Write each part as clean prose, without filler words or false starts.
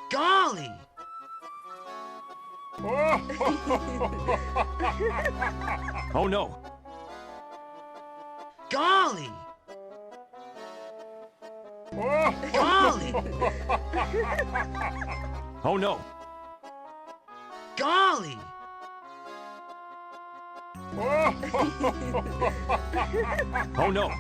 Golly! Oh no! Golly! Golly! Oh no! Golly! Oh no!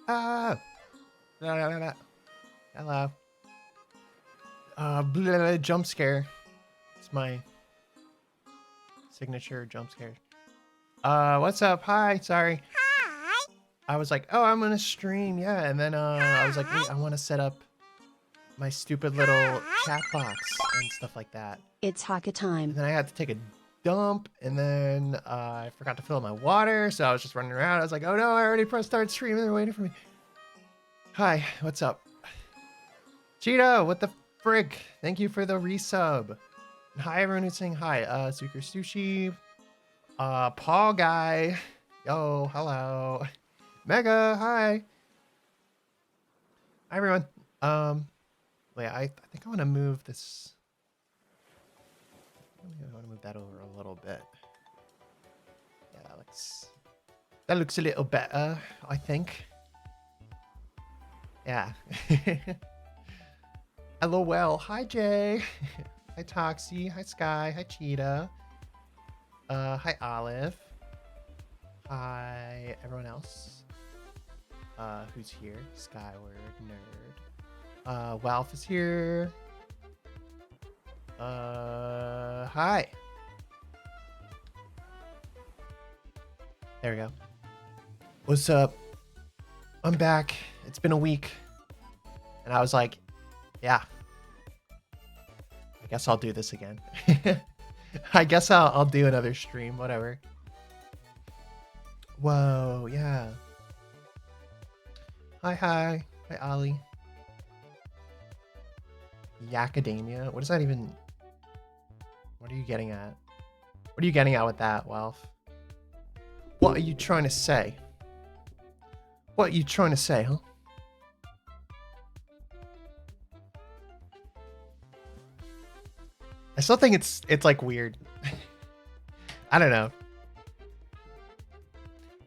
Ah, blah, blah, blah, blah. Hello. Blah, blah, jump scare. It's my signature jump scare. What's up? Hi. Sorry. Hi. I was like, oh, I'm gonna stream, yeah, and then I was like, wait, I want to set up my stupid little chat box and stuff like that. It's Haka And time. then I had to take a dump, and then I forgot to fill my water, so I was just running around. I was like, oh no, I already pressed start streaming. They're waiting for me. Hi, what's up? Cheeto, what the frick? Thank you for the resub. And hi, everyone who's saying hi. Suker Sushi. Paul Guy. Yo, hello. Mega, hi. Hi, everyone. Wait, I think I want to move this. I want to move that over a little bit. Yeah, that looks a little better, I think. Yeah. LOL. Hi, Jay. Hi, Toxie. Hi, Sky. Hi, Cheetah. Hi, Olive. Hi, everyone else. Who's here? Skyward, Nerd. Walf is here. Hi. There we go. What's up? I'm back. It's been a week. And I was like, yeah. I guess I'll do this again. I guess I'll do another stream, whatever. Whoa, yeah. Hi, Ollie. Yacademia? What is that even? What are you getting at? What are you getting at with that, Walf? What are you trying to say? What are you trying to say, huh? I still think it's like weird. I don't know.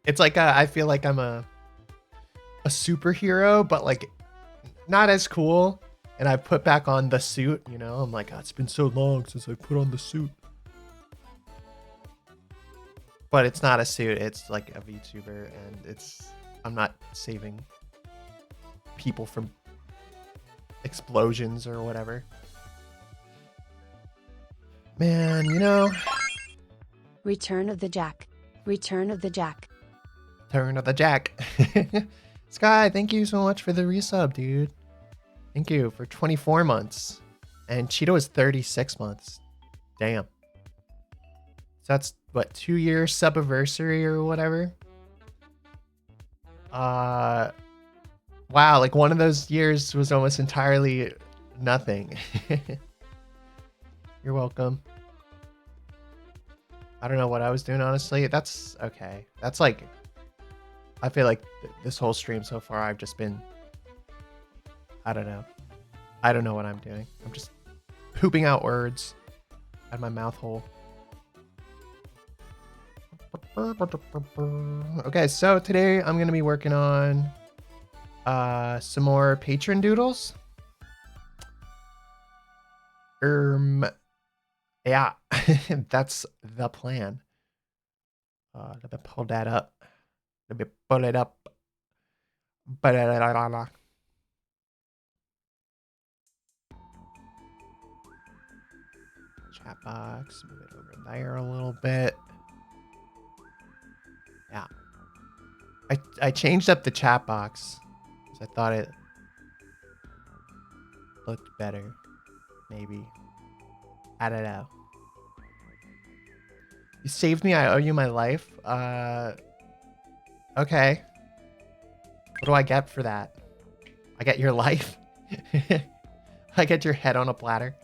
It's like I feel like I'm a superhero, but like not as cool. And I put back on the suit, you know? I'm like, oh, it's been so long since I put on the suit. But it's not a suit. It's like a VTuber, and I'm not saving people from explosions or whatever. Man, you know. Return of the Jack. Return of the Jack. Turn of the Jack. Sky, thank you so much for the resub, dude. Thank you for 24 months. And Cheeto is 36 months. Damn. So that's what, 2-year subiversary or whatever? Wow, like one of those years was almost entirely nothing. You're welcome. I don't know what I was doing, honestly. That's okay. That's like, I feel like this whole stream so far, I've just been, I don't know. I don't know what I'm doing. I'm just pooping out words out my mouth hole. Okay, so today I'm going to be working on some more patron doodles. Yeah, that's the plan. Let me pull that up. Let me pull it up. Chat box, move it over there a little bit. Yeah. I changed up the chat box because I thought it looked better. Maybe. I don't know. You saved me, I owe you my life. Okay. What do I get for that? I get your life? I get your head on a platter.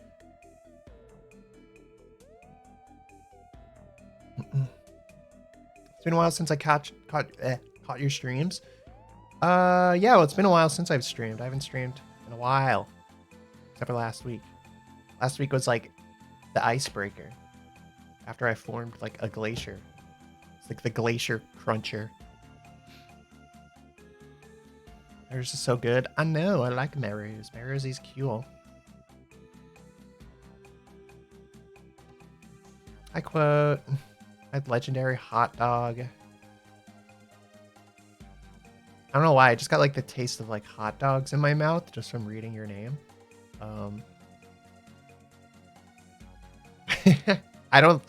It's been a while since I caught your streams. Yeah, well, it's been a while since I've streamed. I haven't streamed in a while. Except for last week. Last week was like the icebreaker. After I formed like a glacier. It's like the glacier cruncher. Mario's is so good. I know, I like Mario's. Mario's is cool. I quote, I had legendary hot dog. I don't know why, I just got like the taste of like hot dogs in my mouth just from reading your name. I didn't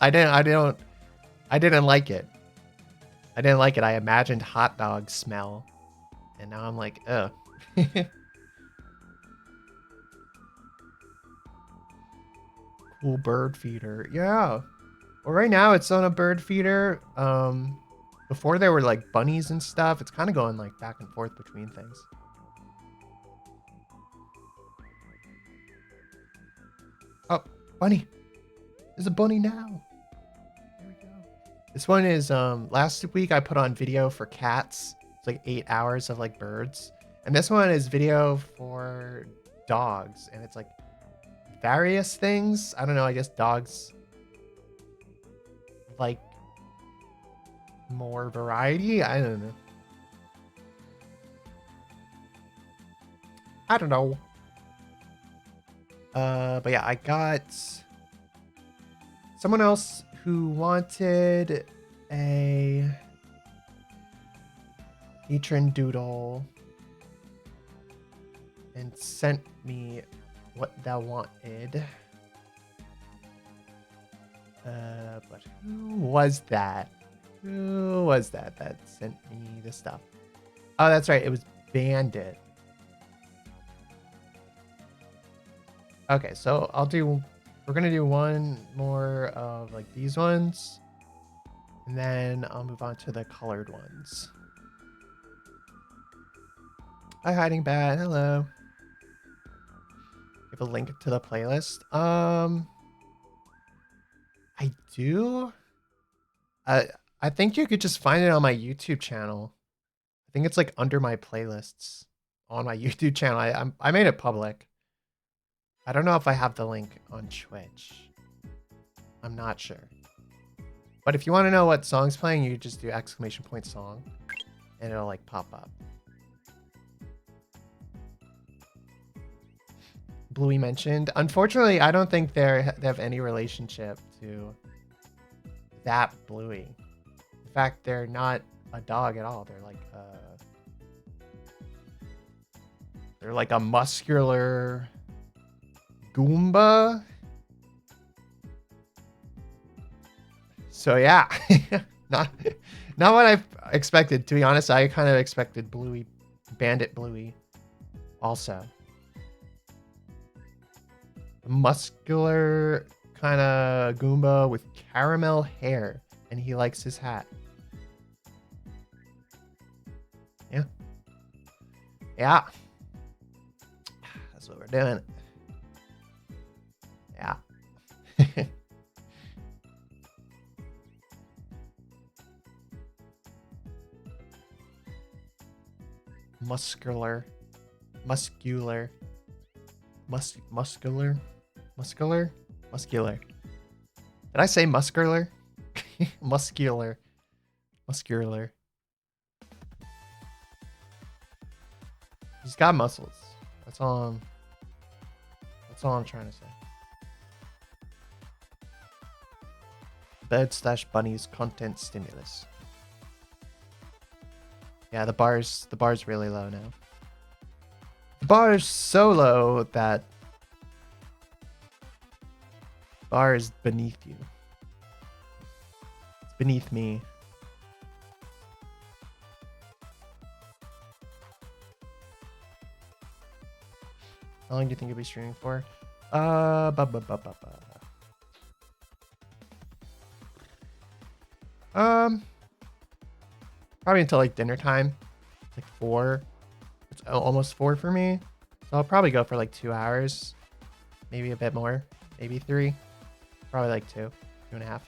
like it. I didn't like it. I imagined hot dog smell. And now I'm like, ugh. Cool bird feeder. Yeah. Well, right now it's on a bird feeder. Before there were like bunnies and stuff. It's kind of going like back and forth between things. Bunny. There's a bunny now. There we go. This one is last week I put on video for cats. It's like 8 hours of like birds. And this one is video for dogs, and it's like various things. I don't know, I guess dogs like more variety. I don't know. But yeah, I got someone else who wanted a patron doodle and sent me what they wanted. But who was that? Who was that sent me the stuff? Oh, that's right. It was Bandit. Okay, so we're gonna do one more of like these ones, and then I'll move on to the colored ones. Hi, Hiding Bat. Hello. Give a link to the playlist. I do. I think you could just find it on my YouTube channel. I think it's like under my playlists on my YouTube channel. I made it public. I don't know if I have the link on Twitch. I'm not sure. But if you want to know what song's playing, you just do !song and it'll like pop up. Bluey mentioned. Unfortunately, I don't think they have any relationship to that Bluey. In fact, they're not a dog at all. They're like a muscular Goomba. So yeah, not what I expected. To be honest, I kind of expected Bluey, Bandit Bluey, also. A muscular kind of Goomba with caramel hair, and he likes his hat. Yeah. Yeah. That's what we're doing. Yeah. Muscular. Did I say muscular? Muscular. He's got muscles. That's all I'm trying to say. Bed/Bunny's content stimulus. Yeah, the bar's really low now. The bar is so low that bar is beneath you. It's beneath me. How long do you think you'll be streaming for? Probably until like dinner time, like 4. It's almost 4 for me, so I'll probably go for like 2 hours, maybe a bit more, maybe 3, probably like 2.5,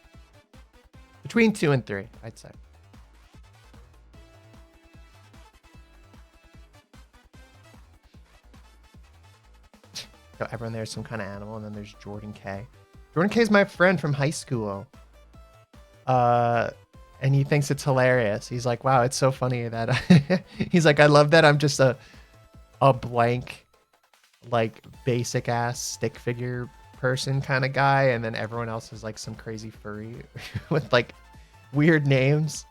between 2 and 3, I'd say. So everyone there's some kind of animal, and then there's Jordan K. Jordan K is my friend from high school. And he thinks it's hilarious. He's like, wow, it's so funny that he's like, I love that I'm just a blank, like basic ass stick figure person kind of guy, and then everyone else is like some crazy furry with like weird names,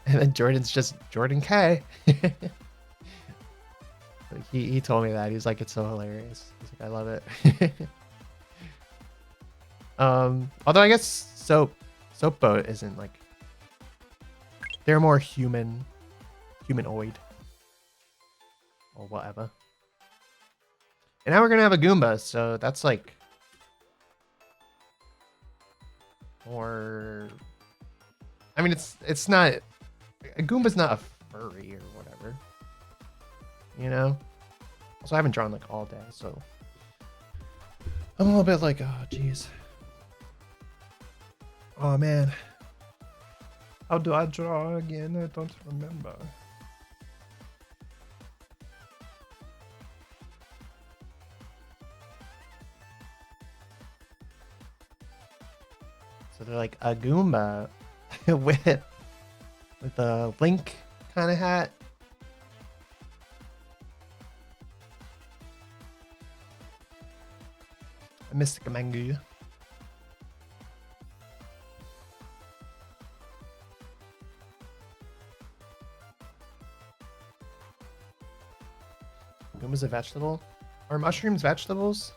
and then Jordan's just Jordan K. He told me that. He's like, it's so hilarious. He's like, I love it. Although I guess Soap Boat isn't like, they're more humanoid or whatever. And now we're gonna have a Goomba, so that's like more. I mean, it's not, a Goomba's not a furry or whatever, you know. Also, I haven't drawn like all day, so I'm a little bit like, oh geez. Oh man. How do I draw again? I don't remember. So they're like a Goomba with a Link kind of hat. A Mystic Mangu. Goomba's a vegetable? Are mushrooms vegetables?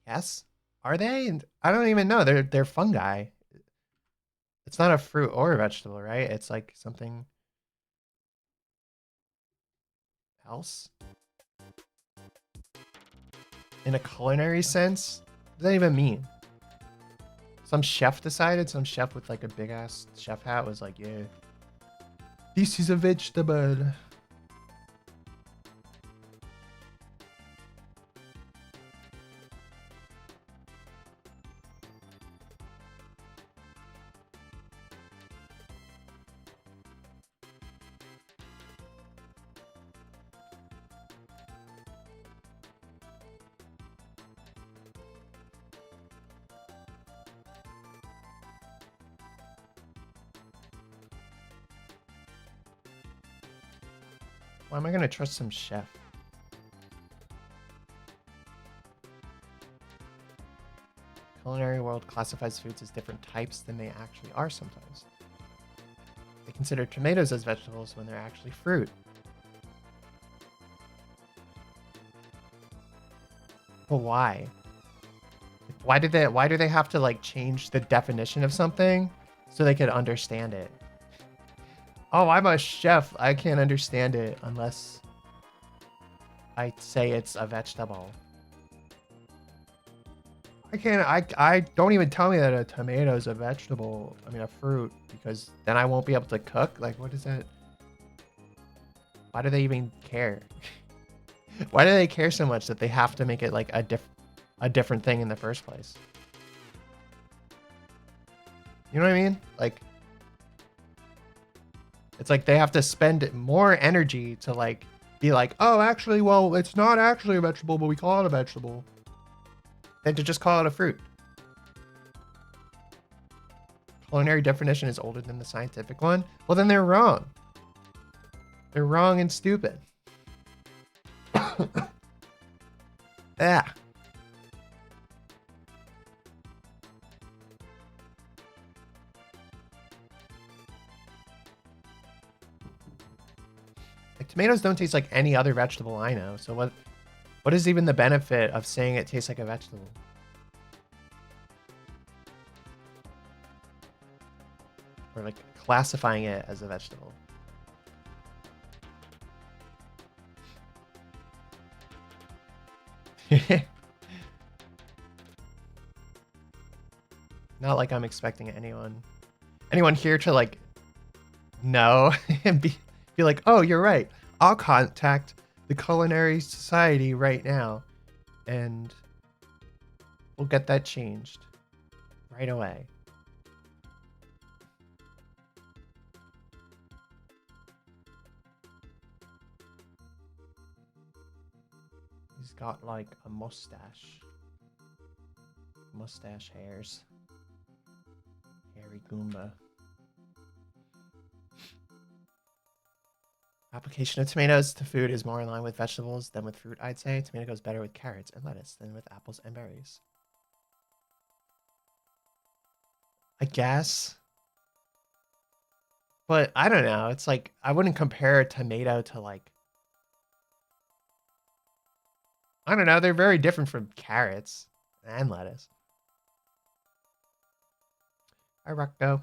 Yes. Are they? And I don't even know. They're fungi. It's not a fruit or a vegetable, right? It's like something else. In a culinary sense? What does that even mean? Some chef decided, some chef with like a big ass chef hat was like, yeah, this is a vegetable. Why am I gonna trust some chef? Culinary world classifies foods as different types than they actually are sometimes. They consider tomatoes as vegetables when they're actually fruit. But why? Why do they have to like change the definition of something so they could understand it? Oh, I'm a chef. I can't understand it unless I say it's a vegetable. I don't even tell me that a tomato is a vegetable. I mean, a fruit, because then I won't be able to cook. Like, what is that? Why do they even care? Why do they care so much that they have to make it like a different thing in the first place? You know what I mean? Like, it's like they have to spend more energy to like be like, oh, actually, well, it's not actually a vegetable, but we call it a vegetable, than to just call it a fruit. Culinary definition is older than the scientific one. Well, then they're wrong. They're wrong and stupid. Yeah. Like, tomatoes don't taste like any other vegetable I know. So what is even the benefit of saying it tastes like a vegetable? Or like classifying it as a vegetable? Not like I'm expecting anyone here to like know and be like, oh, you're right. I'll contact the Culinary Society right now and we'll get that changed right away. He's got like a mustache. Mustache hairs. Hairy Goomba. Application of tomatoes to food is more in line with vegetables than with fruit, I'd say. Tomato goes better with carrots and lettuce than with apples and berries. I guess. But I don't know. It's like, I wouldn't compare a tomato to like, I don't know. They're very different from carrots and lettuce. Hi, Rocco.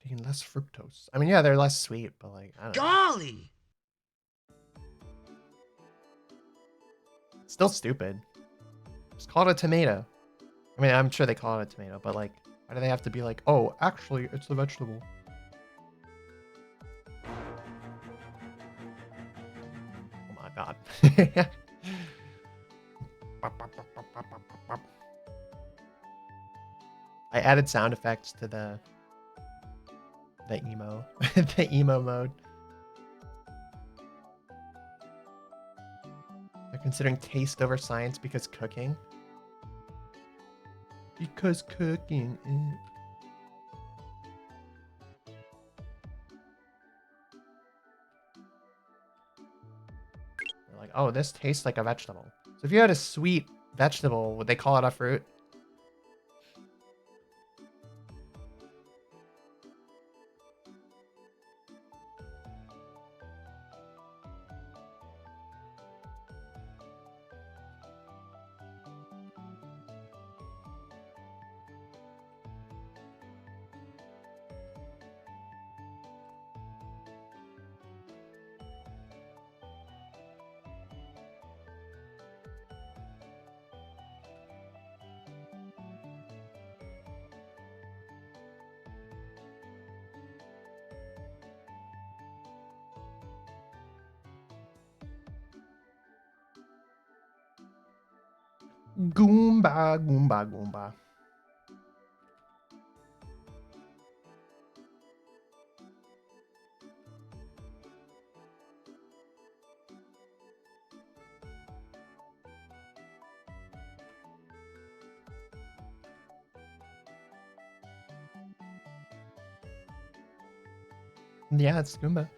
Taking less fructose. I mean, yeah, they're less sweet, but like, I don't know. Golly! Still stupid. Just call it a tomato. I mean, I'm sure they call it a tomato, but like, why do they have to be like, oh, actually, it's a vegetable? God. I added sound effects to the emo the emo mode. They're considering taste over science because cooking. Because cooking. They're like, oh, this tastes like a vegetable. So if you had a sweet vegetable, would they call it a fruit? Goomba, Goomba, Goomba. Yeah, it's Goomba.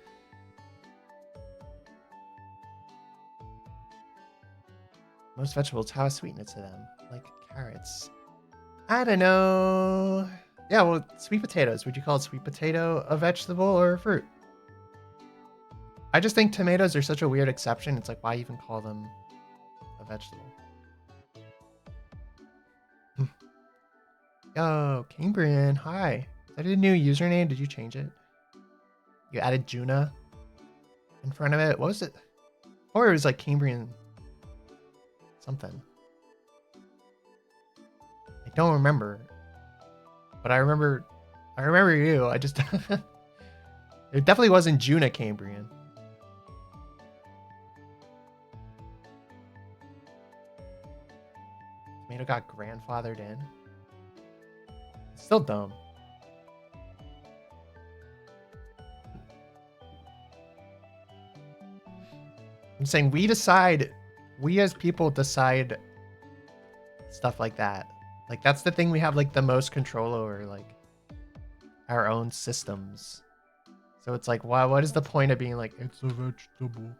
Most vegetables have a sweetness to them, like carrots. I don't know. Yeah, well, sweet potatoes. Would you call it sweet potato a vegetable or a fruit? I just think tomatoes are such a weird exception. It's like, why even call them a vegetable? Yo, Cambrian, hi. Is that a new username? Did you change it? You added Juna in front of it? What was it? Or it was like Cambrian something. I don't remember. But I remember you. I just it definitely wasn't Juna Cambrian. Tomato got grandfathered in. It's still dumb. I'm saying we as people decide stuff like that. Like that's the thing we have like the most control over, like our own systems. So it's like, wow, what is the point of being like, it's a vegetable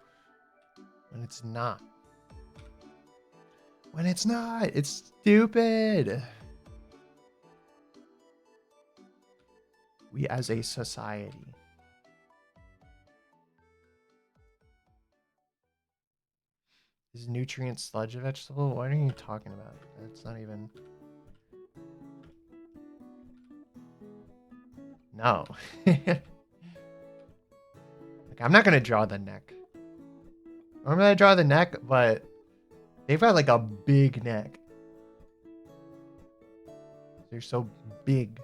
when it's not? When it's not, it's stupid. We as a society. Is nutrient sludge a vegetable? What are you talking about? That's not even... No. Like, I'm not going to draw the neck. Normally I draw the neck, but they've got like a big neck. They're so big.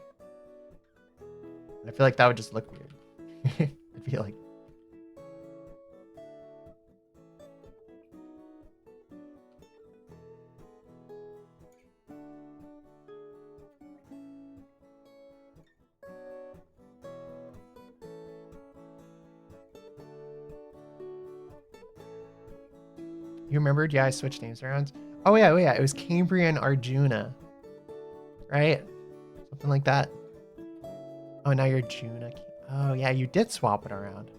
And I feel like that would just look weird. I feel like... You remembered? Yeah, I switched names around. Oh yeah, it was Cambrian Arjuna. Right? Something like that. Oh, now you're Juna. Oh yeah, you did swap it around.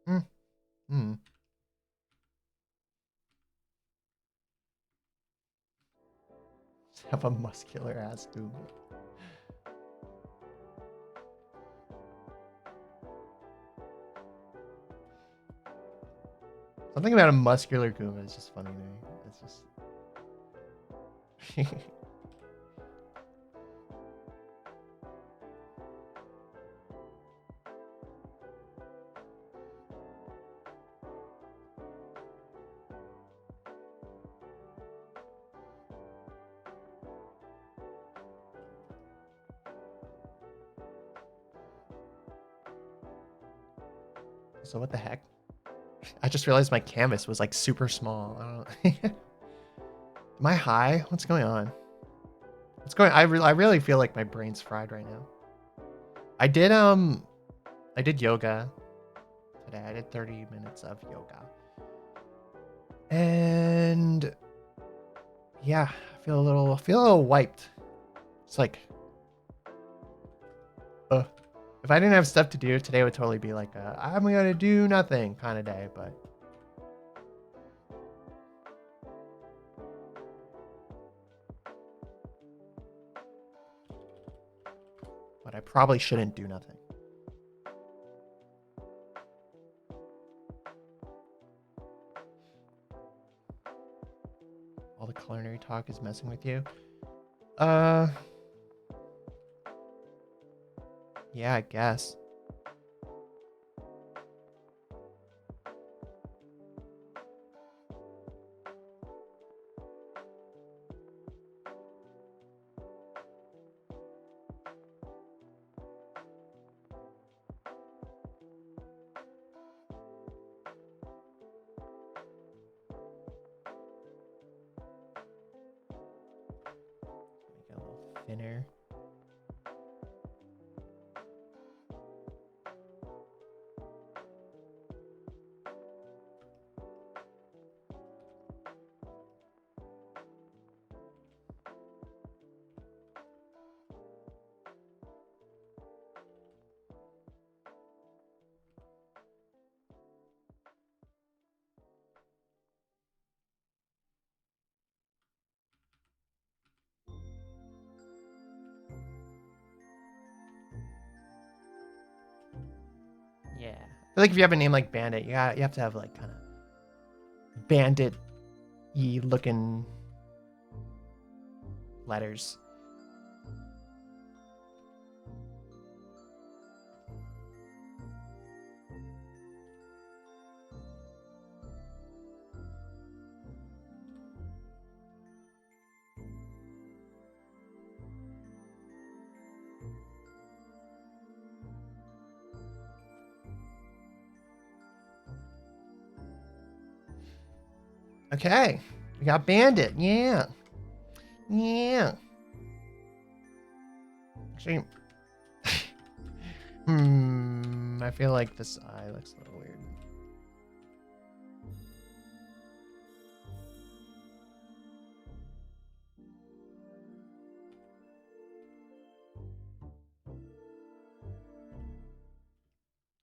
Hmm. Have a muscular ass dude. Something about a muscular Goomba is just funny to me. It's just... So what the heck? I just realized my canvas was like super small. I don't know. Am I high? What's going on? What's going I really feel like my brain's fried right now. I did yoga today. I did 30 minutes of yoga. And yeah, I feel a little wiped. It's like if I didn't have stuff to do, today would totally be like I'm gonna do nothing kind of day, but I probably shouldn't do nothing. All the culinary talk is messing with you. Yeah, I guess. Make it a little thinner. Yeah. I feel like if you have a name like Bandit, you have to have like kind of bandit-y looking letters. Okay, we got Bandit. Yeah. Yeah. Actually, I feel like this eye looks a little weird.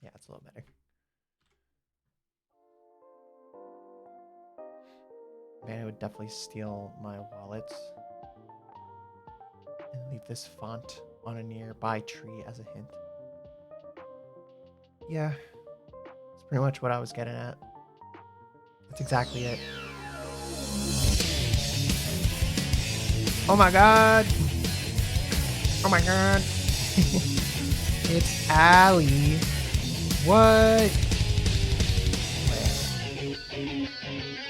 Yeah, it's a little better. Man, it would definitely steal my wallet and leave this font on a nearby tree as a hint. Yeah, that's pretty much what I was getting at. That's exactly it. Oh my god! Oh my god! It's Allie. What?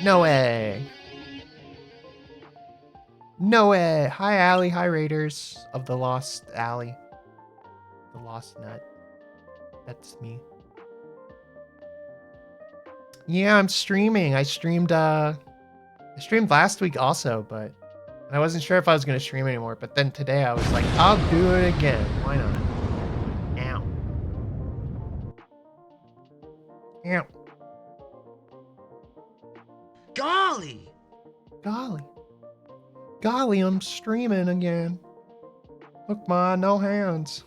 No way. No way. Hi, Allie. Hi, Raiders of the Lost Alley. The Lost Nut. That's me. Yeah, I'm streaming. I streamed last week also, but I wasn't sure if I was going to stream anymore. But then today I was like, I'll do it again. Why not? Ow. Ow. Golly! Golly. Golly, I'm streaming again. Look, ma, no hands.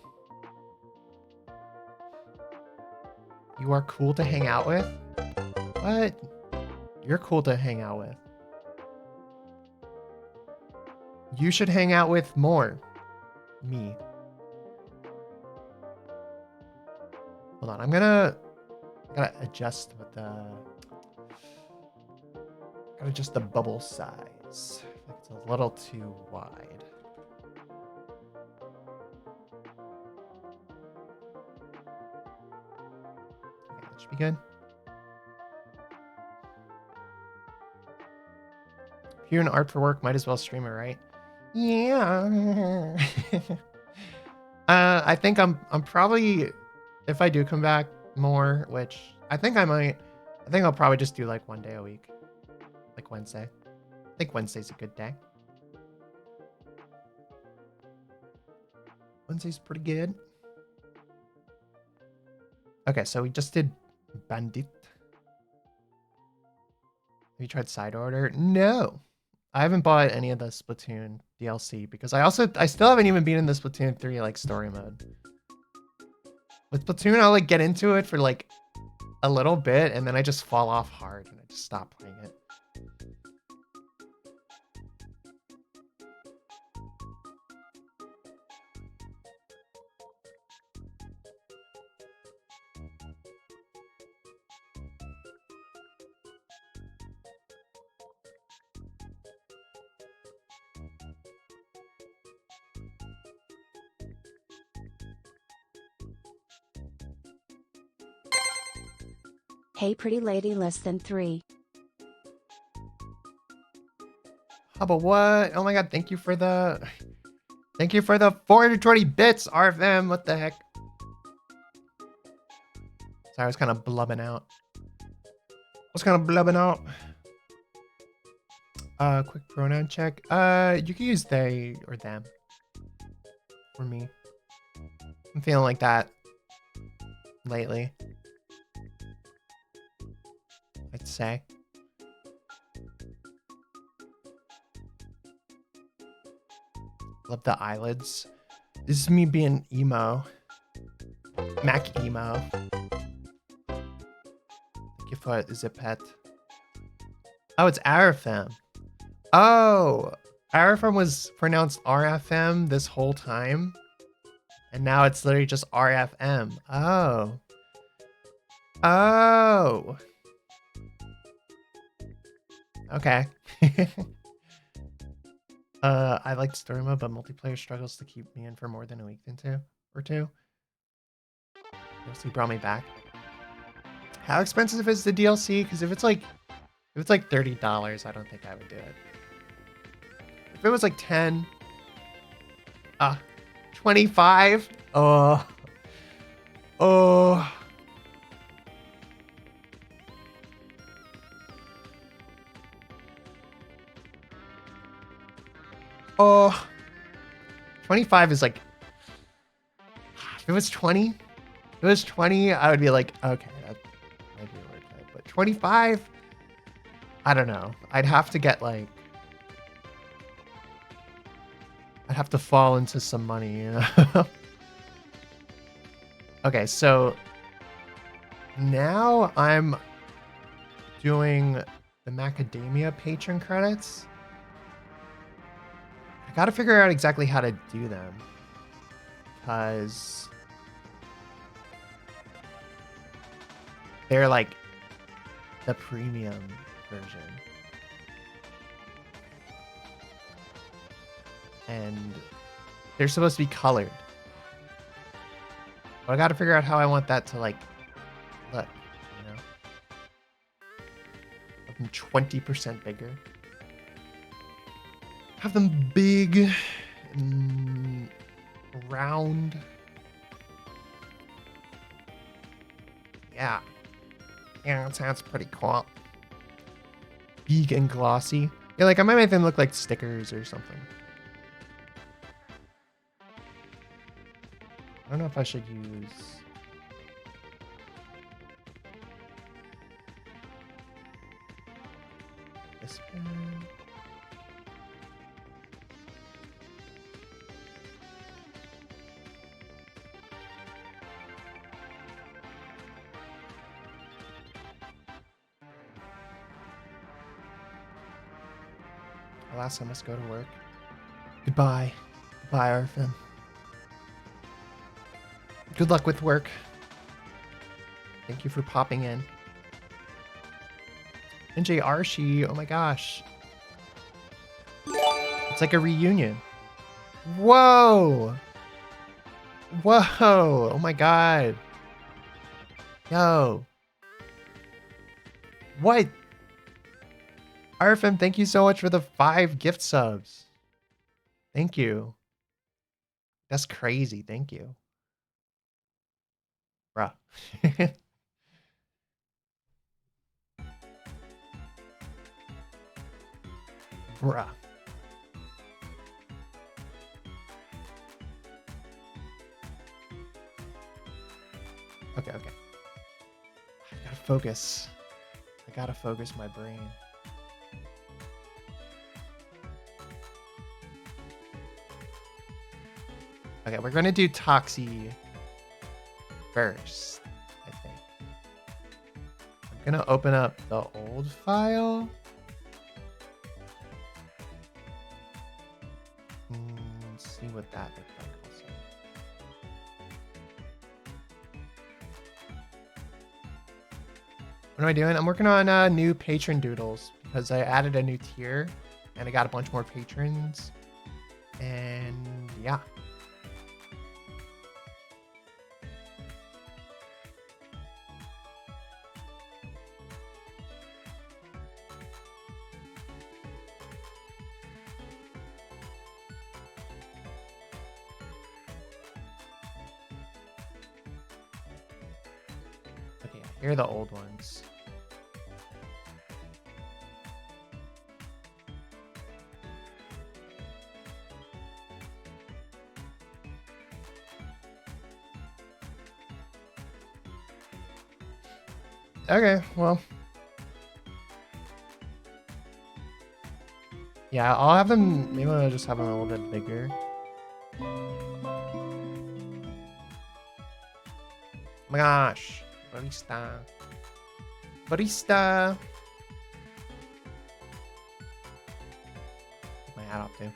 You are cool to hang out with? What? You're cool to hang out with. You should hang out with more. Me. Hold on, I gotta adjust with the... Gotta adjust the bubble size. I think it's a little too wide. Okay, that should be good. If you're in art for work, might as well stream it, right? Yeah. I think I'm probably, if I do come back, more, which I think I might. I think I'll probably just do like 1 day a week, like Wednesday. I think Wednesday's a good day. Wednesday's pretty good. Okay, so we just did Bandit. Have you tried Side Order? No. I haven't bought any of the Splatoon DLC because I still haven't even been in the Splatoon 3 like story mode. With Splatoon, I'll like get into it for like a little bit and then I just fall off hard and I just stop playing it. Hey pretty lady less than 3. How about what? Oh my god, thank you for the 420 bits, RFM. What the heck? Sorry, I was kind of blubbing out. Quick pronoun check. You can use they or them for me. I'm feeling like that lately, I'd say. Love the eyelids. This is me being emo. Mac emo. Thank you for the pet. Oh, it's RFM. Oh, RFM was pronounced RFM this whole time. And now it's literally just RFM. Oh. Oh. Okay. I like story mode, but multiplayer struggles to keep me in for more than a week or two. DLC brought me back. How expensive is the DLC? Because if it's like $30, I don't think I would do it. If it was like 10, 25, oh. Oh, 25 is like, if it was 20, I would be like, okay, that might be worth it. But 25, I don't know. I'd have to get like, I'd have to fall into some money, you know? Okay, so now I'm doing the Macadamia patron credits. I gotta figure out exactly how to do them, because they're like the premium version. And they're supposed to be colored. But I gotta figure out how I want that to like look, you know? Have them 20% bigger. Have them big and round. Yeah. Yeah, that sounds pretty cool. Big and glossy. Yeah, like I might make them look like stickers or something. I don't know if I should use this one. Alas, I must go to work. Goodbye. Goodbye, Arfin. Good luck with work. Thank you for popping in. NJ Archie, oh my gosh. It's like a reunion. Whoa! Whoa! Oh my god. Yo. What? RFM, thank you so much for the 5 gift subs. Thank you. That's crazy. Thank you. Bruh. Bruh. Okay, okay. I gotta focus. I gotta focus my brain. Okay, we're gonna do Toxie first, I think. I'm gonna open up the old file. See what that looks like also. What am I doing? I'm working on new patron doodles because I added a new tier and I got a bunch more patrons. And yeah. Okay, here are the old ones. Okay, well. Yeah, I'll have them, maybe I'll just have them a little bit bigger. Oh my gosh. Barista. Barista. Take my hat off too.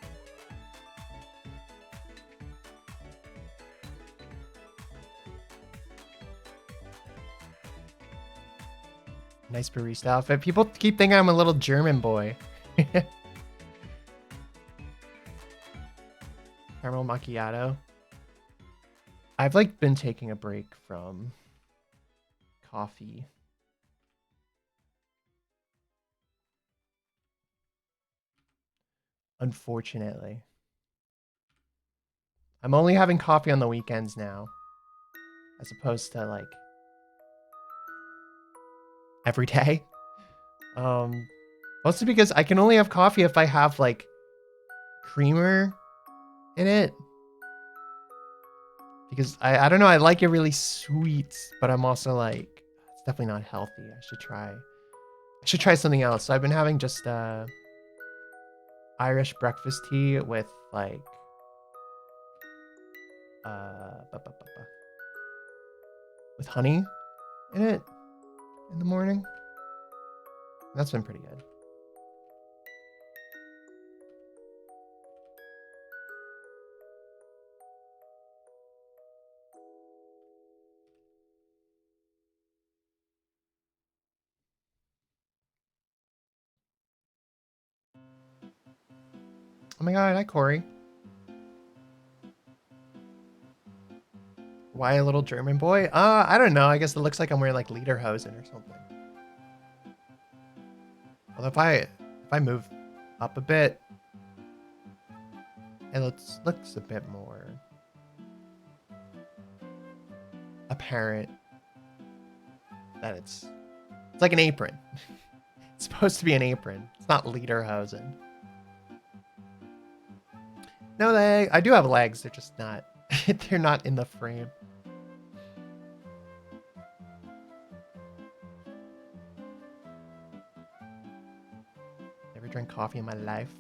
Nice barista outfit. People keep thinking I'm a little German boy. Caramel macchiato. I've like been taking a break from coffee. Unfortunately. I'm only having coffee on the weekends now. As opposed to like every day. Mostly because I can only have coffee if I have like creamer in it. Because I don't know, I like it really sweet, but I'm also like, it's definitely not healthy. I should try something else. So I've been having just Irish breakfast tea with like with honey in it in the morning. That's been pretty good. Oh my god, hi Corey. Why a little German boy? I don't know. I guess it looks like I'm wearing like lederhosen or something. Although if I move up a bit, it looks a bit more apparent that it's like an apron. It's supposed to be an apron. It's not lederhosen. No, I do have legs. They're just not. They're not in the frame. Never drank coffee in my life.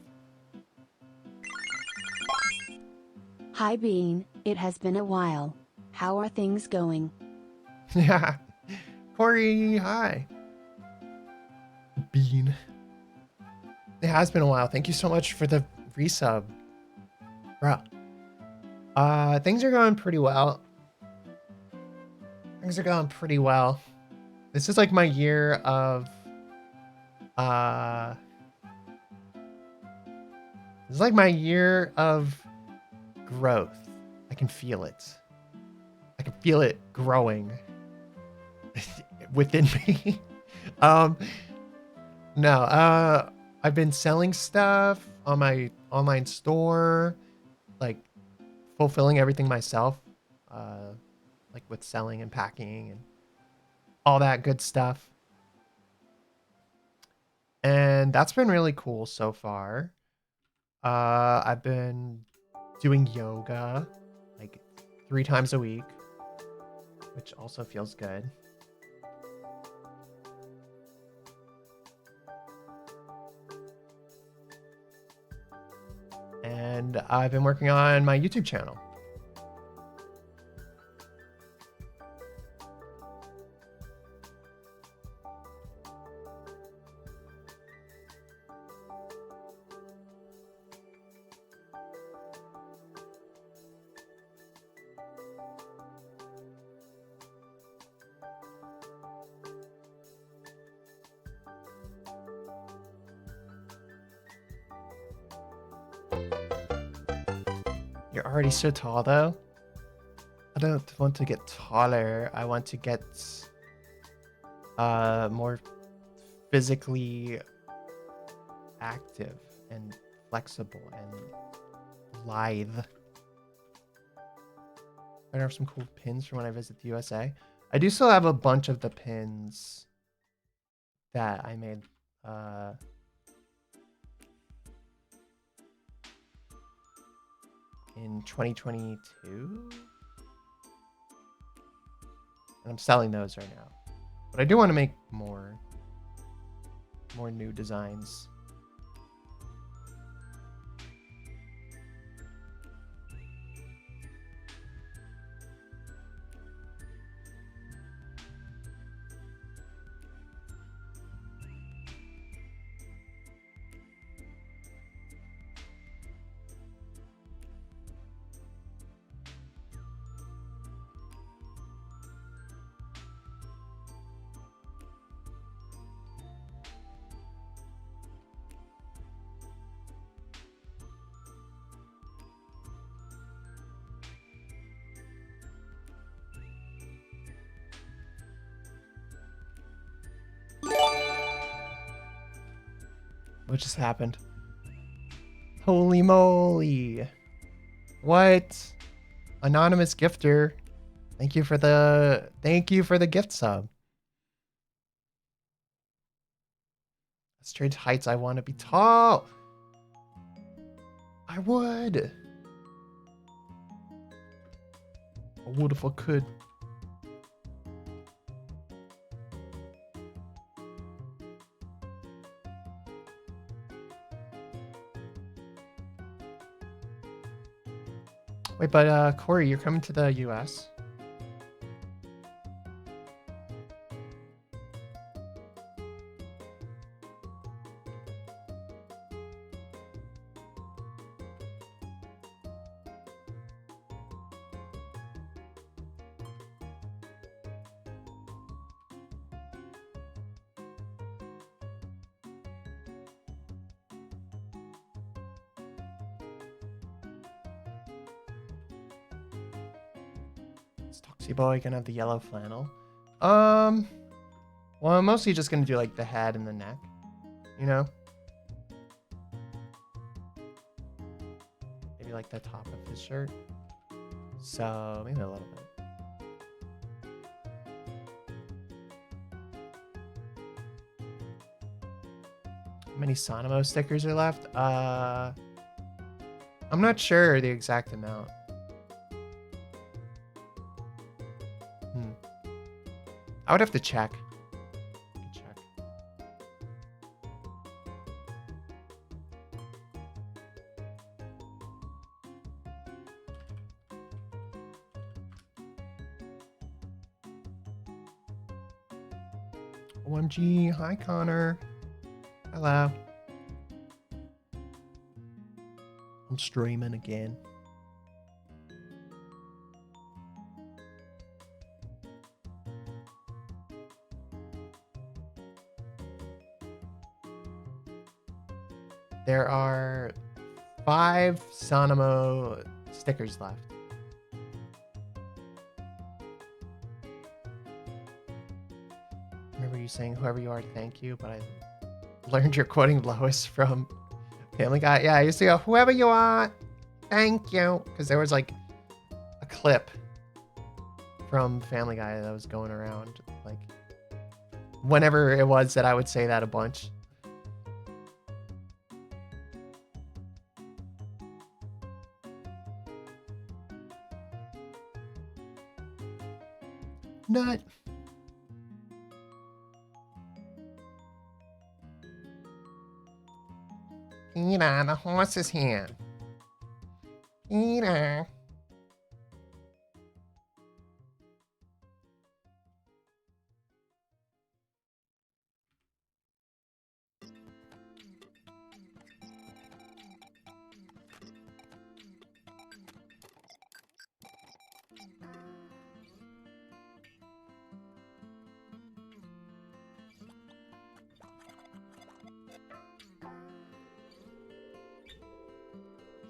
Hi Bean, it has been a while. How are things going? Yeah. Corey, hi. Bean. It has been a while. Thank you so much for the resub. Bruh. Things are going pretty well. Things are going pretty well. This is like my year of this is like my year of growth. I can feel it. I can feel it growing within me. No, I've been selling stuff on my online store, like fulfilling everything myself, like with selling and packing and all that good stuff. And that's been really cool so far. I've been doing yoga like 3 times a week, which also feels good. And I've been working on my YouTube channel. You're already so tall, though. I don't want to get taller. I want to get more physically active and flexible and lithe. I have some cool pins from when I visit the USA. I do still have a bunch of the pins that I made in 2022. And I'm selling those right now. But I do want to make more new designs. What just happened? Holy moly. What? Anonymous gifter. Thank you for the gift sub. Strange heights, I want to be tall. I would. I would if I could. Wait, but Corey, you're coming to the US? Toxie Boy gonna have the yellow flannel. Well, I'm mostly just gonna do like the head and the neck, you know? Maybe like the top of his shirt. So maybe a little bit. How many Sonamo stickers are left? I'm not sure the exact amount. I would have to check. OMG, hi Connor. Hello. I'm streaming again. There are 5 Sonamo stickers left. Remember you saying, whoever you are, thank you, but I learned you're quoting Lois from Family Guy. Yeah, I used to go, whoever you are, thank you. Because there was like a clip from Family Guy that was going around, like, whenever it was that I would say that a bunch. nut. Tina, the horse is here. Tina.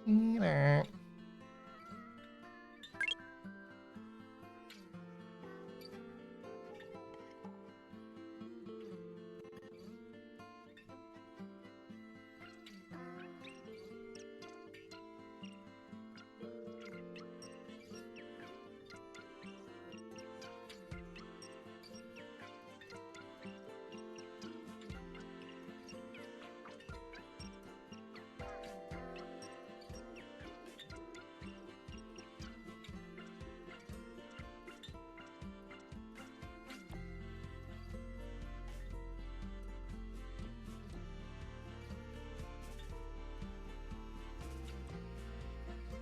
Tina.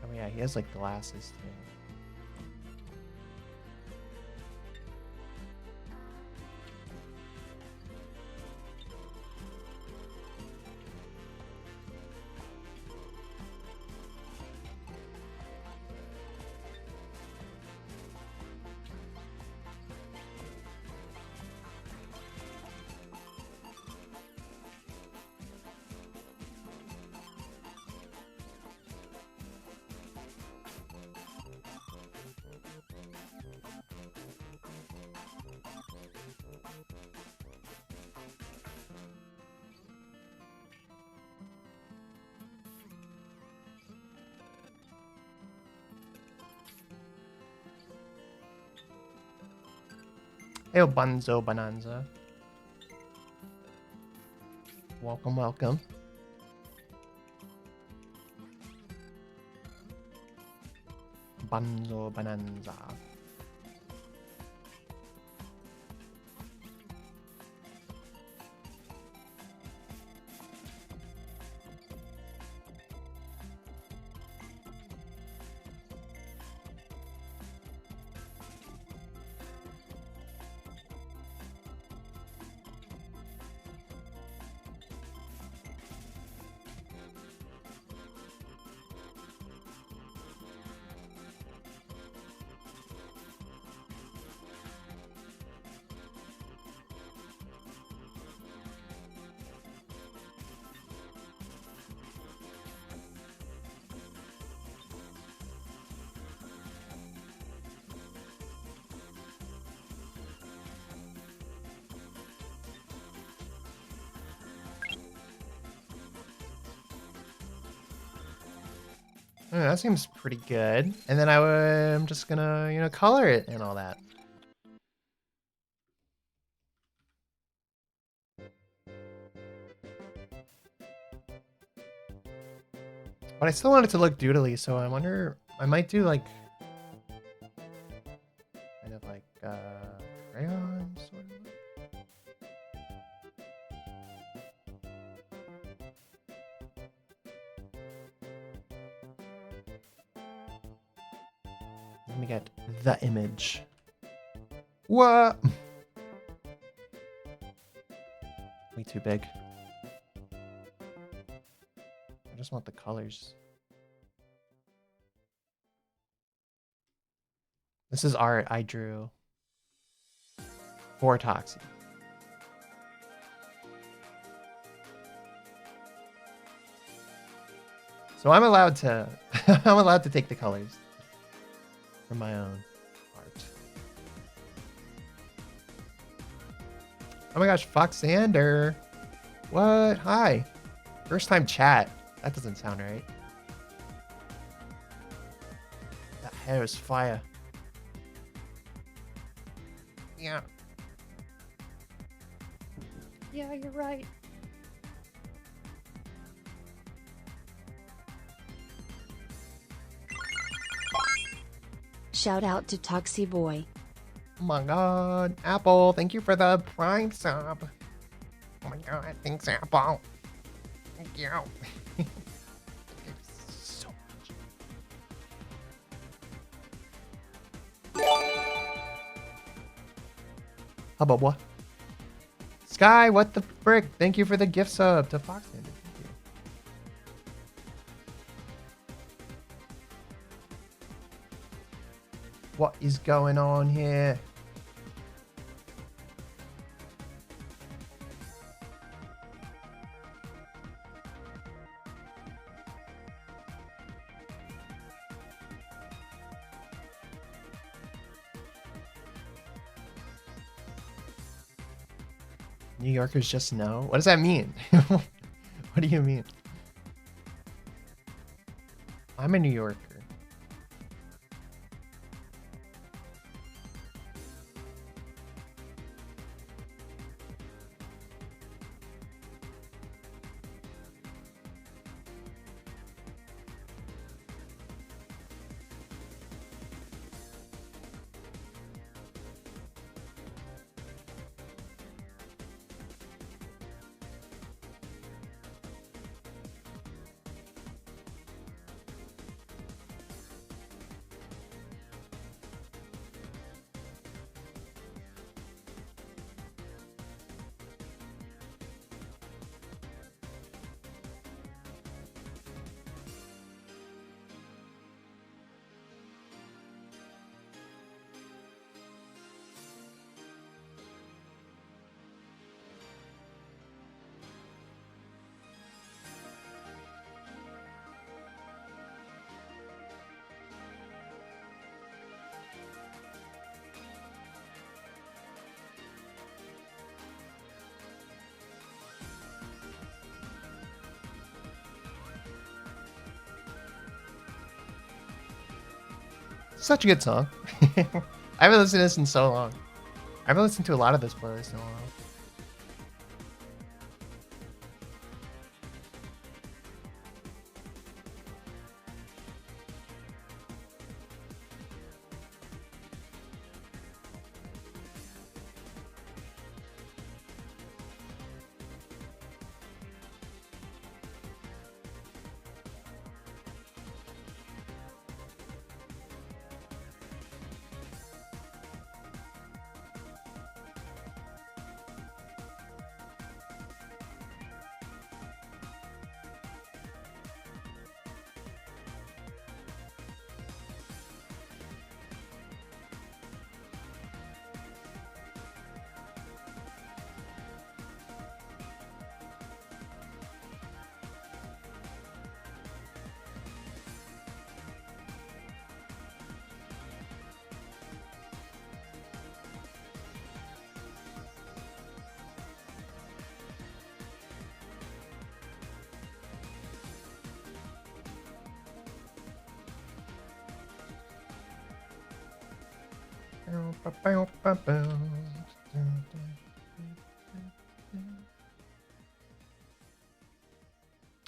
Oh yeah, he has like glasses too. Hey, Bunzo Bonanza. Welcome, welcome. Bunzo Bonanza. Yeah, that seems pretty good. And then I'm just gonna, color it and all that. But I still want it to look doodly, so I wonder, I might do like, kind of like, crayon sort of look. Let me get the image. What? Way too big. I just want the colors. This is art I drew for Toxie. So I'm allowed to I'm allowed to take the colors from my own art. Oh my gosh, Foxander. What? Hi. First time chat. That doesn't sound right. That hair is fire. Yeah. Yeah, you're right. Shout out to Toxie Boy. Oh my god. Apple, thank you for the Prime sub. Oh my god, thanks, Apple. Thank you. Thank you so much. Hubba what? Sky, what the frick? Thank you for the gift sub to Foxhander. Thank you. What is going on here? New Yorkers just know? What does that mean? What do you mean? I'm a New Yorker. Such a good song. I haven't listened to this in so long. I haven't listened to a lot of this playlist in a while.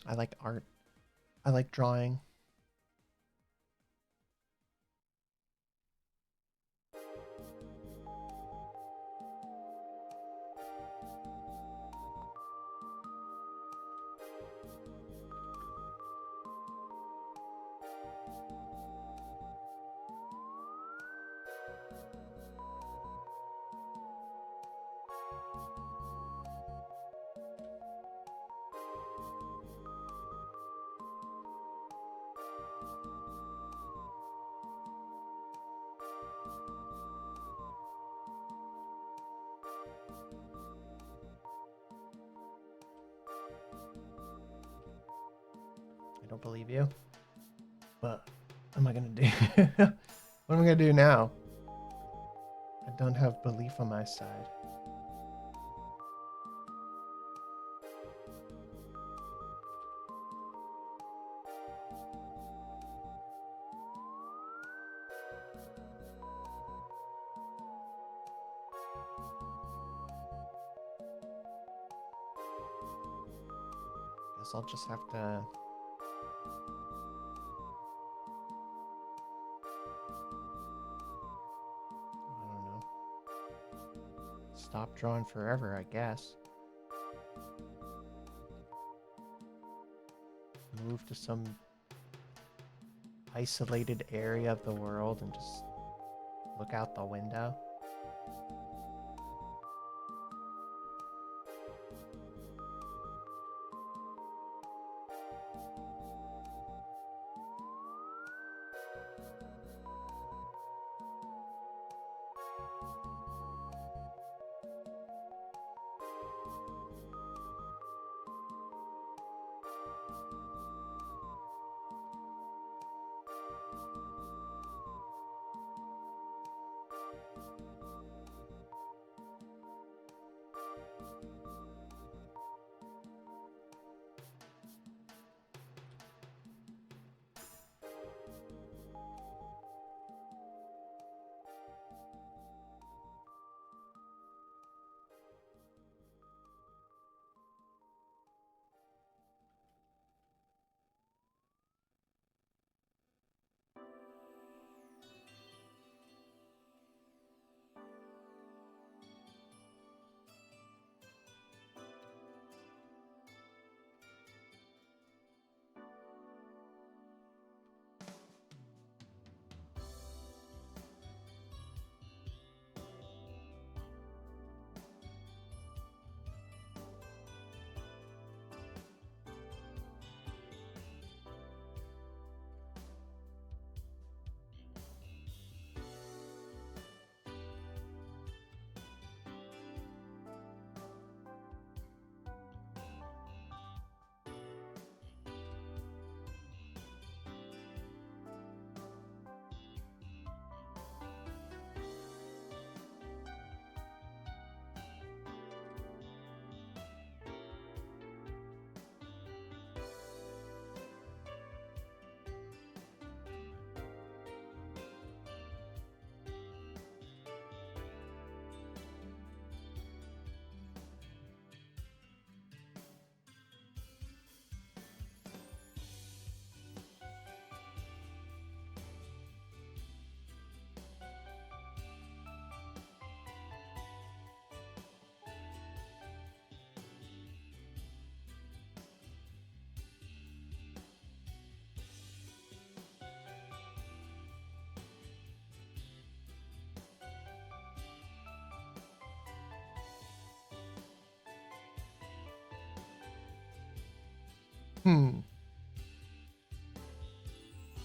I like art. I like drawing. I don't believe you. But what am I gonna do? What am I gonna do now? I don't have belief on my side. Guess I'll just have to. I don't know. stop drawing forever, I guess. Move to some isolated area of the world and just look out the window.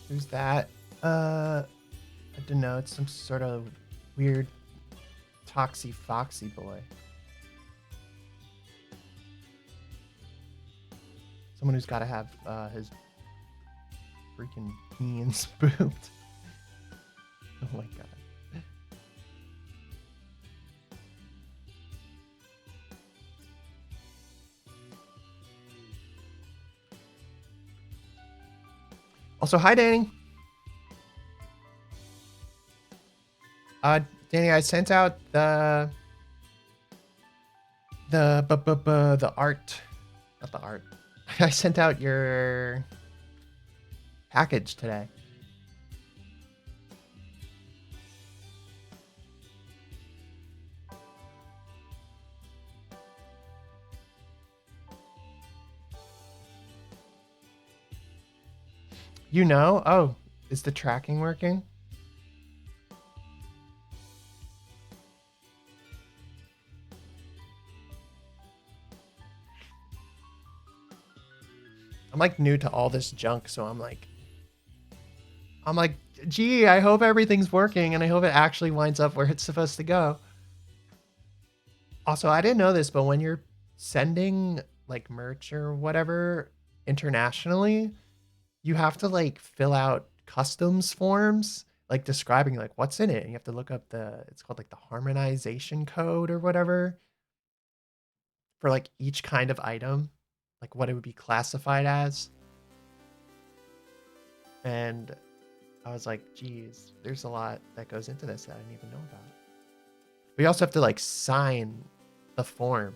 Who's that? I don't know. It's some sort of weird Toxie Foxy boy. Someone who's got to have his freaking penis spooked. Oh my god. Also, hi, Danny. Danny, I sent out the art, not the art. I sent out your package today. You know? Oh, is the tracking working? I'm like new to all this junk, so I'm like, gee, I hope everything's working and I hope it actually winds up where it's supposed to go. Also, I didn't know this, but when you're sending like merch or whatever internationally, you have to like fill out customs forms, like describing like what's in it. And you have to look up it's called like the harmonization code or whatever for like each kind of item, like what it would be classified as. And I was like, geez, there's a lot that goes into this that I didn't even know about. We also have to like sign the form.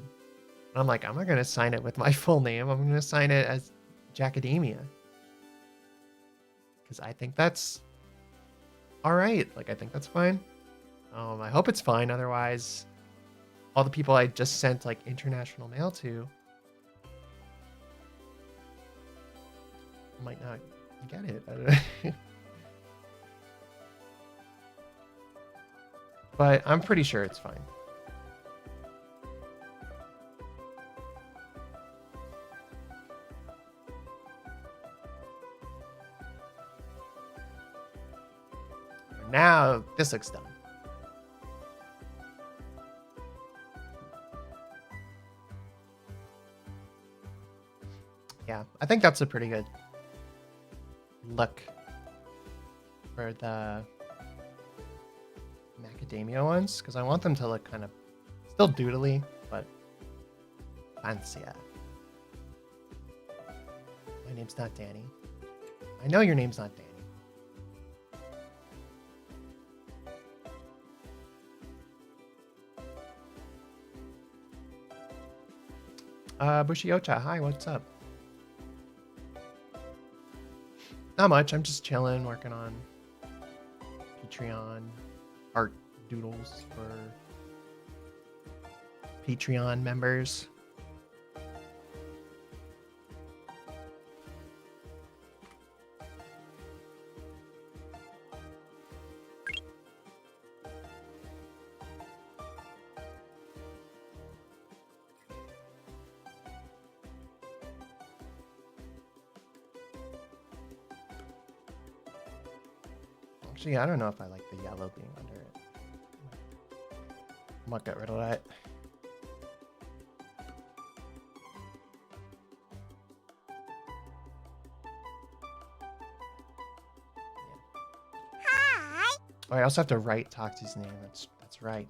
And I'm like, I'm not going to sign it with my full name. I'm going to sign it as Jackademia. Because I think that's all right. Like, I think that's fine. I hope it's fine. Otherwise, all the people I just sent like international mail to might not get it. I don't know. But I'm pretty sure it's fine. Now this looks done. Yeah, I think that's a pretty good look for the macadamia ones, because I want them to look kind of still doodly, but fancier. My name's not Danny. I know your name's not Danny. Bushiocha, hi, what's up? Not much, I'm just chilling, working on Patreon art doodles for Patreon members. Actually, I don't know if I like the yellow being under it. I might get rid of that. Hi. Oh, I also have to write Toxie's name. That's right.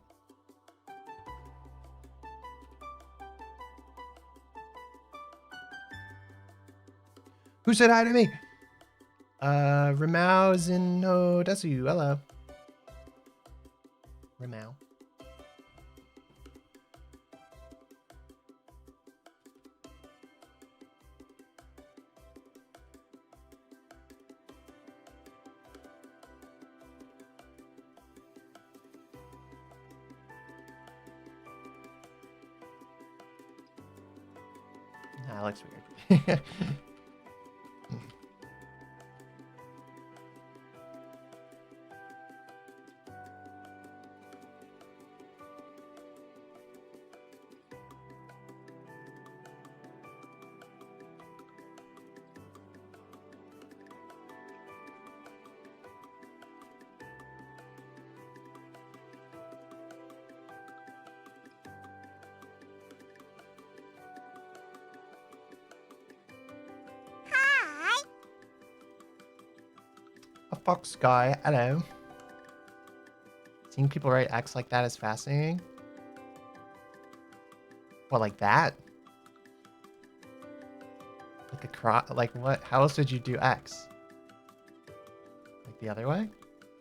Who said hi to me? Ramau is in Odesu. Hello. Ramau. That looks weird. A fox guy, hello. Seeing people write X like that is fascinating. What, like that? Like a cross? Like what? How else did you do X? Like the other way?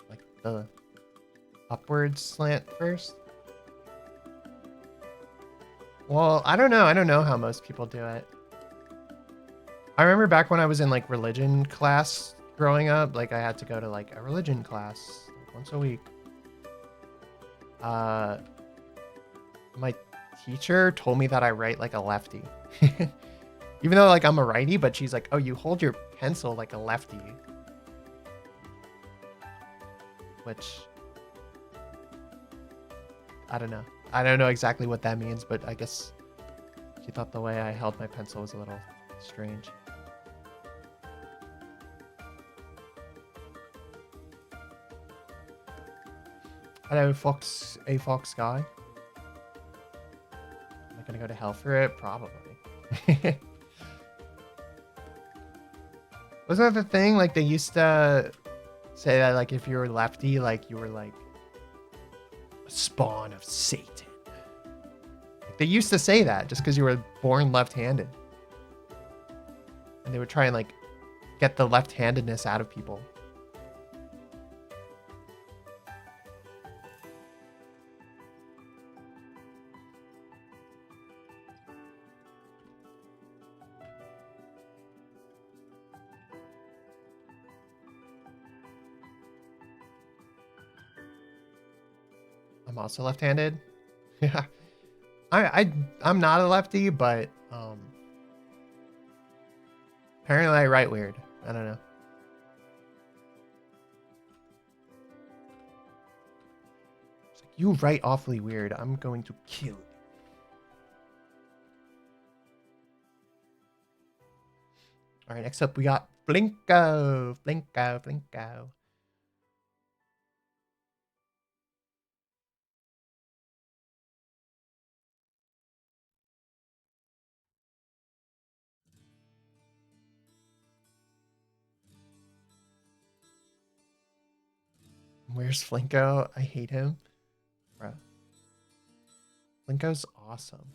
Like the upward slant first? Well, I don't know. I don't know how most people do it. I remember back when I was in like religion class growing up, like I had to go to like a religion class like, once a week. My teacher told me that I write like a lefty. Even though like I'm a righty, but she's like, oh, you hold your pencil like a lefty. Which, I don't know. I don't know exactly what that means, but I guess she thought the way I held my pencil was a little strange. Hello, Fox, a Fox guy. Am I gonna go to hell for it? Probably. Wasn't that the thing? Like they used to say that like if you were lefty, like you were like a spawn of Satan. Like, they used to say that just because you were born left-handed. And they would try and like get the left-handedness out of people. I'm also left-handed. Yeah. I'm not a lefty, but apparently I write weird. I don't know. It's like, you write awfully weird. I'm going to kill you. All right, next up we got Blinko. Blinko, Blinko. Where's Flinko? I hate him. Bruh. Flinko's awesome.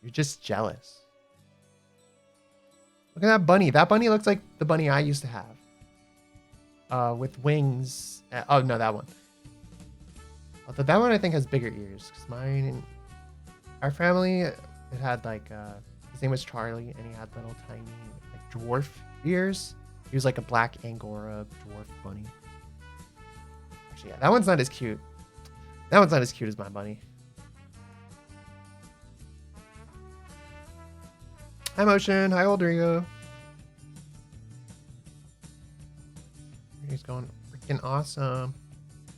You're just jealous. Look at that bunny. That bunny looks like the bunny I used to have. With wings. Oh, no, that one. Although that one I think has bigger ears. Because mine, our family, it had like, his name was Charlie, and he had little tiny like dwarf ears. He was like a black Angora dwarf bunny. Actually, yeah, that one's not as cute. That one's not as cute as my bunny. Hi, Motion. Hi, Oldrigo. He's going freaking awesome.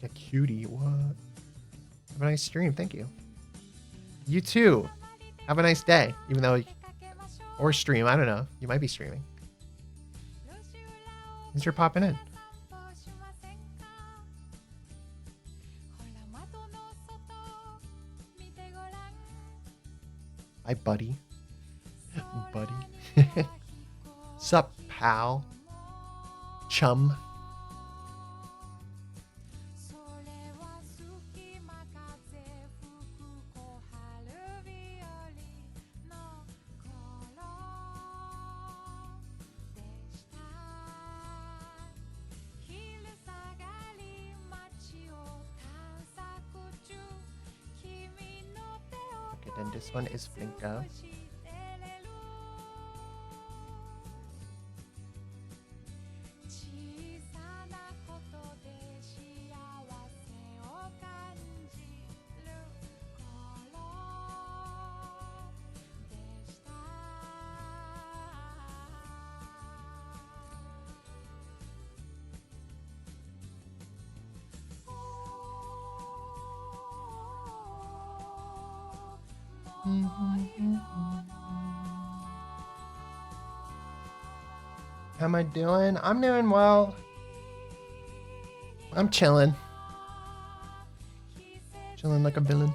Yeah, cutie. What? Have a nice stream. Thank you. You too. Have a nice day. Even though, or stream. I don't know. You might be streaming. Thanks for popping in. Hi, buddy. Buddy. Sup, pal? Chum? Okay, then this one is Flinko. How am I doing? I'm doing well. I'm chilling. Chilling like a villain.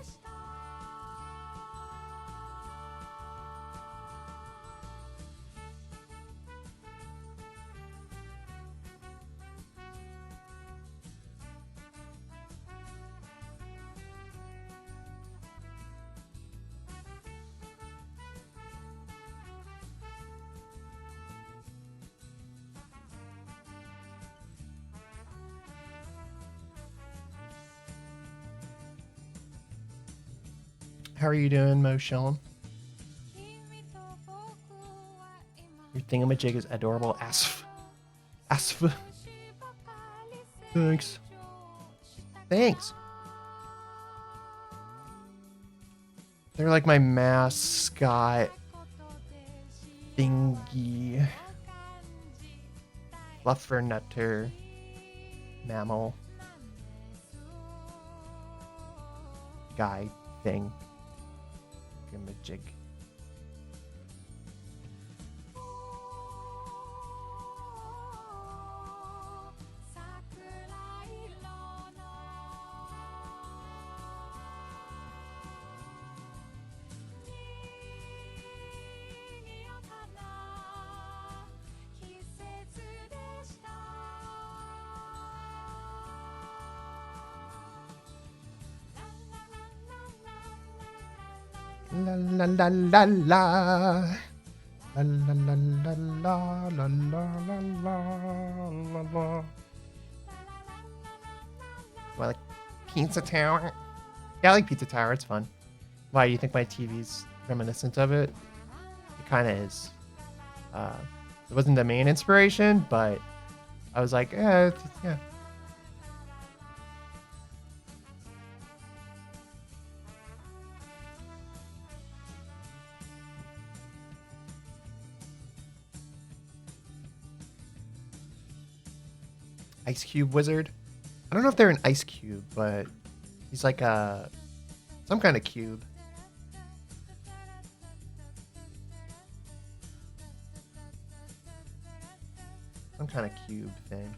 How are you doing, Mo Shalom? Your thingamajig is adorable. Asf. Asf. Thanks. Thanks. They're like my mascot thingy. Fluffernutter. Mammal. Guy thing. Thingamajig. La la la la la. La la la la la la la la la. Well, like Pizza Tower. Yeah, I like Pizza Tower. It's fun. Why, do you think my TV's reminiscent of it? It kind of is. It wasn't the main inspiration, but I was like, yeah. Ice Cube wizard. I don't know if they're an ice cube, but he's like a some kind of cube. Some kind of cube thing.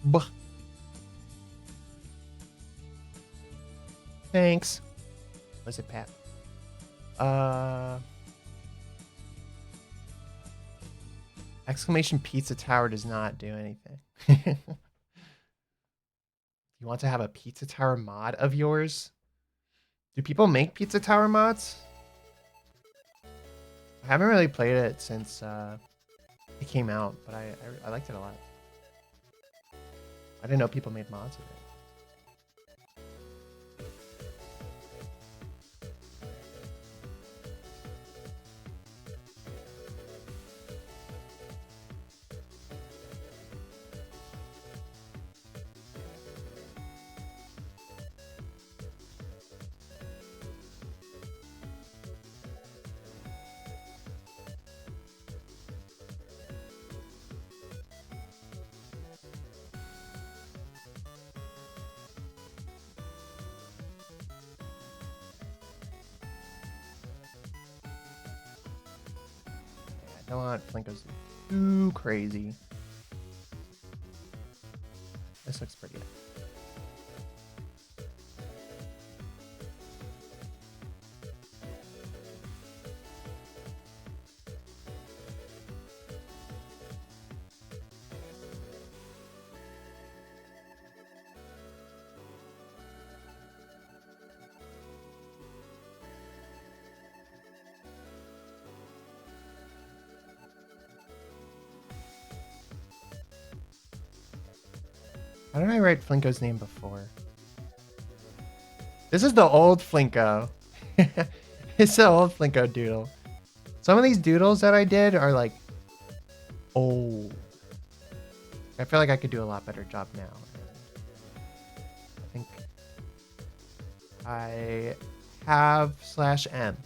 Buh. Thanks. Was it Pat? Exclamation pizza tower does not do anything. You want to have a pizza tower mod of yours? Do people make pizza tower mods? I haven't really played it since it came out, but I liked it a lot. I didn't know people made mods of it. I don't want Flinko's too crazy. This looks pretty good. How did I write Flinko's name before? This is the old Flinko. It's the old Flinko doodle. Some of these doodles that I did are like old. I feel like I could do a lot better job now. I think I have /M.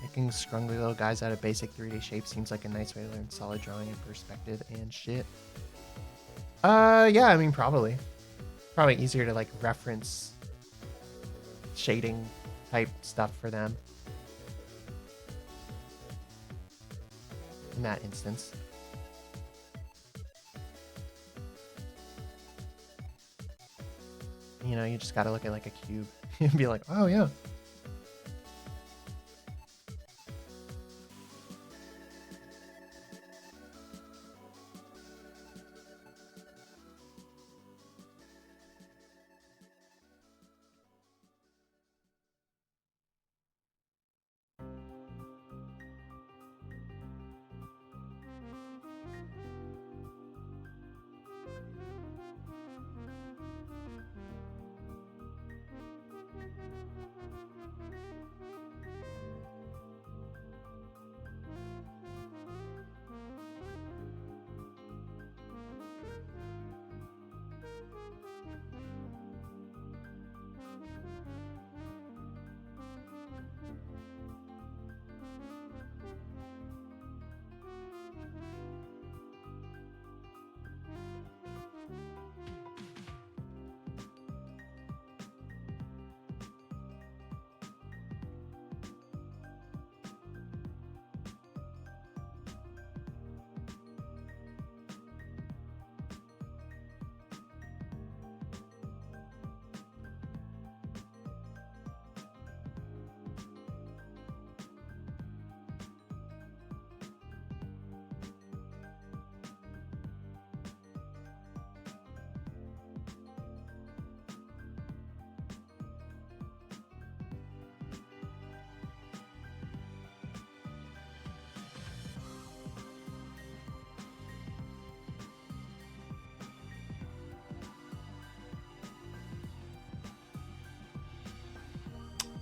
Making scrungly little guys out of basic 3D shapes seems like a nice way to learn solid drawing and perspective and shit. Yeah, I mean, probably easier to like reference shading type stuff for them in that instance. You know, you just gotta look at like a cube and be like, oh yeah.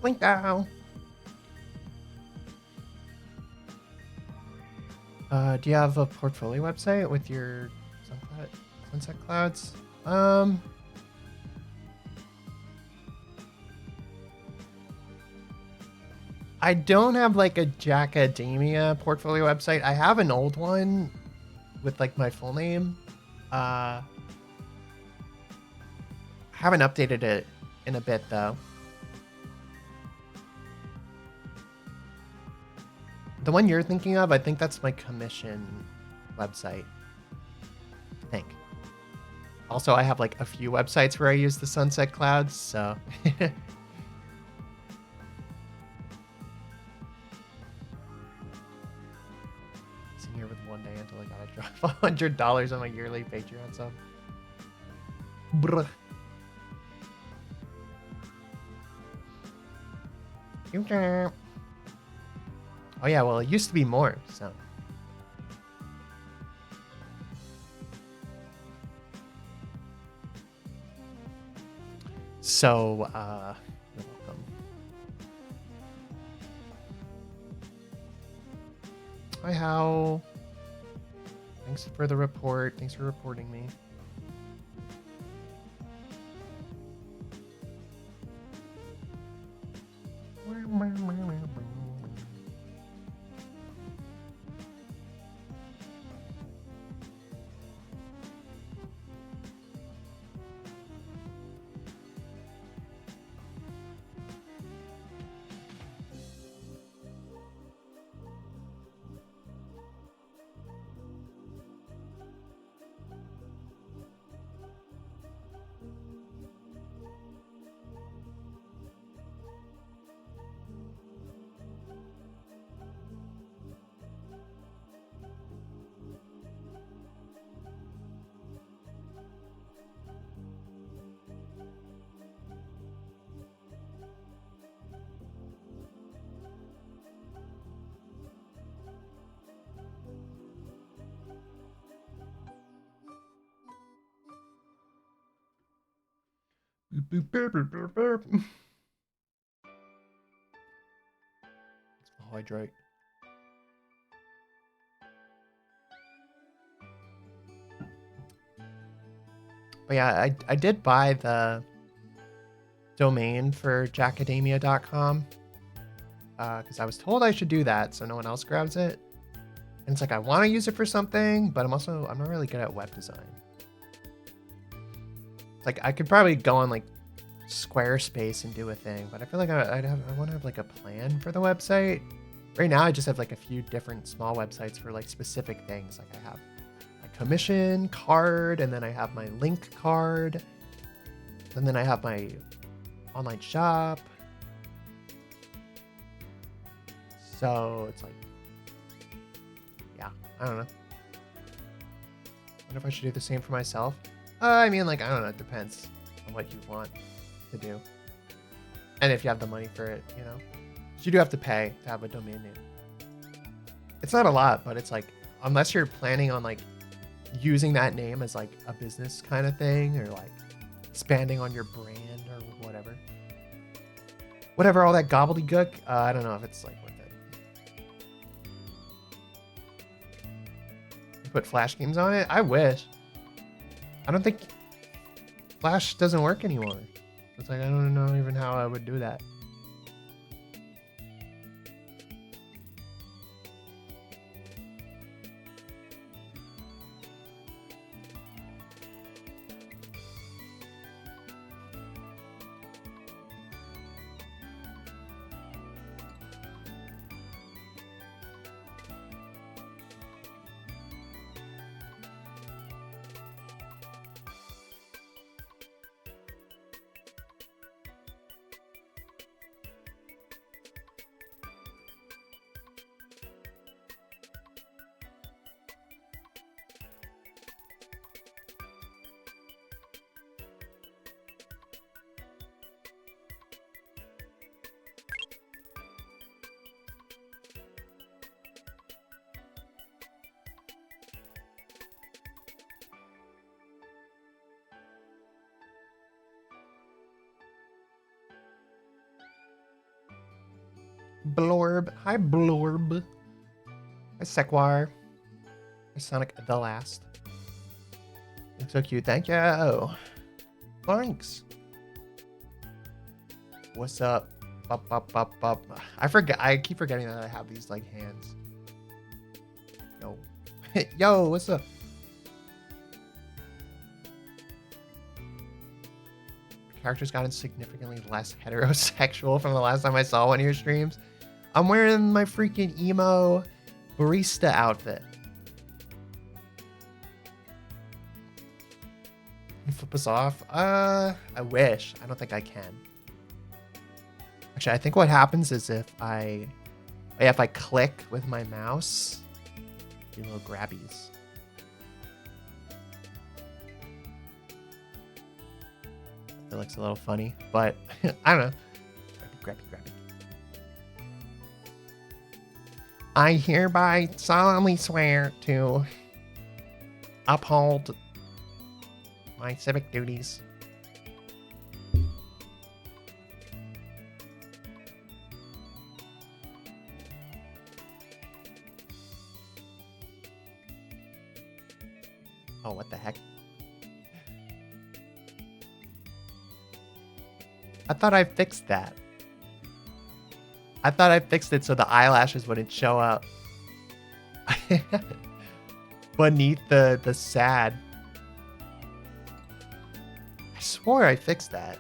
Blink down. Do you have a portfolio website with your Sunset Clouds? I don't have like a Jackademia portfolio website. I have an old one with like my full name. I haven't updated it in a bit though. The one you're thinking of, I think that's my commission website. I think. Also, I have like a few websites where I use the Sunset Clouds, so. Sitting here with one day until I gotta drop $100 on my yearly Patreon sub. Bruh. Oh yeah, well it used to be more, so. So, you're welcome. Hi, How. Thanks for the report. Thanks for reporting me. Boop, boop, boop, boop, boop, boop. Hydrate. But yeah, I did buy the domain for jackademia.com because I was told I should do that so no one else grabs it. And it's like I want to use it for something, but I'm not really good at web design. Like I could probably go on like Squarespace and do a thing, but I feel like I want to have like a plan for the website. Right now I just have like a few different small websites for like specific things. Like I have my commission card, and then I have my link card, and then I have my online shop. So it's like, yeah, I don't know. I wonder if I should do the same for myself. I mean, like, I don't know. It depends on what you want to do. And if you have the money for it, you know. But you do have to pay to have a domain name. It's not a lot, but it's like, unless you're planning on, like, using that name as, like, a business kind of thing, or, like, expanding on your brand or whatever. Whatever, all that gobbledygook, I don't know if it's, like, worth it. You put Flash games on it? I wish. I don't think Flash doesn't work anymore. It's like, I don't know even how I would do that. Blorb. Hi, Blorb. Hi, Sequar. Hi, Sonic the Last. You're so cute. Thank you. Thanks. What's up? Up. I forget. I keep forgetting that I have these like hands. Yo. Yo, what's up? Character's gotten significantly less heterosexual from the last time I saw one of your streams. I'm wearing my freaking emo barista outfit. You flip us off? I wish. I don't think I can. Actually, I think what happens is if I click with my mouse, do little grabbies. It looks a little funny, but I don't know. Grabby. I hereby solemnly swear to uphold my civic duties. Oh, what the heck? I thought I fixed that. I thought I fixed it so the eyelashes wouldn't show up beneath the sad. I swore I fixed that.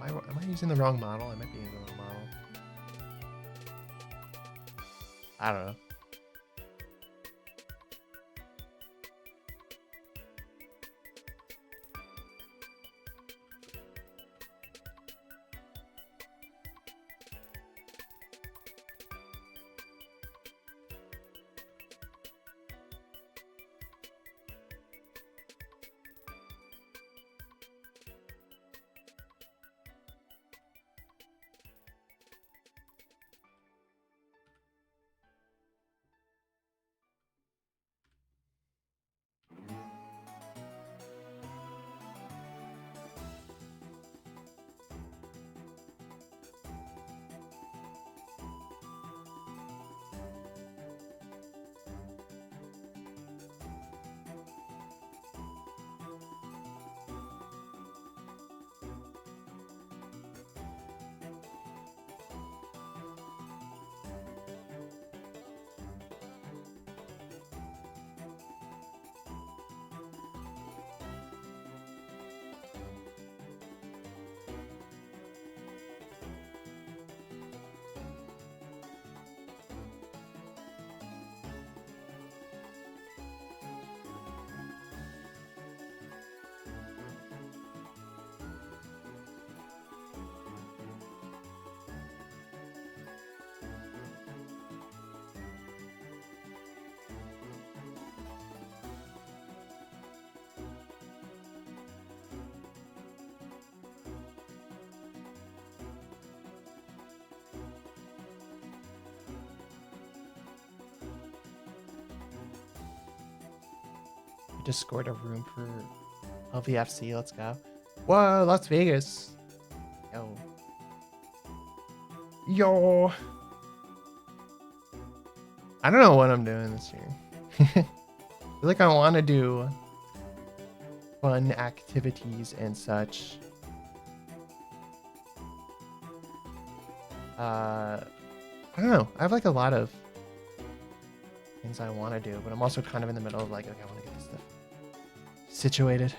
Am I using the wrong model? I might be using the wrong model. I don't know. Just scored a room for LVFC. Let's go. Whoa, Las Vegas. Yo. I don't know what I'm doing this year. I feel like I want to do fun activities and such. I don't know. I have like a lot of things I want to do, but I'm also kind of in the middle of like, okay, I want to get this stuff situated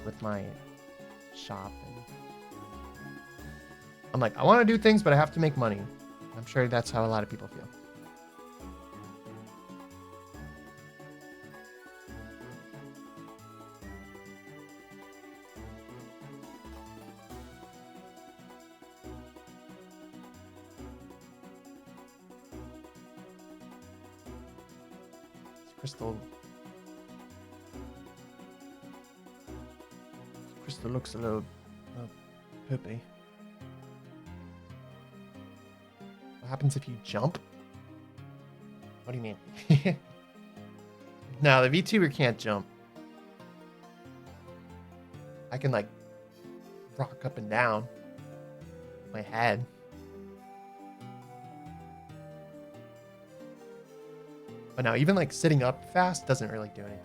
with my shop, and I'm like, I want to do things, but I have to make money. I'm sure that's how a lot of people feel. Crystal looks a little poopy. What happens if you jump? What do you mean? No, the VTuber can't jump. I can like rock up and down with my head. But no, even like sitting up fast doesn't really do anything.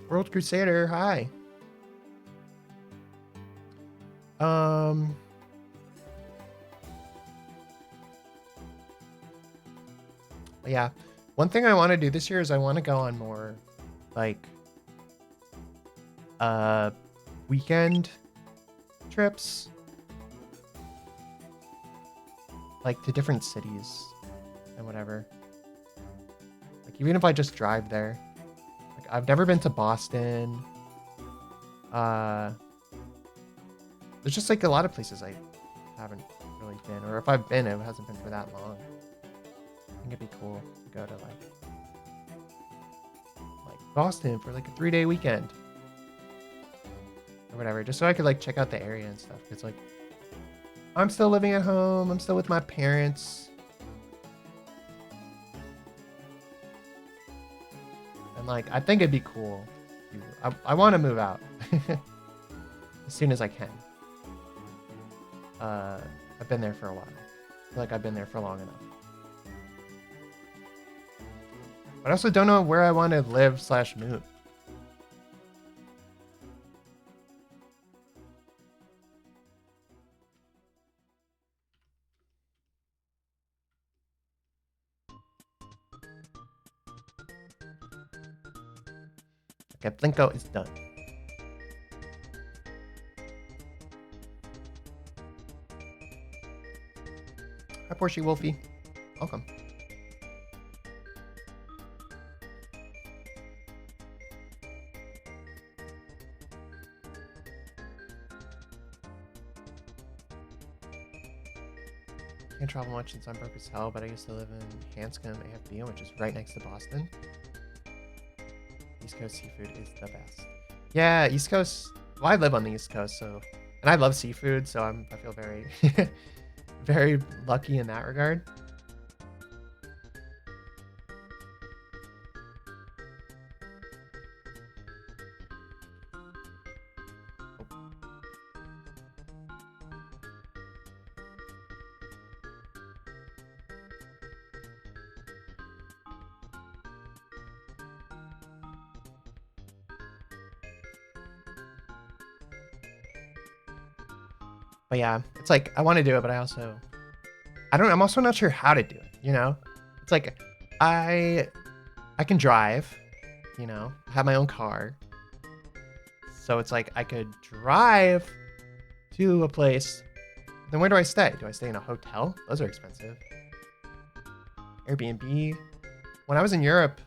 World Crusader, hi. Yeah. One thing I want to do this year is I want to go on more like weekend trips, like to different cities and whatever. Like even if I just drive there. Like I've never been to Boston. There's just like a lot of places I haven't really been, or if I've been, it hasn't been for that long. I think it'd be cool to go to like Boston for like a 3-day weekend or whatever, just so I could like check out the area and stuff. It's like I'm still living at home. I'm still with my parents. And like, I think it'd be cool. I want to move out as soon as I can. I've been there for a while. I feel like I've been there for long enough. But I also don't know where I want to live / move. Okay, Blinko is done. Hi, Portia Wolfie. Welcome. Can't travel much since I'm broke as hell, but I used to live in Hanscom, AFB, which is right next to Boston. East Coast seafood is the best. Yeah, East Coast. Well, I live on the East Coast, so, and I love seafood, so I feel very, very lucky in that regard. But yeah, it's like I want to do it, but I'm also not sure how to do it, you know? It's like I can drive, you know, have my own car. So it's like I could drive to a place. Then where do I stay? Do I stay in a hotel? Those are expensive. Airbnb. When I was in Europe,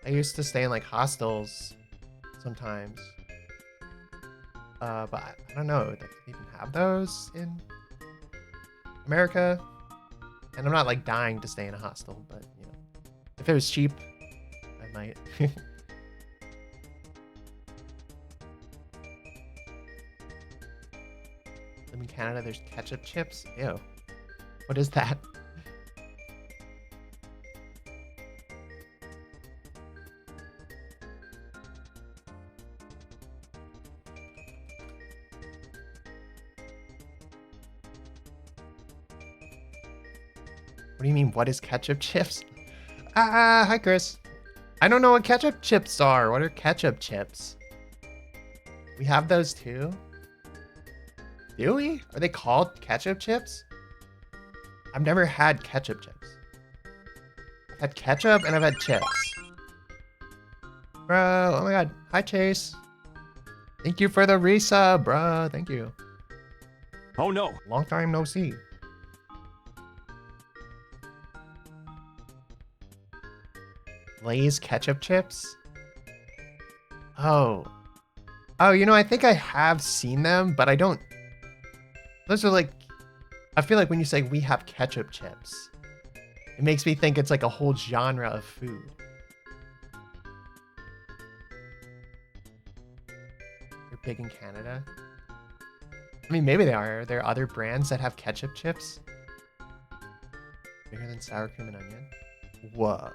I used to stay in like hostels sometimes. But I don't know, like, do they even have those in America? And I'm not like dying to stay in a hostel, but you know, if it was cheap, I might. Live in Canada, there's ketchup chips. Ew. What is that? What do you mean, what is ketchup chips? Hi Chris. I don't know what ketchup chips are. What are ketchup chips? We have those too? Do we? Are they called ketchup chips? I've never had ketchup chips. I've had ketchup and I've had chips. Bro, oh my god. Hi Chase. Thank you for the resub, bro. Thank you. Oh no. Long time no see. Lay's ketchup chips? Oh. Oh, you know, I think I have seen them, but I don't... Those are like... I feel like when you say we have ketchup chips, it makes me think it's like a whole genre of food. They're big in Canada? I mean, maybe they are. Are there other brands that have ketchup chips? Bigger than sour cream and onion? Whoa.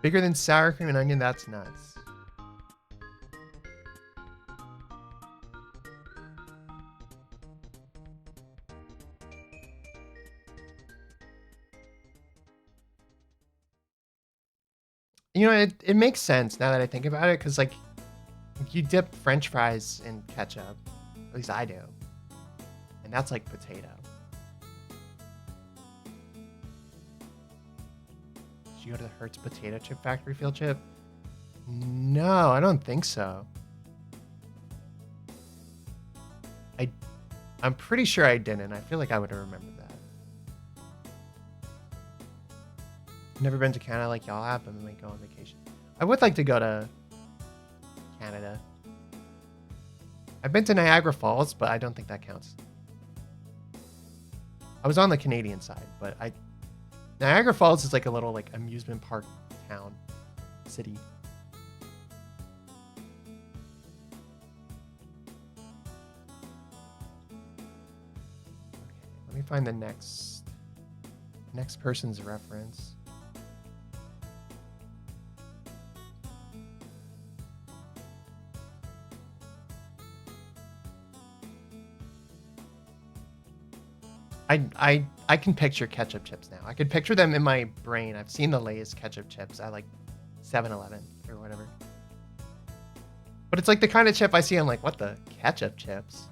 Bigger than sour cream and onion? That's nuts. You know, it makes sense now that I think about it, because like you dip French fries in ketchup. At least I do. And that's like potato. Did you go to the Hertz Potato Chip Factory field trip? No, I don't think so. I'm pretty sure I didn't. I feel like I would have remembered that. Never been to Canada like y'all have, but I might go on vacation. I would like to go to Canada. I've been to Niagara Falls, but I don't think that counts. I was on the Canadian side, but Niagara Falls is like a little like amusement park town, city. Okay, let me find the next person's reference. I can picture ketchup chips now. I could picture them in my brain. I've seen the Lay's ketchup chips at like 7-Eleven or whatever. But it's like the kind of chip I see. I'm like, what the ketchup chips?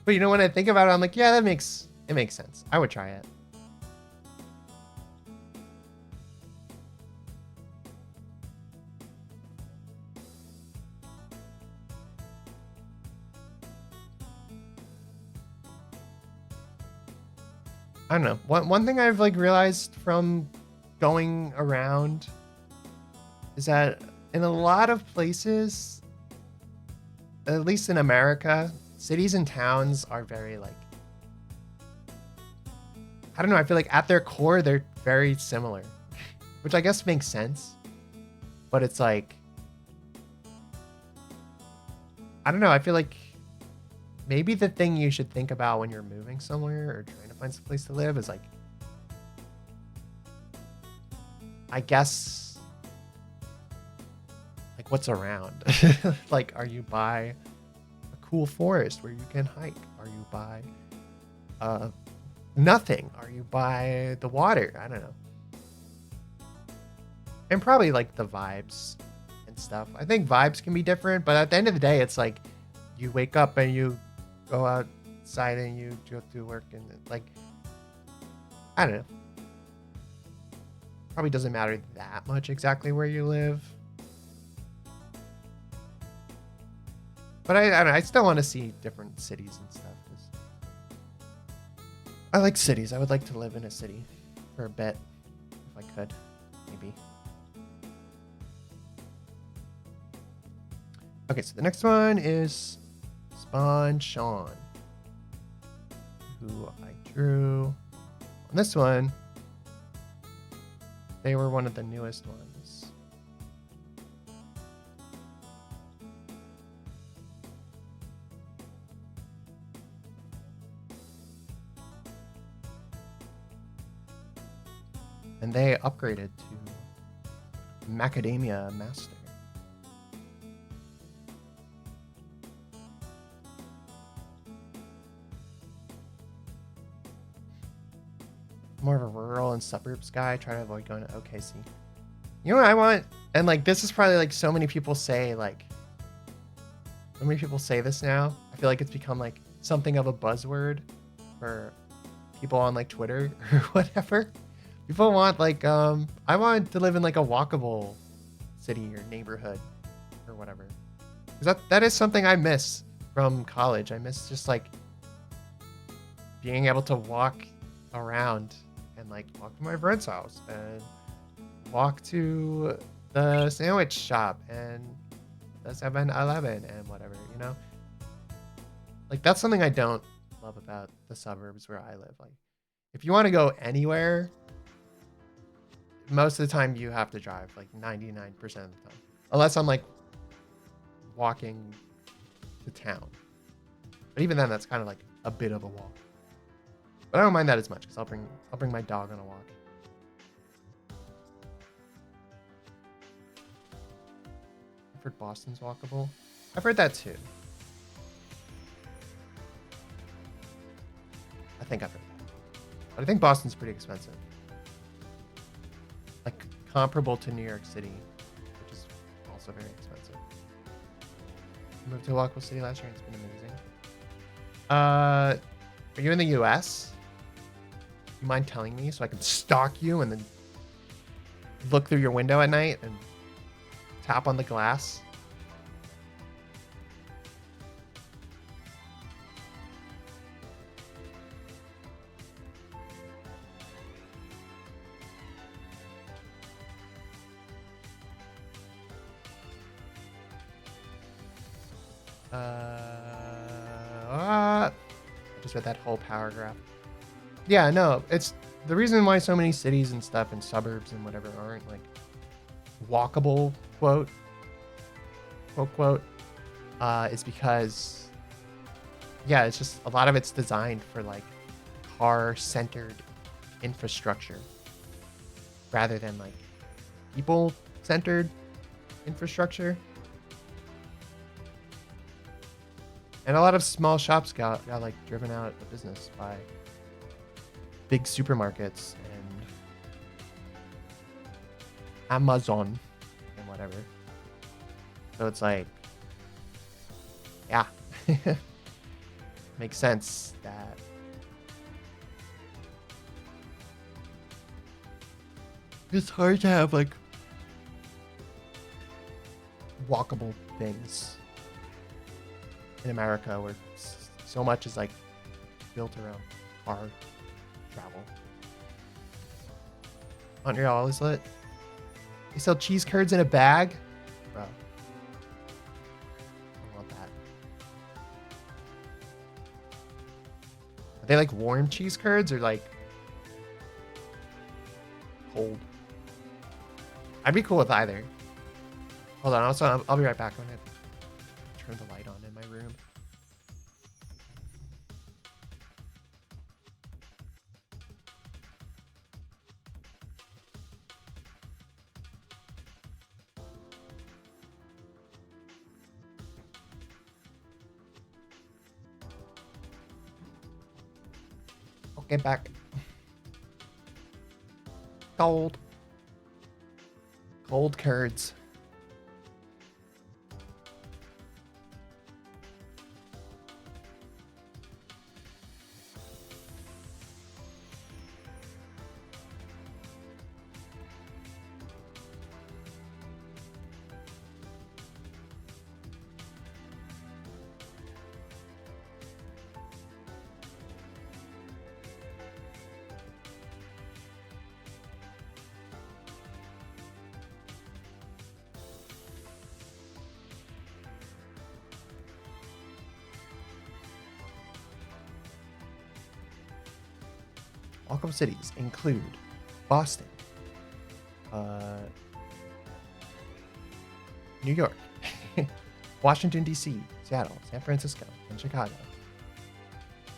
But you know, when I think about it, I'm like, yeah, it makes sense. I would try it. I don't know. One thing I've like realized from going around is that in a lot of places, at least in America, cities and towns are very like, I don't know, I feel like at their core they're very similar, which I guess makes sense. But it's like, I don't know, I feel like maybe the thing you should think about when you're moving somewhere or trying to find some place to live is like, I guess, like what's around. Like, are you by a cool forest where you can hike? Are you by nothing? Are you by the water? I don't know. And probably like the vibes and stuff. I think vibes can be different, but at the end of the day, it's like you wake up and you go outside and you go to work and like, I don't know. Probably doesn't matter that much exactly where you live. But I don't know, I still want to see different cities and stuff. I like cities. I would like to live in a city for a bit, if I could, maybe. Okay, so the next one is Spawn Sean, who I drew. On this one, they were one of the newest ones. And they upgraded to Macadamia Master. More of a rural and suburbs guy. Try to avoid going to OKC. You know what I want? And like, this is probably like so many people say like, so many people say this now. I feel like it's become like something of a buzzword for people on like Twitter or whatever. People want like, I want to live in like a walkable city or neighborhood or whatever. Because that is something I miss from college. I miss just like being able to walk around and like walk to my friend's house and walk to the sandwich shop and the 7-Eleven and whatever, you know? Like that's something I don't love about the suburbs where I live. Like if you want to go anywhere, most of the time you have to drive, like 99% of the time. Unless I'm like walking to town. But even then that's kind of like a bit of a walk. But I don't mind that as much because I'll bring my dog on a walk. I've heard Boston's walkable. I've heard that too. I think I've heard that. But I think Boston's pretty expensive. Like comparable to New York City, which is also very expensive. I moved to a walkable city last year and it's been amazing. Are you in the US? You mind telling me so I can stalk you and then look through your window at night and tap on the glass? I just read that whole paragraph. Yeah, no, it's the reason why so many cities and stuff and suburbs and whatever aren't like walkable, quote quote, is because, yeah, it's just a lot of it's designed for like car-centered infrastructure rather than like people-centered infrastructure. And a lot of small shops got like driven out of business by big supermarkets and Amazon and whatever. So it's like, yeah, makes sense that it's hard to have like walkable things in America where so much is like built around car travel. Montreal is lit. They sell cheese curds in a bag? Bro. I want that. Are they like warm cheese curds or like cold? I'd be cool with either. Hold on, also I'll be right back. I'm gonna turn the light on in my room. Okay, back. Cold. Cold curds. Walkable cities include Boston, New York, Washington, D.C., Seattle, San Francisco, and Chicago.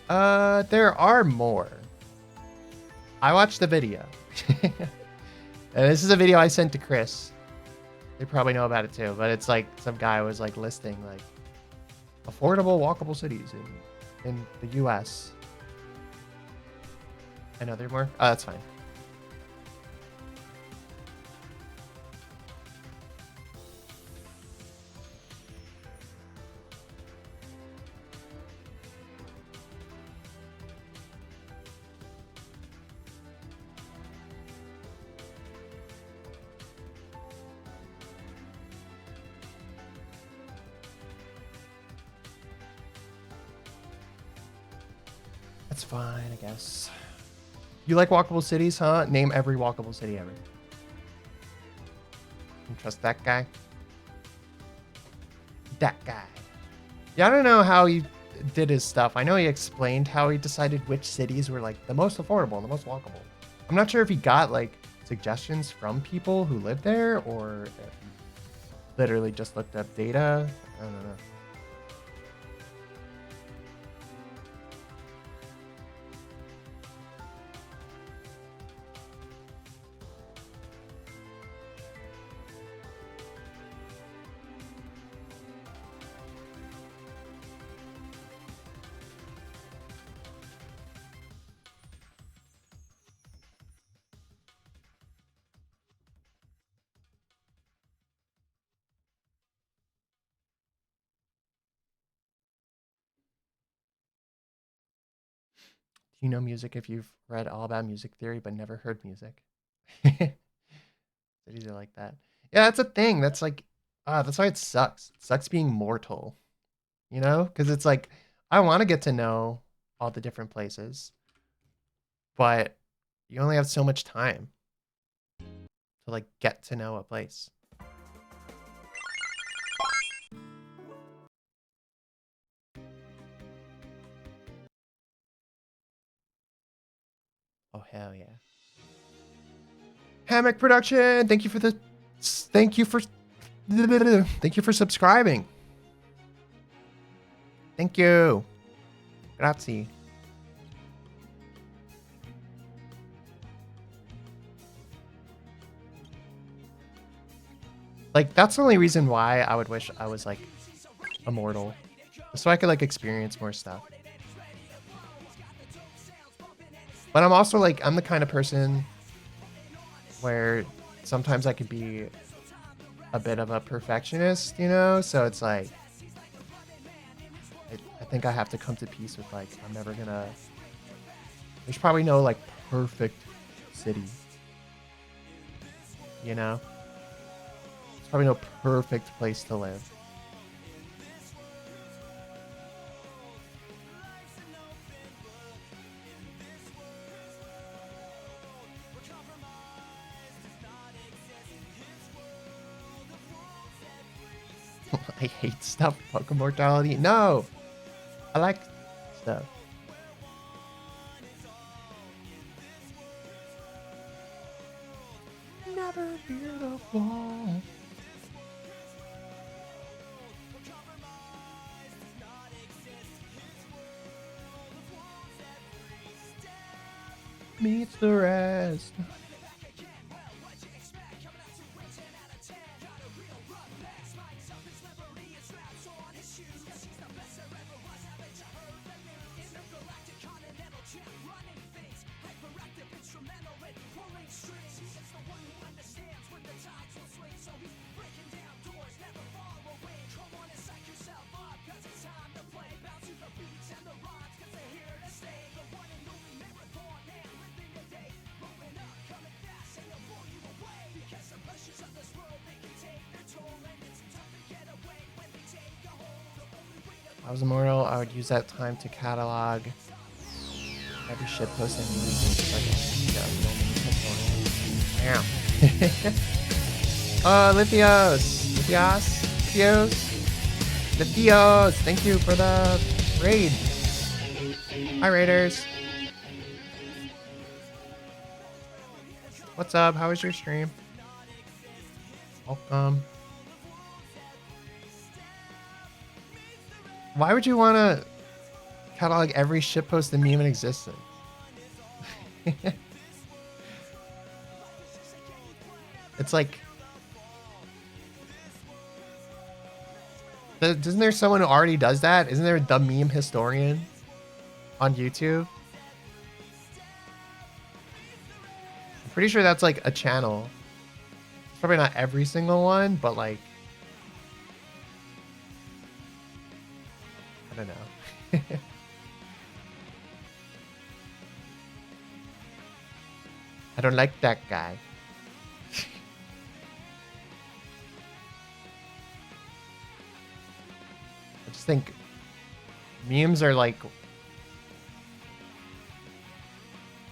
There are more. I watched the video. And this is a video I sent to Chris. They probably know about it too, but it's like some guy was like listing like affordable walkable cities in the US. I know there are more. Oh, that's fine. That's fine, I guess. You like walkable cities, huh? Name every walkable city ever. You trust that guy? That guy. Yeah, I don't know how he did his stuff. I know he explained how he decided which cities were like the most affordable and the most walkable. I'm not sure if he got like suggestions from people who live there or if he literally just looked up data. I don't know. you know music if you've read all about music theory but never heard music? It's easy like that. Yeah, that's a thing. That's like, that's why it sucks. It sucks being mortal, you know? Because it's like, I want to get to know all the different places, but you only have so much time to like get to know a place. Oh hell yeah. Hammock Production, thank you for subscribing. Thank you. Grazie. Like, that's the only reason why I would wish I was like immortal, so I could like experience more stuff. But I'm also like, I'm the kind of person where sometimes I could be a bit of a perfectionist, you know? So it's like, I think I have to come to peace with like, I'm never gonna, there's probably no like perfect city, you know? There's probably no perfect place to live. I hate stuff. Fuck immortality. No! I like stuff. Never beautiful. Meets the rest. If I was immortal, I would use that time to catalog every shitpost I need. Oh, Lithios, thank you for the raid. Hi, Raiders. What's up? How was your stream? Welcome. Why would you want to catalog every shitpost and meme in existence? It's like, isn't there someone who already does that? Isn't there the meme historian on YouTube? I'm pretty sure that's like a channel. It's probably not every single one, but like, I don't know. I don't like that guy. I just think memes are like,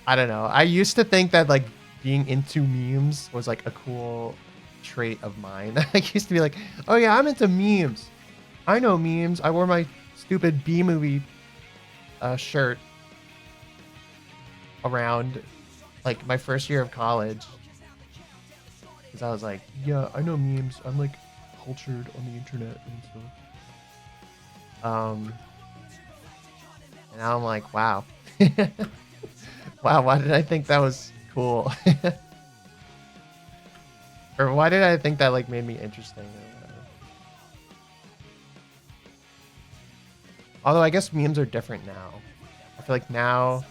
I don't know. I used to think that like being into memes was like a cool trait of mine. I used to be like, oh yeah, I'm into memes. I know memes. I wore my stupid B-movie shirt around like my first year of college. Because I was like, yeah, I know memes. I'm like cultured on the internet and stuff. And now I'm like, wow. Wow, why did I think that was cool? Or why did I think that like made me interesting or whatever? Although I guess memes are different now. I feel like now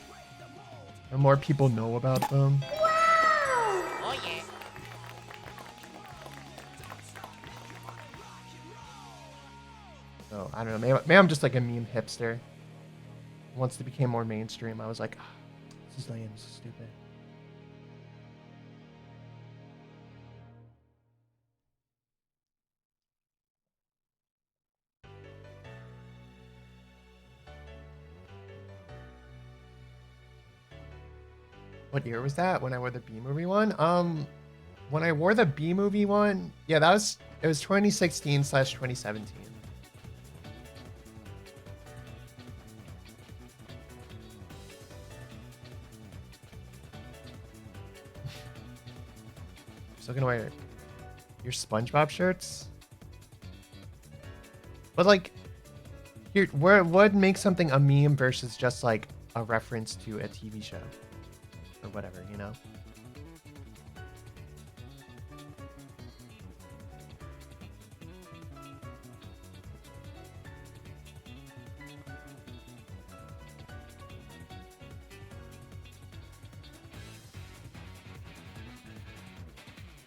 more people know about them. Oh yeah. So I don't know. Maybe I'm just like a meme hipster. once they became more mainstream, I was like, "Ah, this is lame, this is stupid. What year was that? When I wore the B movie one? When I wore the B movie one, yeah, it was 2016/2017. Still gonna wear your SpongeBob shirts? But like, here, what makes something a meme versus just like a reference to a TV show or whatever, you know?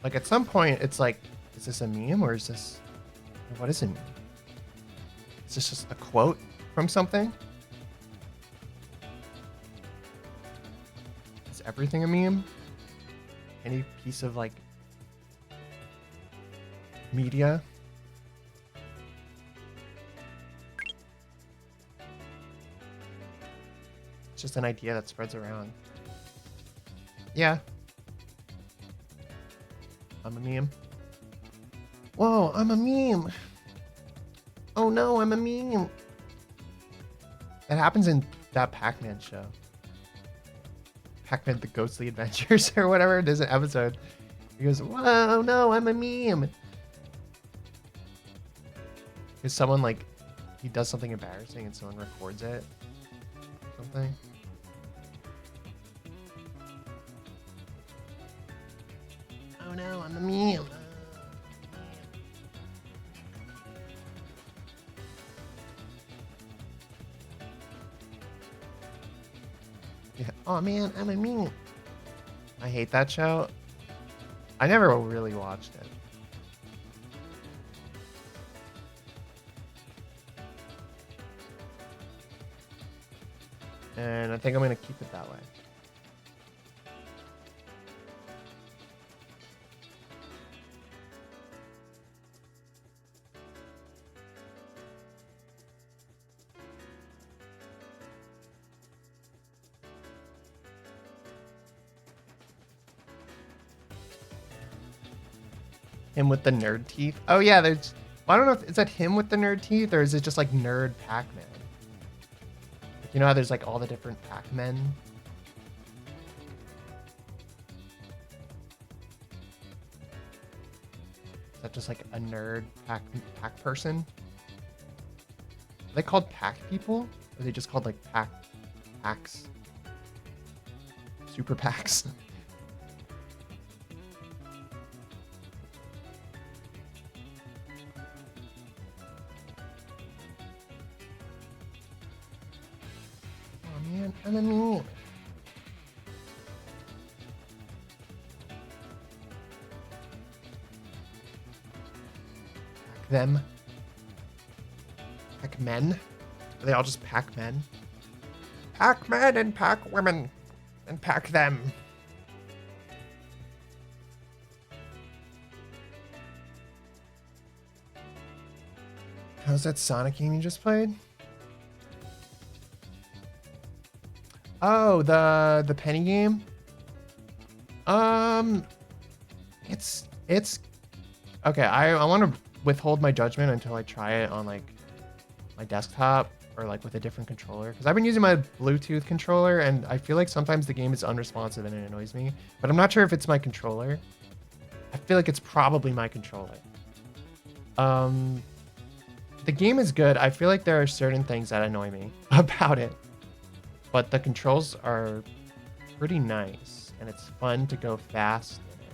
Like at some point, it's like, is this a meme or is this, what is a meme? Is this just a quote from something? Is everything a meme? Any piece of like media? It's just an idea that spreads around. Yeah. I'm a meme. Whoa, I'm a meme. Oh no, I'm a meme. That happens in that Pac-Man show. Pac-Man the Ghostly Adventures or whatever. There's an episode. He goes, whoa, no, I'm a meme. Because someone like, he does something embarrassing and someone records it. Something. Oh no, I'm a meme. Yeah. Oh man, I'm a meme. I hate that show. I never really watched it. And I think I'm gonna keep it that way. Him with the nerd teeth. Oh yeah, there's. Well, I don't know if is that him with the nerd teeth or is it just like nerd Pac-Man? Like, you know how there's like all the different Pac-Men. Is that just like a nerd pack person? Are they called pack people? Or are they just called like packs? Super packs. Oh man, I'm a meme. Pack them. Pack men? Are they all just pack men? Pack men and pack women. And pack them. How's that Sonic game you just played? Oh, the penny game? It's okay, I want to withhold my judgment until I try it on like my desktop or like with a different controller because I've been using my Bluetooth controller and I feel like sometimes the game is unresponsive and it annoys me, but I'm not sure if it's my controller. I feel like it's probably my controller. The game is good. I feel like there are certain things that annoy me about it, but the controls are pretty nice and it's fun to go fast in it.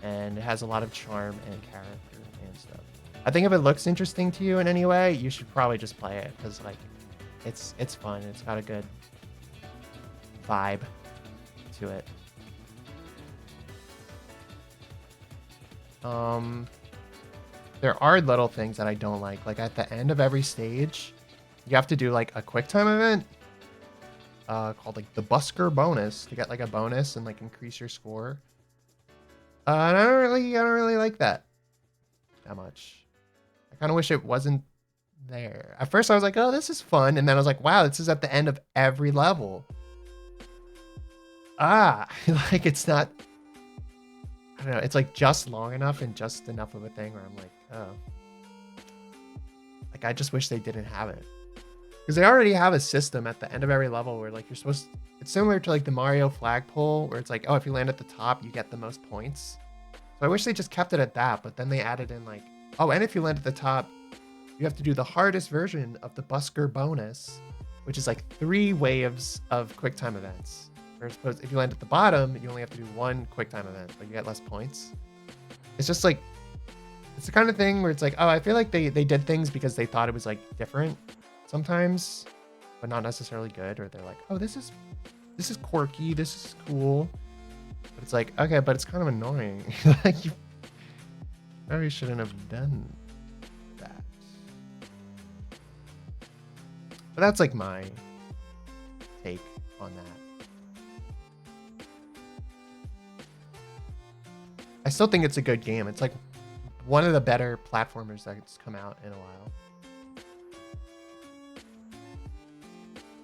And it has a lot of charm and character and stuff. I think if it looks interesting to you in any way, you should probably just play it because like it's fun. It's got a good vibe to it. There are little things that I don't like. Like at the end of every stage, you have to do like a quick time event called like the Busker bonus to get like a bonus and like increase your score. And I don't really like that much. I kind of wish it wasn't there. At first I was like, oh, this is fun. And then I was like, wow, this is at the end of every level. Like it's not, I don't know. It's like just long enough and just enough of a thing where I'm like, oh, like I just wish they didn't have it. Because they already have a system at the end of every level where like you're supposed to, it's similar to like the Mario flagpole where it's like, oh, if you land at the top, you get the most points. So I wish they just kept it at that, but then they added in like, oh, and if you land at the top, you have to do the hardest version of the Busker bonus, which is like 3 waves of QuickTime events. Whereas if you land at the bottom, you only have to do 1 QuickTime event, but you get less points. It's just like, it's the kind of thing where it's like, oh, I feel like they did things because they thought it was like different sometimes, but not necessarily good. Or they're like, oh, this is quirky, this is cool. But it's like, okay, but it's kind of annoying. Like you probably shouldn't have done that. But that's like my take on that. I still think it's a good game. It's like one of the better platformers that's come out in a while.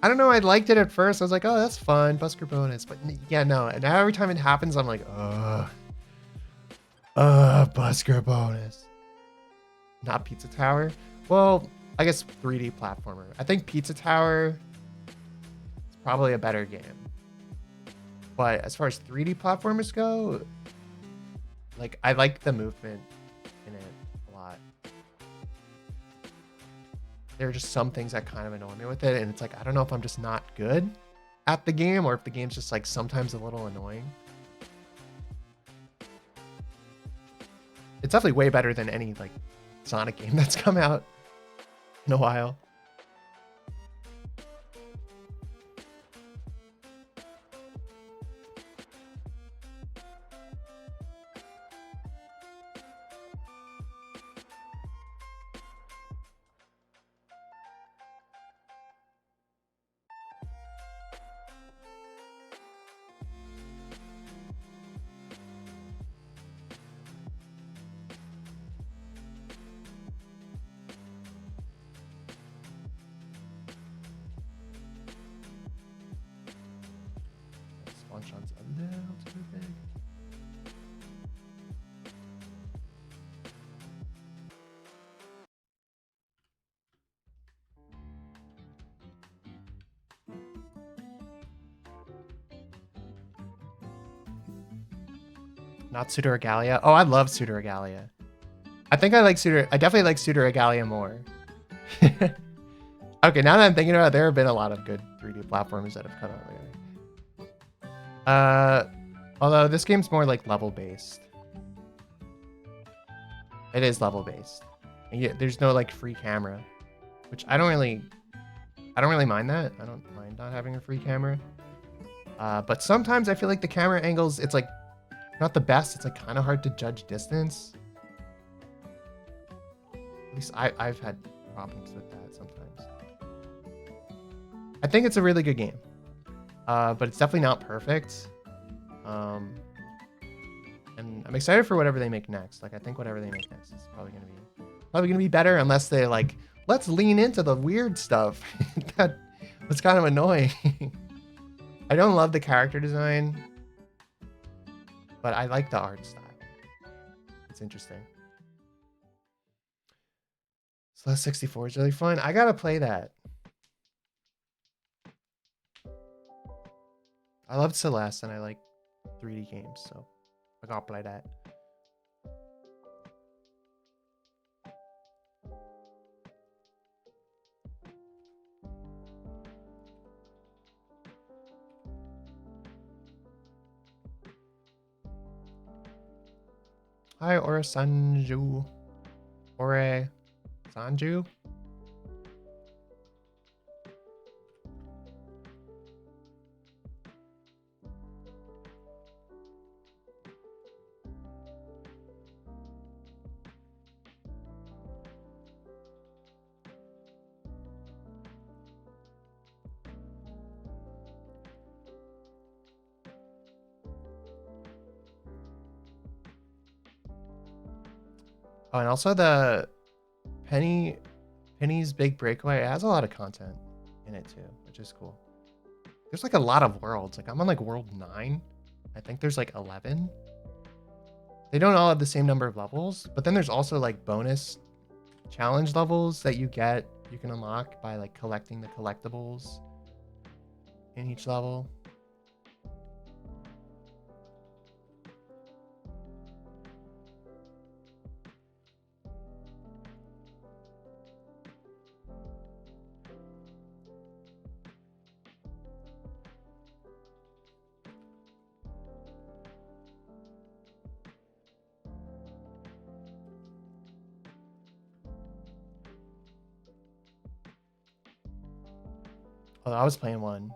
I don't know. I liked it at first. I was like, oh, that's fun. Busker bonus. But yeah, no. And now every time it happens, I'm like, Busker bonus. Not Pizza Tower. Well, I guess 3D platformer. I think Pizza Tower is probably a better game. But as far as 3D platformers go, like I like the movement in it a lot. There are just some things that kind of annoy me with it, and it's like I don't know if I'm just not good at the game or if the game's just like sometimes a little annoying. It's definitely way better than any like Sonic game that's come out in a while. Shot's a little too big. Not Pseudo Regalia. Oh, I love Pseudo Regalia. I think I definitely like Pseudo Regalia more. Okay, now that I'm thinking about it, there have been a lot of good 3D platformers that have come out lately. Although this game's more like level based. It is level based. And there's no like free camera, which I don't really mind that. I don't mind not having a free camera. But sometimes I feel like the camera angles, it's like not the best. It's like kind of hard to judge distance. At least I've had problems with that sometimes. I think it's a really good game. But it's definitely not perfect. And I'm excited for whatever they make next. Like I think whatever they make next is probably gonna be better, unless they're like, let's lean into the weird stuff. That was kind of annoying. I don't love the character design, but I like the art style. It's interesting. Celeste 64 is really fun. I gotta play that. I loved Celeste and I like 3D games, so I gotta play that. Hi, Ora Sanju. Ore Sanju? Oh, and also the Penny's Big Breakaway, it has a lot of content in it too, which is cool. There's like a lot of worlds. Like I'm on like world 9. I think there's like 11. They don't all have the same number of levels, but then there's also like bonus challenge levels that you can unlock by like collecting the collectibles in each level. Although I was playing one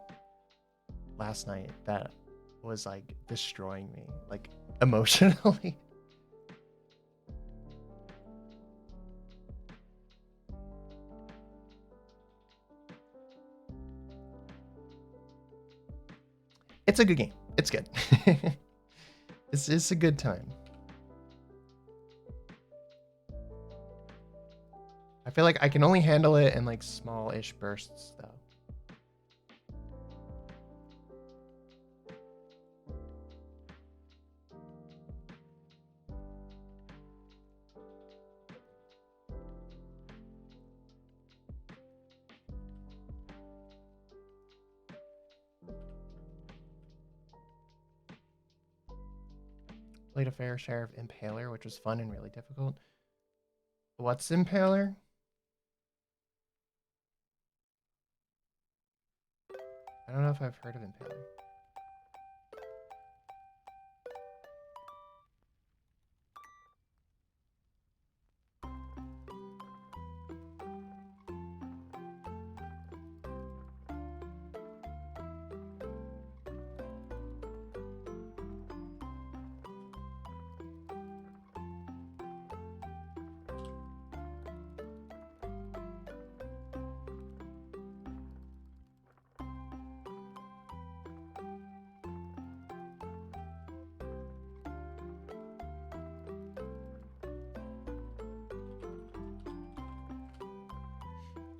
last night that was like destroying me, like emotionally. It's a good game. It's good. It's a good time. I feel like I can only handle it in like small-ish bursts though. Played a fair share of Impaler, which was fun and really difficult. What's Impaler? I don't know if I've heard of Impaler.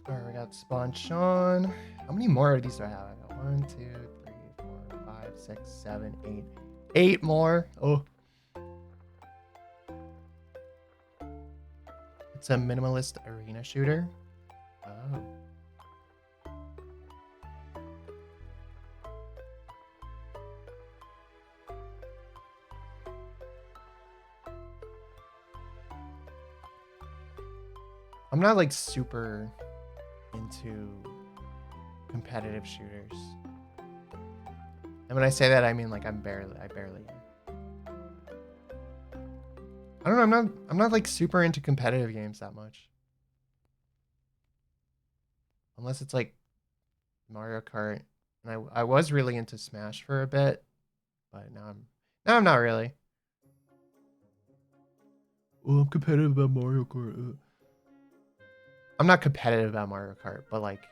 Alright, we got Spawn Sean. How many more of these do I have? I got 1, 2, 3, 4, 5, 6, 7, 8. 8 more. Oh. It's a minimalist arena shooter. Oh. I'm not like super into competitive shooters. And when I say that, I mean like I barely I don't know, I'm not like super into competitive games that much. Unless it's like Mario Kart. And I was really into Smash for a bit, but now I'm not really. Oh, I'm competitive about Mario Kart. I'm not competitive about Mario Kart, but like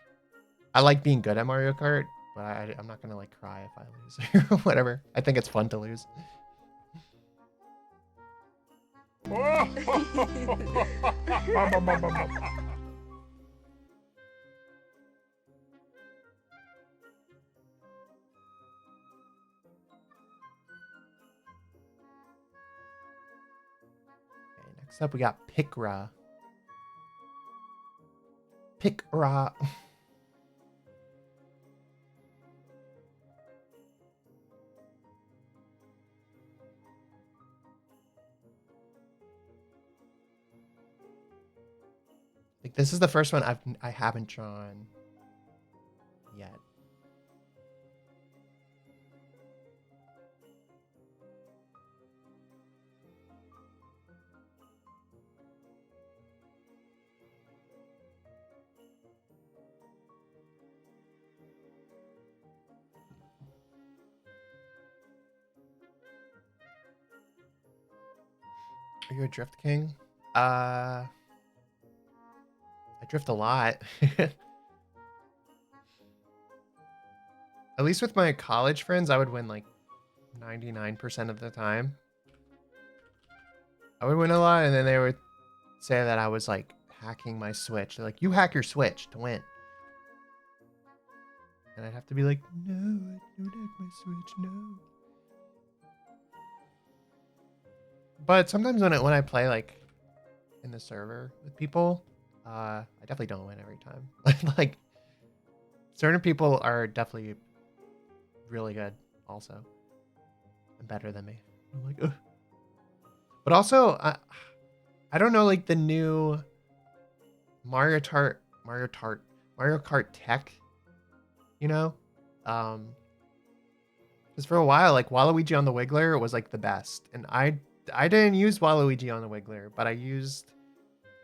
I like being good at Mario Kart, but I'm not gonna like cry if I lose or whatever. I think it's fun to lose. Okay, next up we got Pikra. Pikra. Like this is the first one I haven't drawn yet. Are you a Drift King? I drift a lot. At least with my college friends, I would win like 99% of the time. I would win a lot, and then say that I was like hacking my Switch. They're like, you hack your Switch to win. And I'd have to be like, no, I don't hack my Switch, no. But sometimes when I play like in the server with people, I definitely don't win every time. Like certain people are definitely really good also and better than me. I'm like, ugh. But also, I don't know, like the new Mario Kart tech, you know? Because for a while, like Waluigi on the Wiggler was like the best. And I didn't use Waluigi on the Wiggler, but I used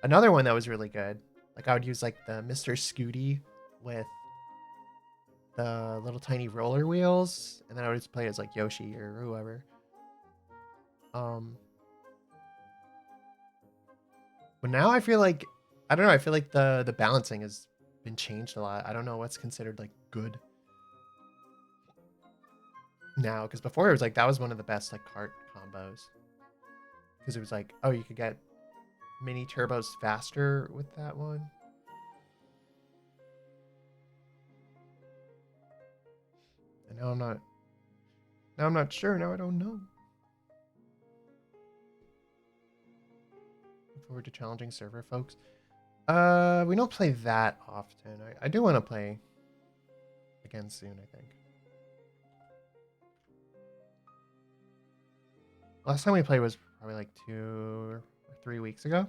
another one that was really good. Like I would use like the Mr. Scooty with the little tiny roller wheels, and then I would just play as like Yoshi or whoever. But now I feel like, I don't know, I feel like the balancing has been changed a lot. I don't know what's considered like good now, because before it was like that was one of the best like kart combos, because it was like, oh, you could get mini turbos faster with that one. And now I'm not sure. Now I don't know. Look forward to challenging server folks. We don't play that often. I do want to play again soon, I think. Last time we played was probably like 2 or 3 weeks ago.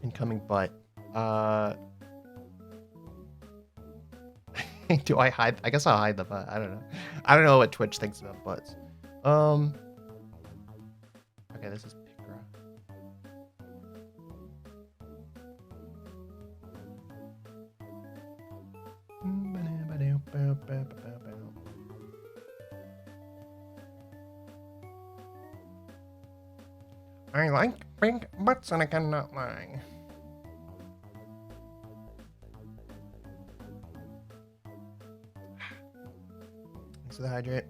Incoming butt. Do I hide? I guess I'll hide the butt. I don't know. I don't know what Twitch thinks about butts. Okay, this is Picra. I like big butts and I cannot lie. Thanks for the hydrate.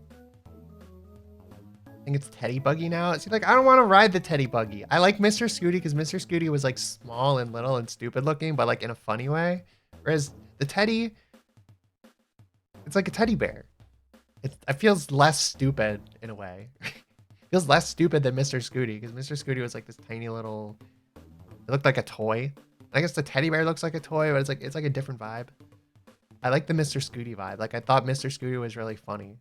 I think it's Teddy Buggy now. It seems like I don't want to ride the Teddy Buggy. I like Mr. Scooty because Mr. Scooty was like small and little and stupid looking, but like in a funny way. Whereas the Teddy, it's like a teddy bear. It feels less stupid in a way. Feels less stupid than Mr. Scooty because Mr. Scooty was like this tiny little. It looked like a toy. I guess the teddy bear looks like a toy, but it's like a different vibe. I like the Mr. Scooty vibe. Like I thought Mr. Scooty was really funny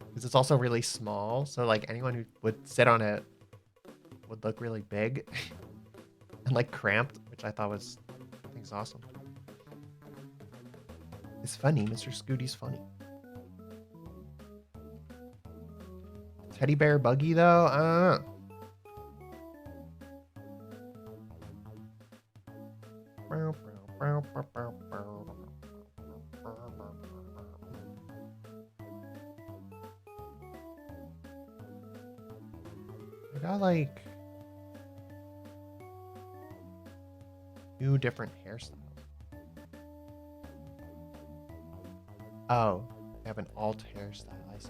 because it's also really small. So like anyone who would sit on it would look really big and like cramped, which I think is awesome. It's funny. Mr. Scooty's funny. Teddy bear buggy though, I don't know. I got like 2 different hairstyles. Oh, they have an alt hairstyle, I see.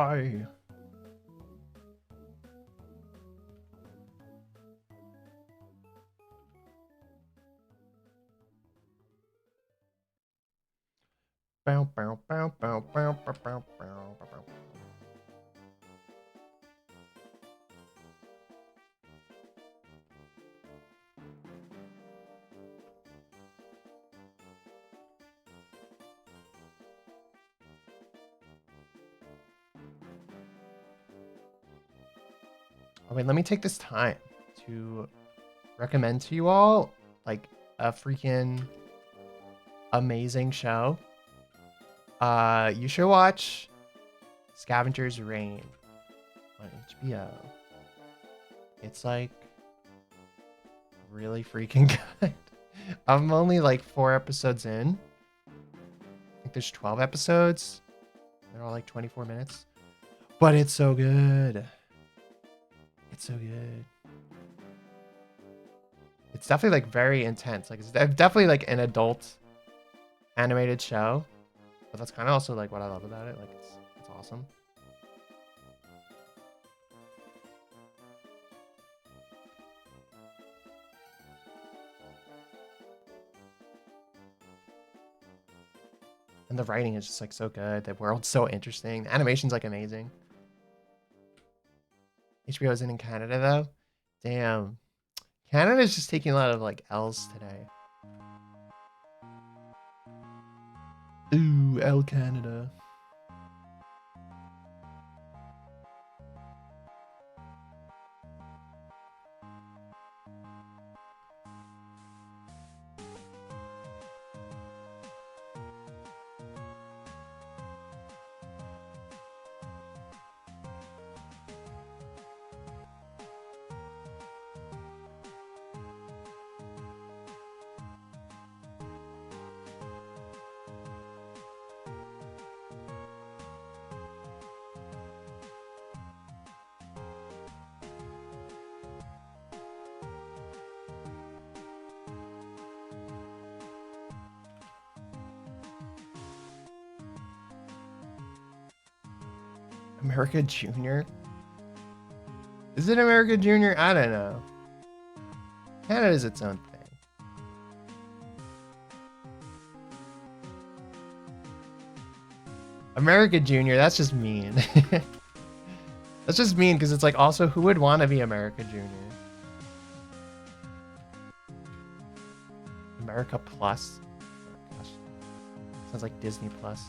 die. Bow, bow, bow, bow, bow, bow, bow, bow, bow. Oh, wait, let me take this time to recommend to you all like a freaking amazing show. You should watch Scavenger's Reign on HBO. It's like really freaking good. I'm only like 4 episodes in. I think there's 12 episodes. They're all like 24 minutes. But it's so good. It's so good. It's definitely like very intense. Like it's definitely like an adult animated show. But that's kind of also like what I love about it. Like it's awesome. And the writing is just like so good. The world's so interesting. The animation's like amazing. HBO isn't in Canada though. Damn. Canada's just taking a lot of like L's today. Ooh, L Canada. America Junior? Is it America Junior? I don't know. Canada's its own thing. America Junior, that's just mean. That's just mean because it's like also who would want to be America Junior? America Plus? Oh, gosh. Sounds like Disney Plus.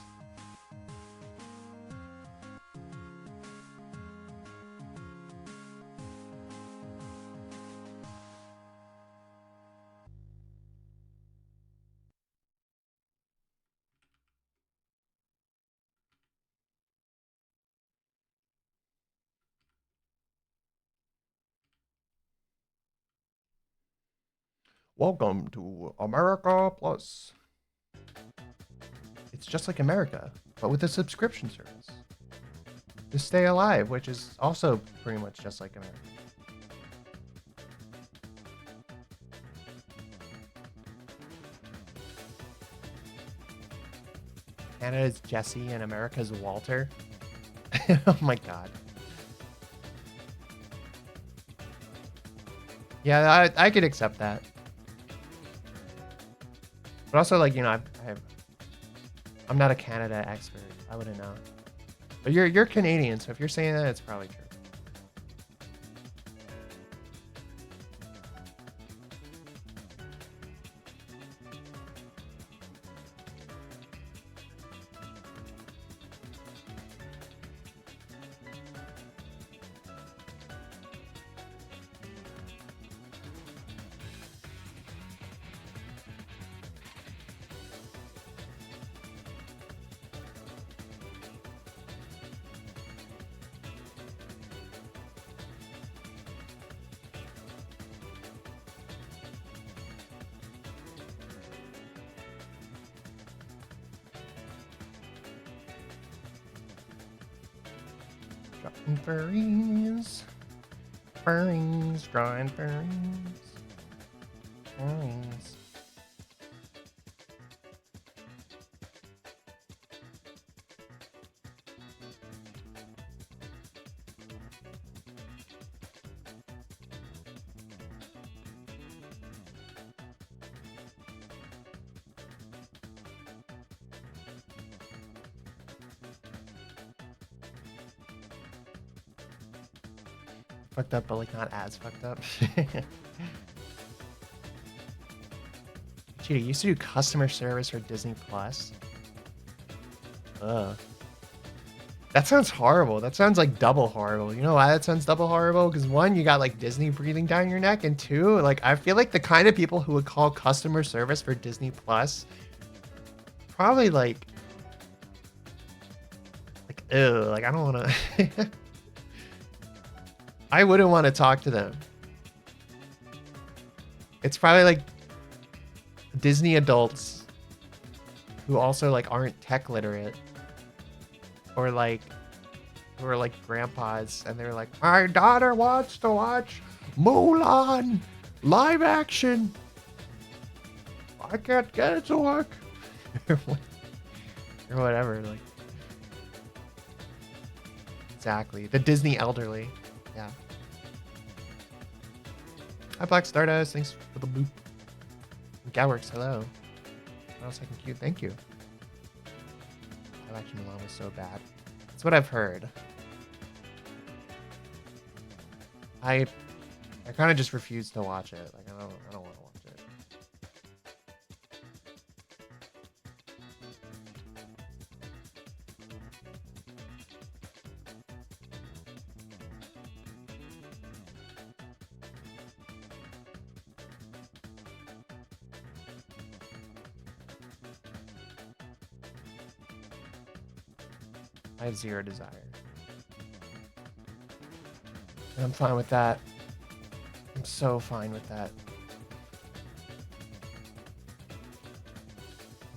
Welcome to America Plus. It's just like America, but with a subscription service. To stay alive, which is also pretty much just like America. Canada's Jesse and America's Walter. Oh my god. Yeah, I could accept that. But also, like, you know, I'm not a Canada expert. I wouldn't know. But you're Canadian, so if you're saying that, it's probably true. Drawing furries. Furries. Drawing furries. Furries. fucked up, but like not as fucked up. Cheetah used to do customer service for Disney Plus. Ugh. That sounds horrible. That sounds like double horrible. You know why that sounds double horrible? Because one, you got like Disney breathing down your neck, and two, like I feel like the kind of people who would call customer service for Disney Plus probably like ew, like I don't want to. I wouldn't want to talk to them. It's probably like Disney adults who also like aren't tech literate, or like who are like grandpas and they're like, my daughter wants to watch Mulan live action. I can't get it to work. Or whatever. Like exactly. The Disney elderly. Yeah. Hi Black Stardust, thanks for the boop. Galworks, hello. What else I can cue? Thank you. Live action Mulan was so bad. That's what I've heard. I kind of just refuse to watch it. Like I don't want to watch it. I have zero desire. And I'm fine with that. I'm so fine with that.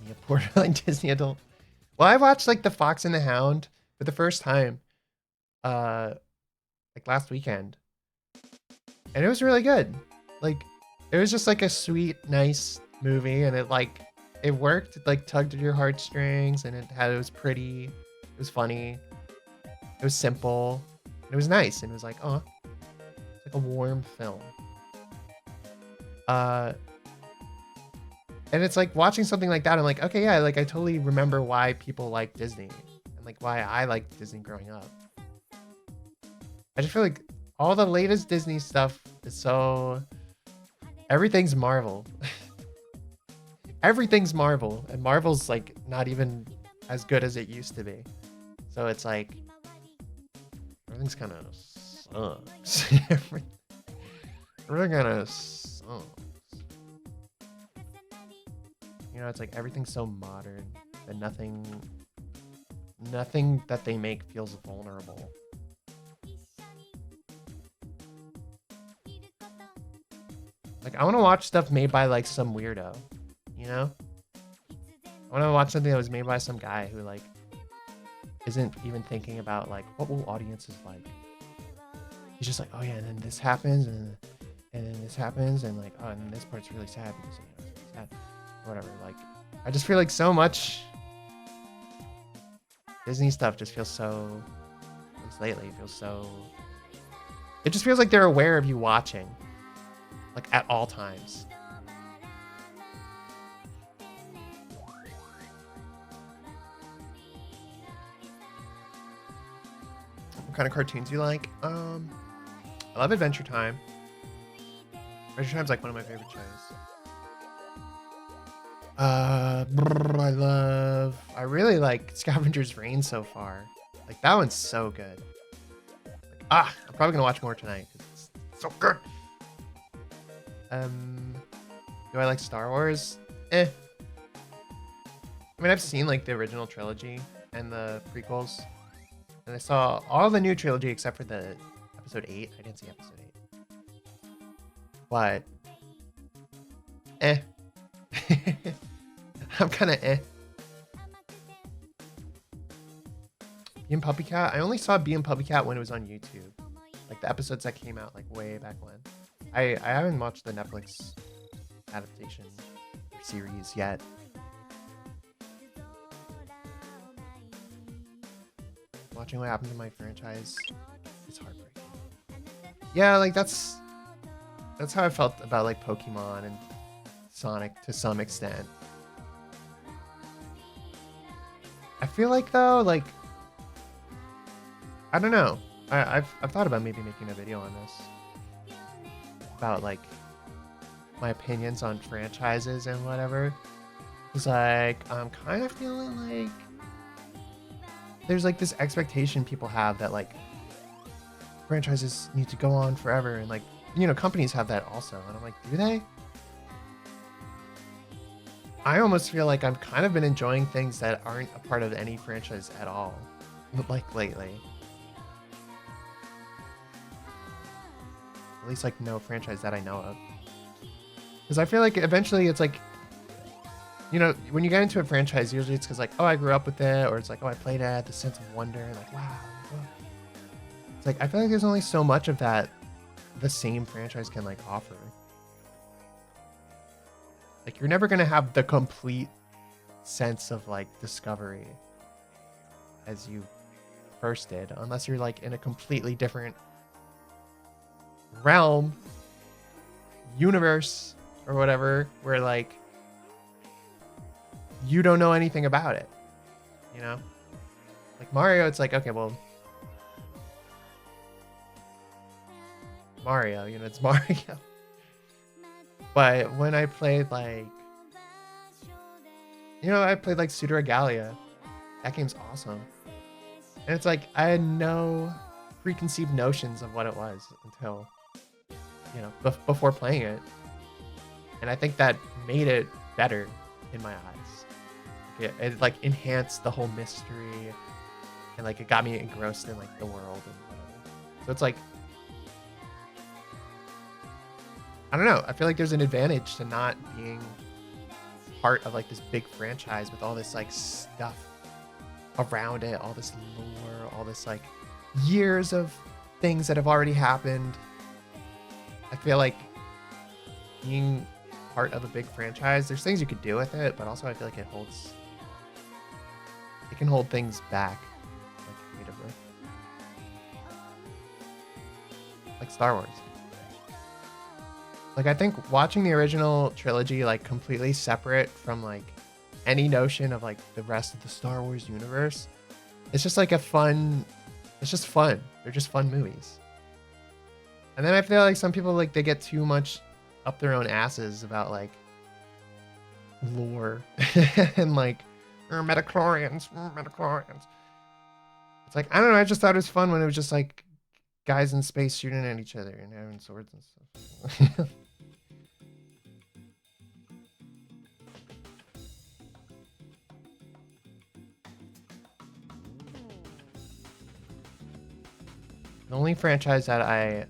Me a borderline Disney adult. Well, I watched like The Fox and the Hound for the first time. Like last weekend. And it was really good. Like it was just like a sweet, nice movie, and it worked. It like tugged at your heartstrings, and it was pretty. It was funny. It was simple. It was nice. And it was like, oh, it's like a warm film. And it's like watching something like that. I'm like, okay, yeah, like I totally remember why people like Disney and like why I liked Disney growing up. I just feel like all the latest Disney stuff is so, everything's Marvel. Everything's Marvel, and Marvel's like not even as good as it used to be. So it's like everything's kind of sucks. Everything kind of sucks. You know, it's like everything's so modern that nothing that they make feels vulnerable. Like I want to watch stuff made by like some weirdo, you know? I want to watch something that was made by some guy who like isn't even thinking about like what will audiences like. He's just like, oh yeah, and then this happens, and then this happens, and like, oh, and this part's really sad because you know, it's sad, or whatever. Like, I just feel like so much Disney stuff just feels so. At least lately, it feels so. It just feels like they're aware of you watching, like at all times. What kind of cartoons do you like? I love Adventure Time. Adventure Time's like one of my favorite shows. I really like Scavenger's Reign so far. Like that one's so good. Like, I'm probably gonna watch more tonight because it's so good. Do I like Star Wars? I mean, I've seen like the original trilogy and the prequels. And I saw all the new trilogy except for the episode 8. I didn't see episode 8. But I'm kind of Bee and Puppy Cat. I only saw Bee and Puppy Cat when it was on YouTube. Like the episodes that came out like way back when. I haven't watched the Netflix adaptation series yet. Watching what happened to my franchise is heartbreaking. Yeah, like that's how I felt about like Pokemon and Sonic to some extent. I feel like though, like I don't know. I've thought about maybe making a video on this about like my opinions on franchises and whatever. It's like I'm kind of feeling like there's like this expectation people have that like franchises need to go on forever, and like, you know, companies have that also, and I'm like, do they? I almost feel like I've kind of been enjoying things that aren't a part of any franchise at all, like lately. At least like no franchise that I know of. Because I feel like eventually it's like, you know, when you get into a franchise, usually it's because like, oh, I grew up with it, or it's like, oh, I played it, the sense of wonder, like, wow. It's like, I feel like there's only so much of that the same franchise can like offer. Like, you're never going to have the complete sense of like discovery as you first did, unless you're like in a completely different realm, universe, or whatever, where like you don't know anything about it, you know? Like Mario, it's like, okay, well, Mario, you know, it's Mario. But when I played like, you know, I played like Pseudo Regalia. That game's awesome. And it's like, I had no preconceived notions of what it was until, you know, before playing it. And I think that made it better in my eyes. It like enhanced the whole mystery, and like it got me engrossed in like the world and whatever. So it's like, I don't know. I feel like there's an advantage to not being part of like this big franchise with all this like stuff around it, all this lore, all this like years of things that have already happened. I feel like being part of a big franchise, there's things you could do with it, but also I feel like it can hold things back, like creatively. Like Star Wars. Like, I think watching the original trilogy, like, completely separate from, like, any notion of, like, the rest of the Star Wars universe, it's just, like, it's just fun. They're just fun movies. And then I feel like some people, like, they get too much up their own asses about, like, lore and, like, Metachlorians. It's like, I don't know, I just thought it was fun when it was just, like, guys in space shooting at each other and having swords and stuff. The only franchise that I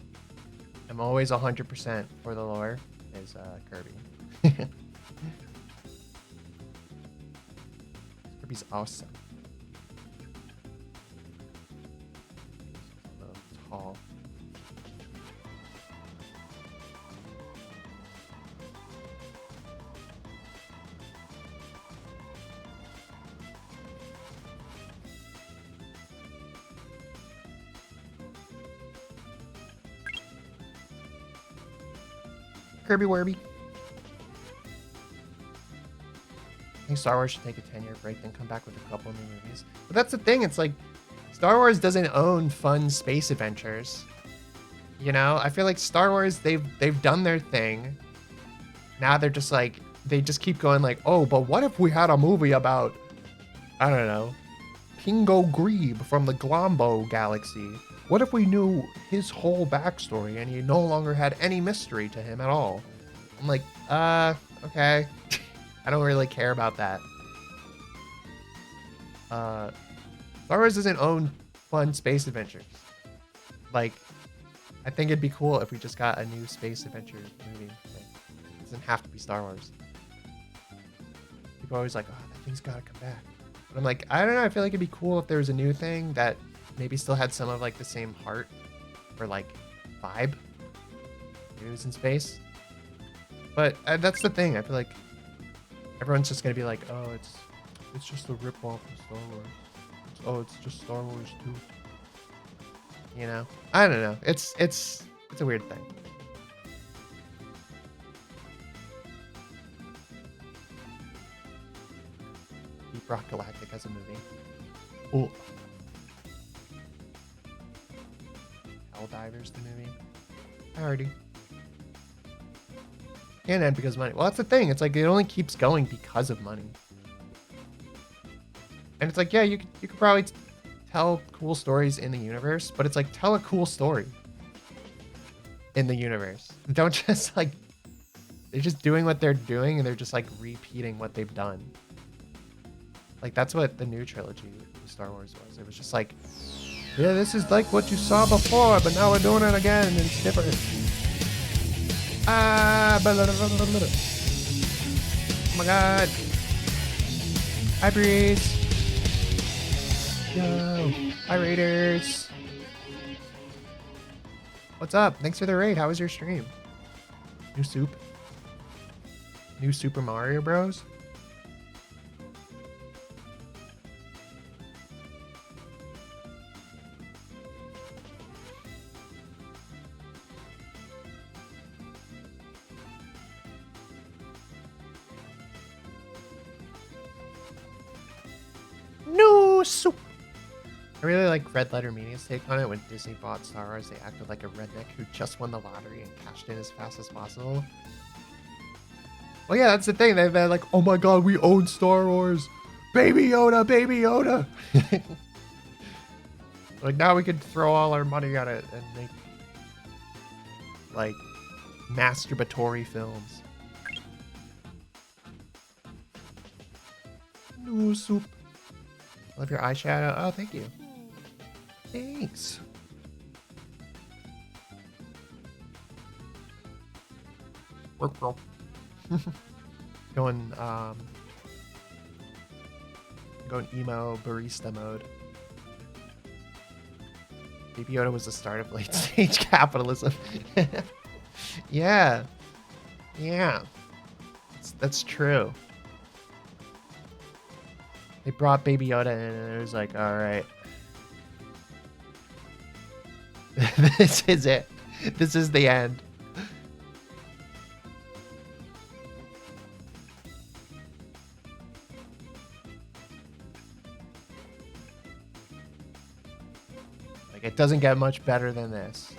am always 100% for the lore is Kirby. Kirby's awesome. So tall. Kirby Werby. I think Star Wars should take a 10-year break, then come back with a couple new movies. But that's the thing, it's like, Star Wars doesn't own fun space adventures. You know, I feel like Star Wars, they've done their thing. Now they're just like, they just keep going like, oh, but what if we had a movie about, I don't know, Kingo Grebe from the Glombo Galaxy? What if we knew his whole backstory and he no longer had any mystery to him at all? I'm like, okay. I don't really care about that. Star Wars doesn't own fun space adventures. Like, I think it'd be cool if we just got a new space adventure movie. Like, it doesn't have to be Star Wars. People are always like, oh, that thing's gotta come back. But I'm like, I don't know, I feel like it'd be cool if there was a new thing that maybe still had some of like the same heart or like vibe. Maybe it was in space. But that's the thing. I feel like everyone's just gonna be like, oh, it's just a ripoff of Star Wars. It's just Star Wars 2. You know? I don't know. It's a weird thing. Deep Rock Galactic as a movie. Oh. Helldivers, the movie. Alrighty. Can't end because of money. Well, that's the thing. It's like it only keeps going because of money. And it's like, yeah, you could probably tell cool stories in the universe, but it's like, tell a cool story in the universe. Don't just like, they're just doing what they're doing and they're just like repeating what they've done. Like that's what the new trilogy of Star Wars was. It was just like, yeah, this is like what you saw before, but now we're doing it again and it's different. Oh my god. Hi, Breeze. Yo. Hi, Raiders. What's up? Thanks for the raid. How was your stream? New soup? New Super Mario Bros? No soup. I really like Red Letter Media's take on it. When Disney bought Star Wars, they acted like a redneck who just won the lottery and cashed in as fast as possible. Well, yeah, that's the thing. They've been like, oh my god, we own Star Wars. Baby Yoda, Baby Yoda. Like, now we could throw all our money at it and make, like, masturbatory films. No soup. Love your eyeshadow. Oh, thank you. Thanks. Going emo barista mode. Baby Yoda was the start of late stage capitalism. Yeah. Yeah. That's true. They brought Baby Yoda in and it was like, alright. This is it. This is the end. Like, it doesn't get much better than this.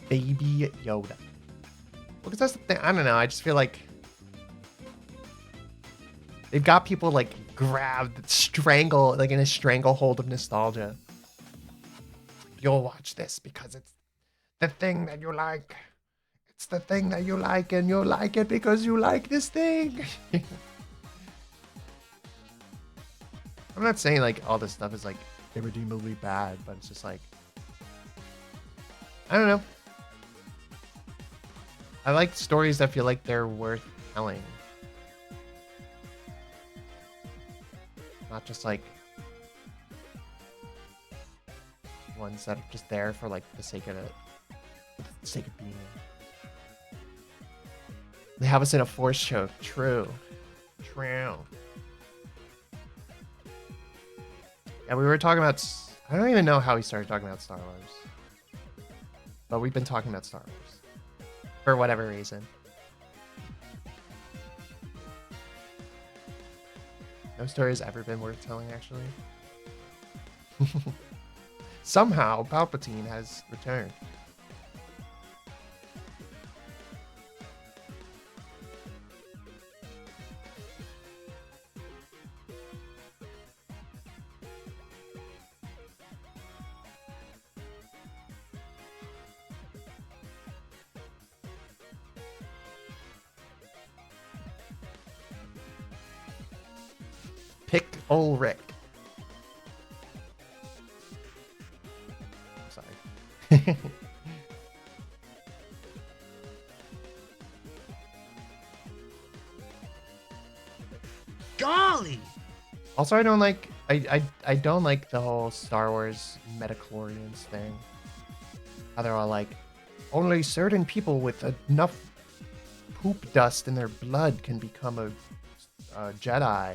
Baby Yoda. Well, because that's the thing. I don't know. I just feel like they've got people like grabbed, strangle, like in a stranglehold of nostalgia. You'll watch this because it's the thing that you like. It's the thing that you like, and you'll like it because you like this thing. I'm not saying like all this stuff is like irredeemably bad, but it's just like, I don't know. I like stories that feel like they're worth telling. Not just like ones that are just there for like the sake of it, for the sake of being. They have us in a force choke. True. True. Yeah, we were talking about, I don't even know how we started talking about Star Wars. But we've been talking about Star Wars. For whatever reason. No story has ever been worth telling, actually. Somehow, Palpatine has returned. Pick Ulrich. Sorry. Golly! Also, I don't like I don't like the whole Star Wars metachlorians thing. How they're all like, only certain people with enough poop dust in their blood can become a Jedi.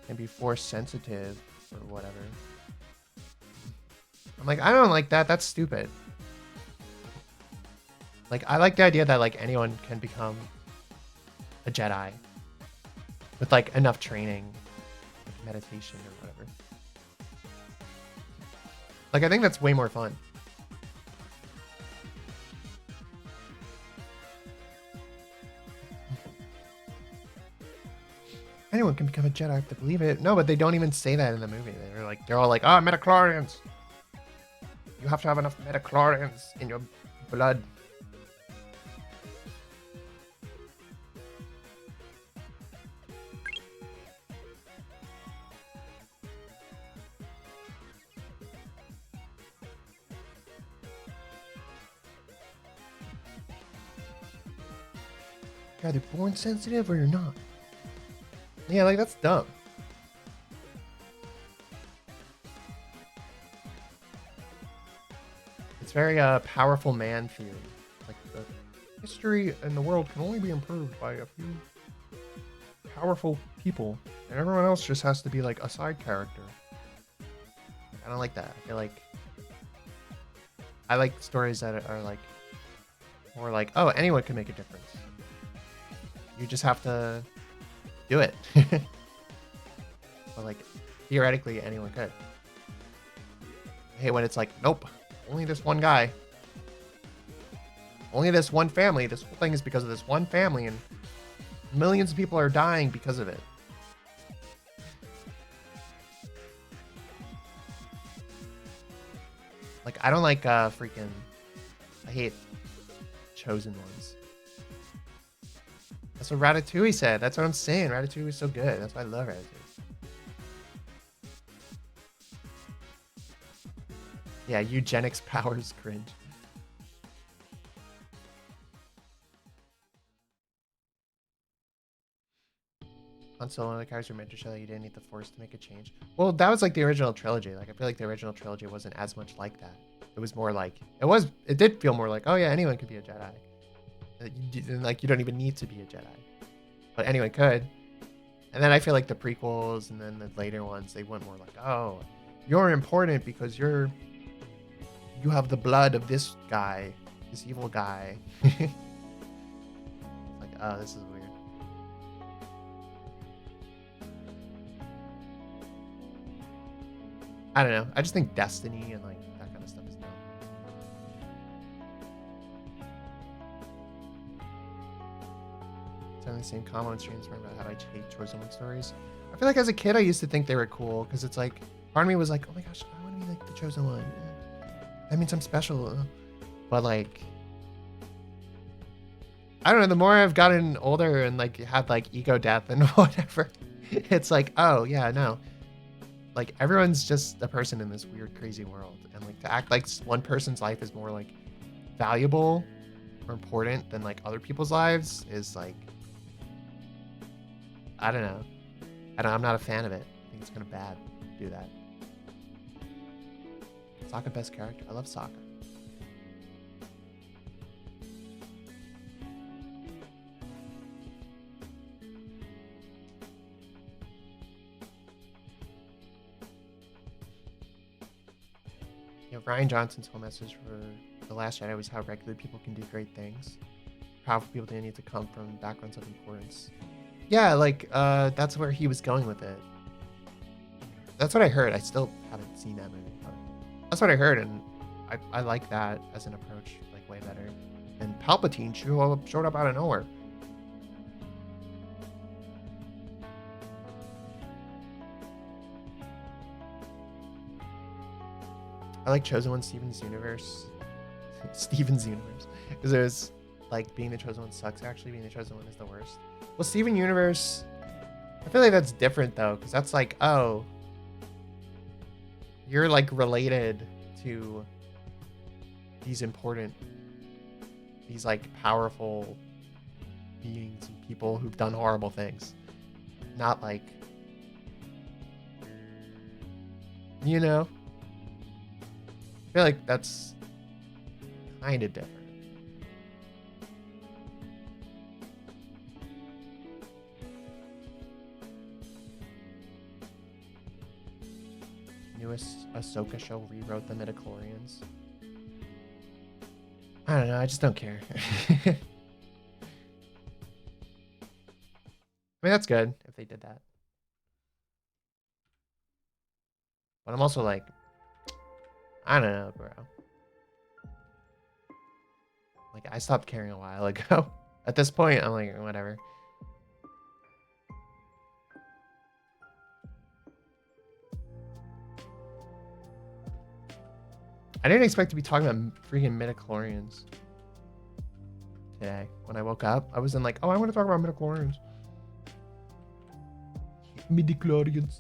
And be force sensitive or whatever. I'm like, I don't like that. That's stupid. Like, I like the idea that like anyone can become a Jedi with like enough training, like meditation or whatever. Like, I think that's way more fun. Anyone can become a Jedi, I have to believe it. No, but they don't even say that in the movie. They're all like, ah, midichlorians. You have to have enough midichlorians in your blood. You're either born sensitive or you're not. Yeah, like, that's dumb. It's very powerful man theory. Like, the history and the world can only be improved by a few powerful people, and everyone else just has to be like a side character. I don't like that. I feel like I like stories that are like more like, oh, anyone can make a difference. You just have to do it. But like, theoretically, anyone could. I hate when it's like, nope, only this one guy. Only this one family. This whole thing is because of this one family, and millions of people are dying because of it. Like, I don't like freaking... I hate chosen ones. That's what Ratatouille said. That's what I'm saying. Ratatouille is so good. That's why I love Ratatouille. Yeah, eugenics powers cringe. Han Solo and the characters were meant to show that you didn't need the Force to make a change. Well, that was like the original trilogy. Like, I feel like the original trilogy wasn't as much like that. It was more like, it did feel more like, oh yeah, anyone could be a Jedi. Like, you don't even need to be a Jedi. But anyone could. And then I feel like the prequels and then the later ones, they went more like, oh, you're important because you have the blood of this guy, this evil guy. Like, oh, this is weird. I don't know. I just think destiny and like that kind of stuff is dumb. Telling the same comment on streams about how I hate chosen one stories. I feel like as a kid I used to think they were cool because it's like part of me was like, oh my gosh, I want to be like the chosen one. That means I'm special. But like, I don't know. The more I've gotten older and like had like ego death and whatever, it's like, oh yeah, no. Like, everyone's just a person in this weird, crazy world. And, like, to act like one person's life is more, like, valuable or important than, like, other people's lives is, like... I don't know. I'm not a fan of it. I think it's kind of bad to do that. Sokka, best character. I love Sokka. Ryan Johnson's whole message for The Last Jedi was how regular people can do great things. Powerful people didn't need to come from backgrounds of importance. Yeah, like, that's where he was going with it. That's what I heard. I still haven't seen that movie, but that's what I heard, and I like that as an approach, like, way better. And Palpatine showed up out of nowhere. I like Chosen One Steven's Universe. Steven's Universe. Because there's, like, being the Chosen One sucks, actually. Being the Chosen One is the worst. Well, Steven Universe, I feel like that's different, though. Because that's like, oh, you're, like, related to these important, these, like, powerful beings and people who've done horrible things. Not, like, you know? I feel like that's kind of different. Newest Ahsoka show rewrote the midichlorians. I don't know, I just don't care. I mean, that's good if they did that. But I'm also like, I don't know, bro. Like, I stopped caring a while ago. At this point, I'm like, whatever. I didn't expect to be talking about freaking midichlorians today. When I woke up, I wasn't like, oh, I want to talk about midichlorians. Midichlorians.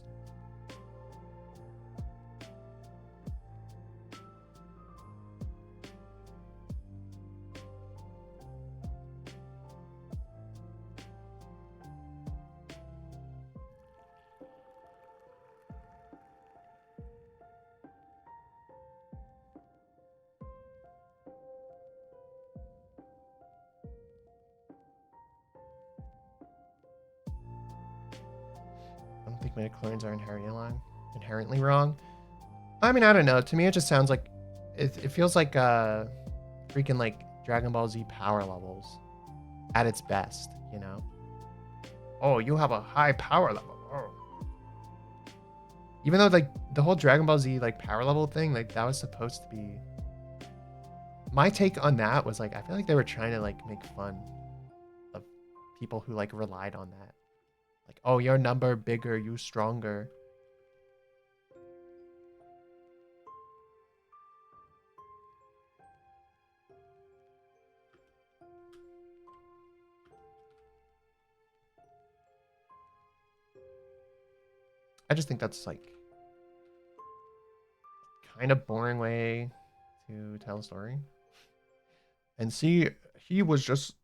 I don't think midichlorians are inherently wrong. I mean, I don't know. To me, it just sounds like it feels like freaking like Dragon Ball Z power levels at its best, you know? Oh, you have a high power level. Oh. Even though like the whole Dragon Ball Z like power level thing, like that was supposed to be. My take on that was like I feel like they were trying to like make fun of people who like relied on that. Like, oh, your number bigger, you stronger. I just think that's like kind of boring way to tell a story. And see, he was just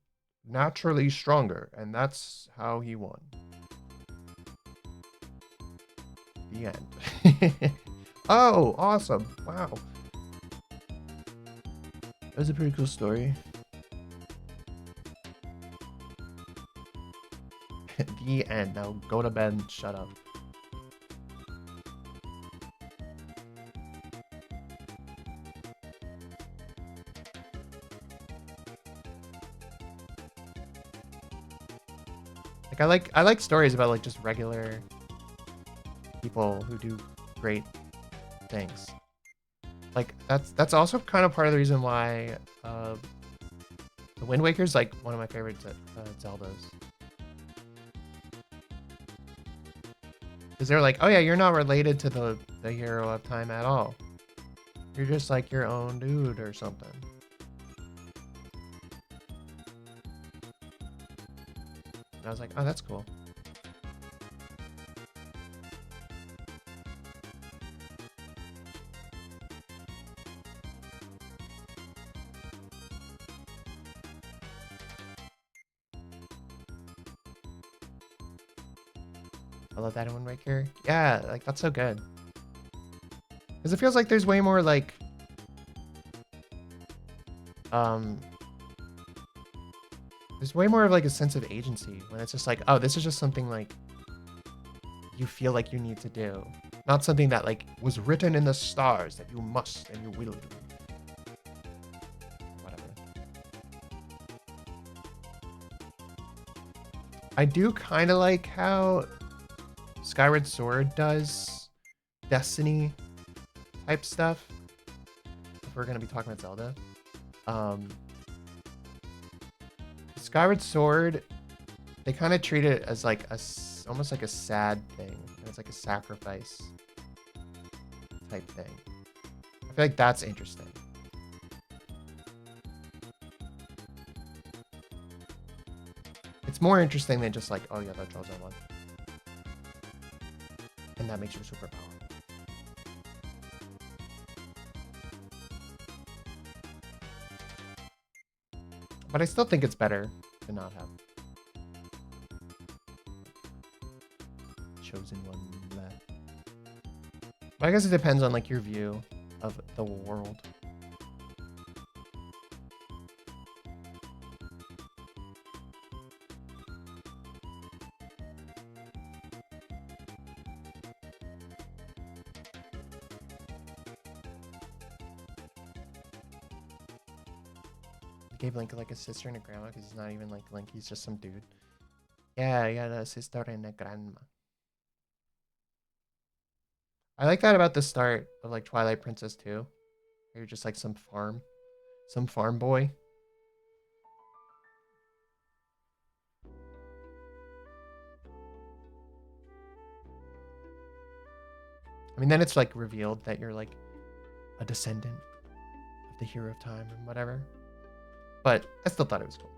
naturally stronger, and that's how he won. The end. Oh, awesome. Wow. That was a pretty cool story. The end. Now go to bed and shut up. Like I like stories about like just regular people who do great things. Like that's also kind of part of the reason why the Wind Waker is like one of my favorite Zeldas. Because they're like, oh yeah, you're not related to the hero of time at all. You're just like your own dude or something. And I was like, oh, that's cool. I love that in Wind Waker. Yeah, like that's so good. Because it feels like there's way more like there's way more of like a sense of agency when it's just like, oh, this is just something like you feel like you need to do. Not something that like was written in the stars that you must and you will do. Whatever. I do kind of like how Skyward Sword does Destiny type stuff. If we're gonna be talking about Zelda. Skyward Sword, they kind of treat it as like almost like a sad thing. And it's like a sacrifice type thing. I feel like that's interesting. It's more interesting than just like, oh yeah, that draws on one. And that makes you super powerful. But I still think it's better to not have chosen one left. But I guess it depends on like your view of the world. Gave Link like a sister and a grandma because he's not even like Link, he's just some dude. Yeah, he had a sister and a grandma. I like that about the start of like Twilight Princess 2. Or you're just like some farm boy. I mean, then it's like revealed that you're like a descendant of the hero of time and whatever. But I still thought it was cool.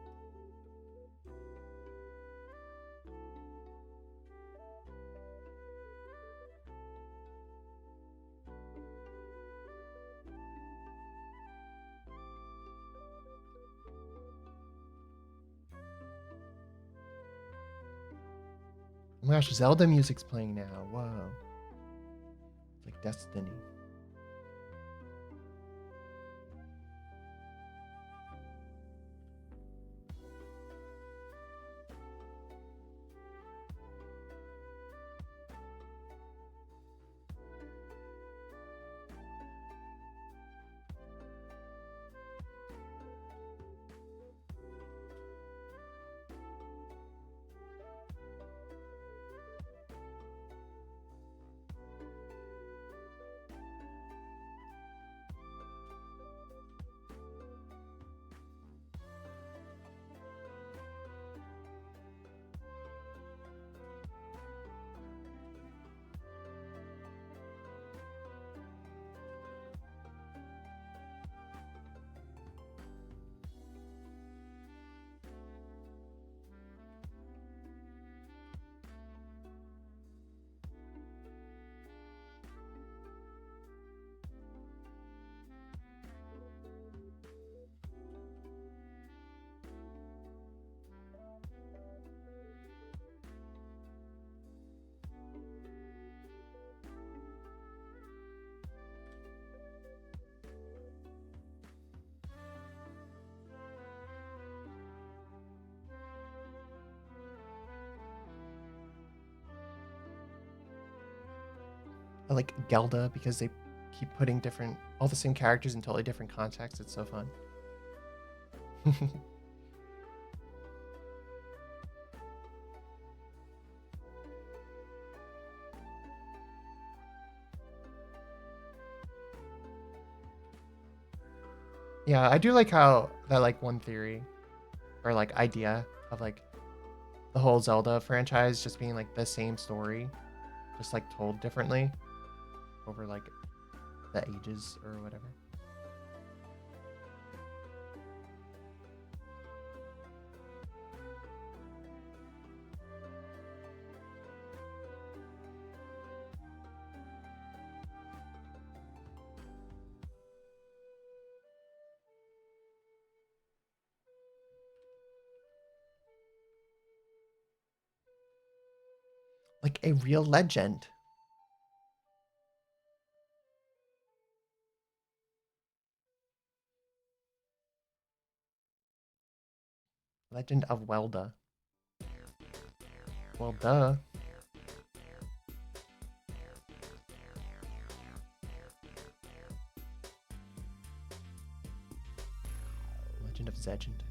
Oh my gosh, Zelda music's playing now. Whoa. It's like Destiny. I like Gelda because they keep putting all the same characters in totally different contexts. It's so fun. Yeah, I do like how that like one theory or like idea of like the whole Zelda franchise just being like the same story, just like told differently over like the ages or whatever. Like a real legend. Legend of Welda. Well, duh. Legend of Zegend.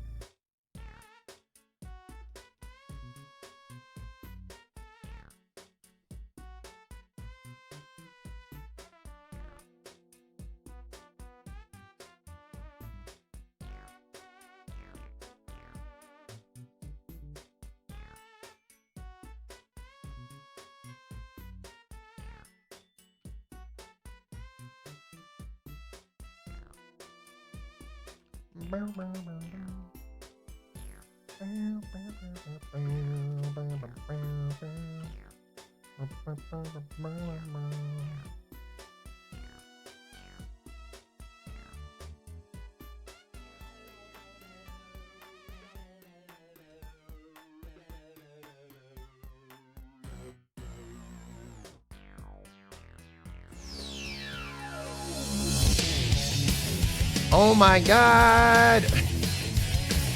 Oh my god!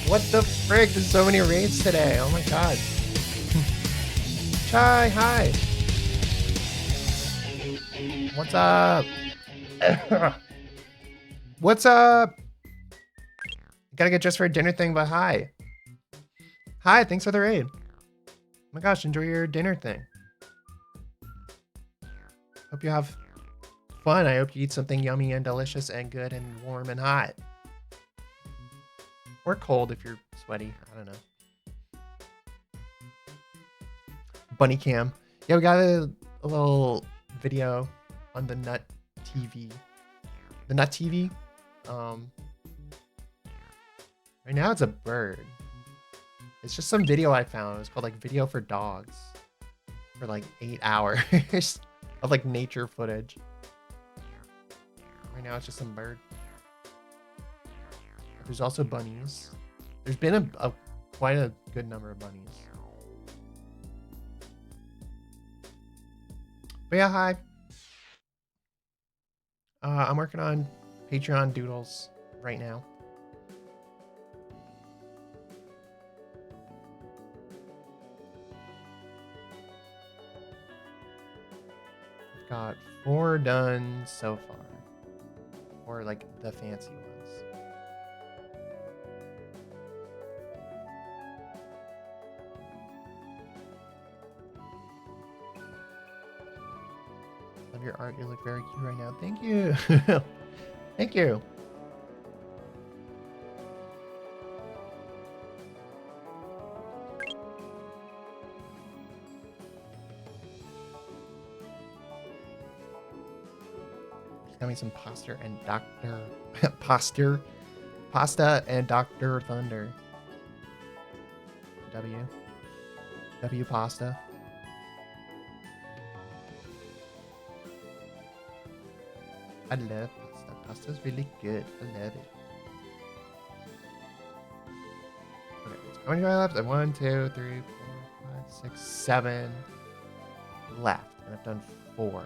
What the frick? There's so many raids today. Oh my god. Chai, hi. What's up? What's up? Gotta get dressed for a dinner thing, but hi. Hi, thanks for the raid. Oh my gosh, enjoy your dinner thing. Hope you have fun. I hope you eat something yummy and delicious and good and warm and hot. Or cold if you're sweaty. I don't know. Bunny cam. Yeah, we got a little video on the Nut TV. The Nut TV. Right now it's a bird. It's just some video I found. It was called like Video for Dogs. For like 8 hours of like nature footage. Right now it's just some bird. There's also bunnies. There's been quite a good number of bunnies. But yeah, hi. I'm working on Patreon doodles right now. I've got 4 done so far. Or like the fancy ones. Love your art. You look very cute right now. Thank you. Thank you. Got me some pasta and pasta and Dr. Thunder. W pasta. I love pasta. Pasta's really good. I love it. Okay, how many do I left? 1, 2, 3, 4, 5, 6, 7 left, and I've done 4.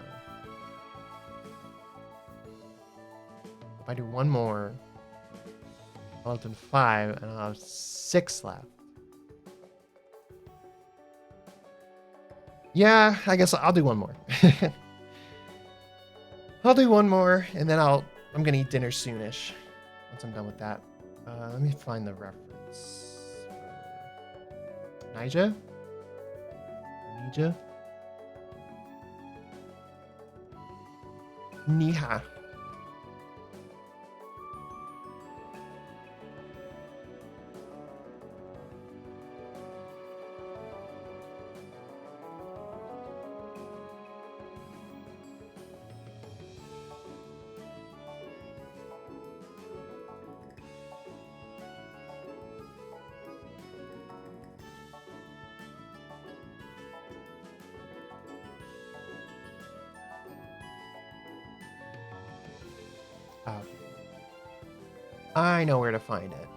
If I do one more, I'll have done 5, and I'll have 6 left. Yeah, I guess I'll do one more. I'll do one more, and then I'm gonna eat dinner soonish. Once I'm done with that. Let me find the reference. Nija? Niha. I know where to find it.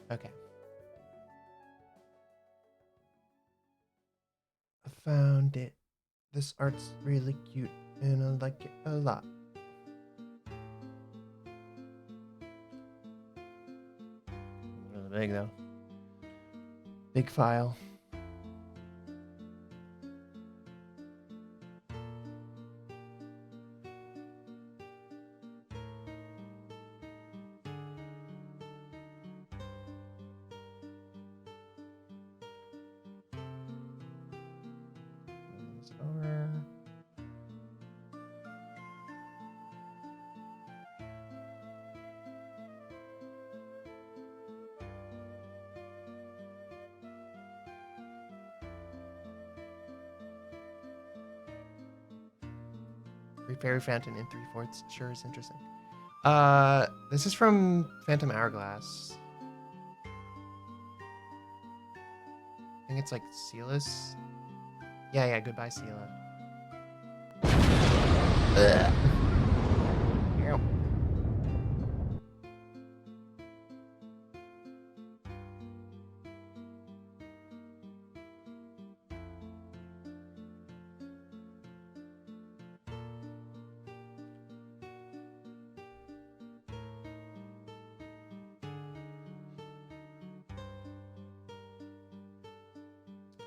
Okay. I found it. This art's really cute and I like it a lot. Really big though. Big file. Over. Fairy Fountain in 3/4 sure is interesting. This is from Phantom Hourglass. I think it's like Silas. Yeah, goodbye, Sela. Ugh. Ow.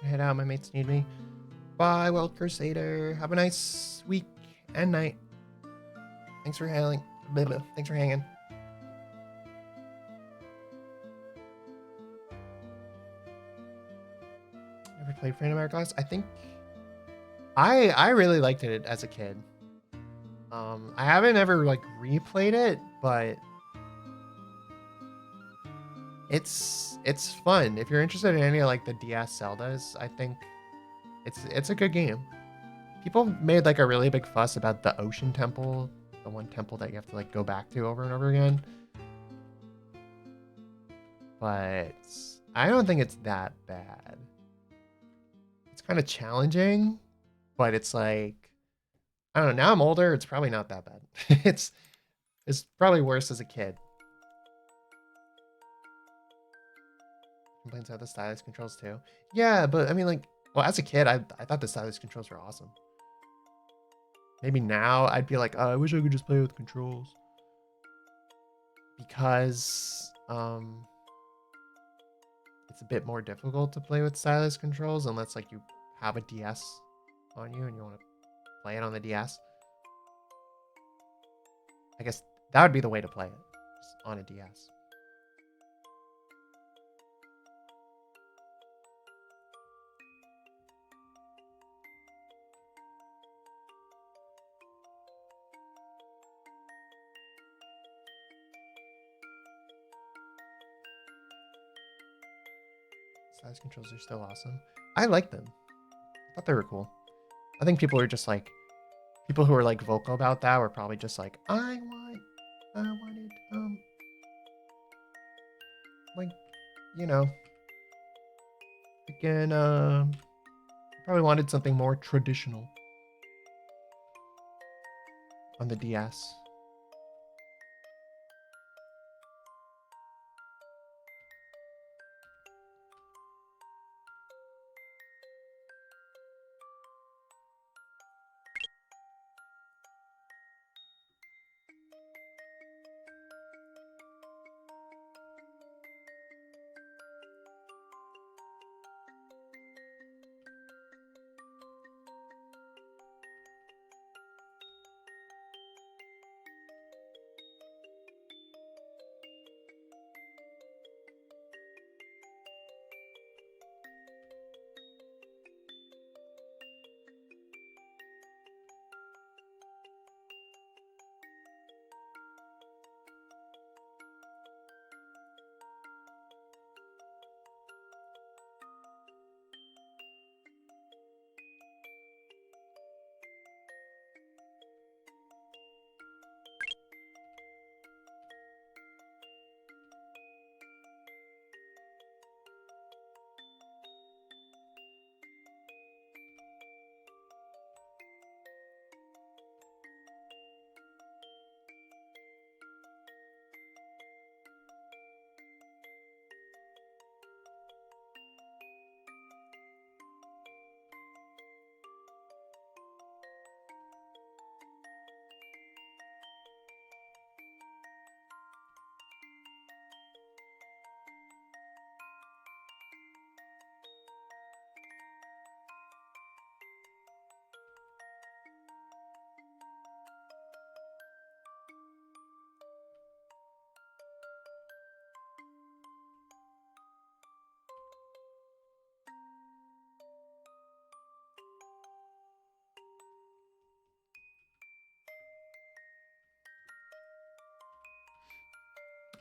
Head out. My mates need me. Bye, World Crusader. Have a nice week and night. Thanks for hailing. Blah, blah. Thanks for hanging. Ever played Phantom Hourglass? I think I really liked it as a kid. I haven't ever like replayed it, but it's fun. If you're interested in any of like the DS Zeldas, I think it's a good game. People made like a really big fuss about the Ocean Temple, the one temple that you have to like go back to over and over again. But I don't think it's that bad. It's kind of challenging, but it's like, I don't know. Now I'm older. It's probably not that bad. it's probably worse as a kid. Complains about the stylus controls too. Yeah, but I mean, like, well, as a kid, I thought the stylus controls were awesome. Maybe now I'd be like, oh, I wish I could just play with controls. Because it's a bit more difficult to play with stylus controls unless like you have a DS on you and you want to play it on the DS. I guess that would be the way to play it, just on a DS. Stylus controls are still awesome. I like them. I thought they were cool. I think people were just like, people who were like vocal about that were probably just like, I wanted, like, you know, again, probably wanted something more traditional on the DS.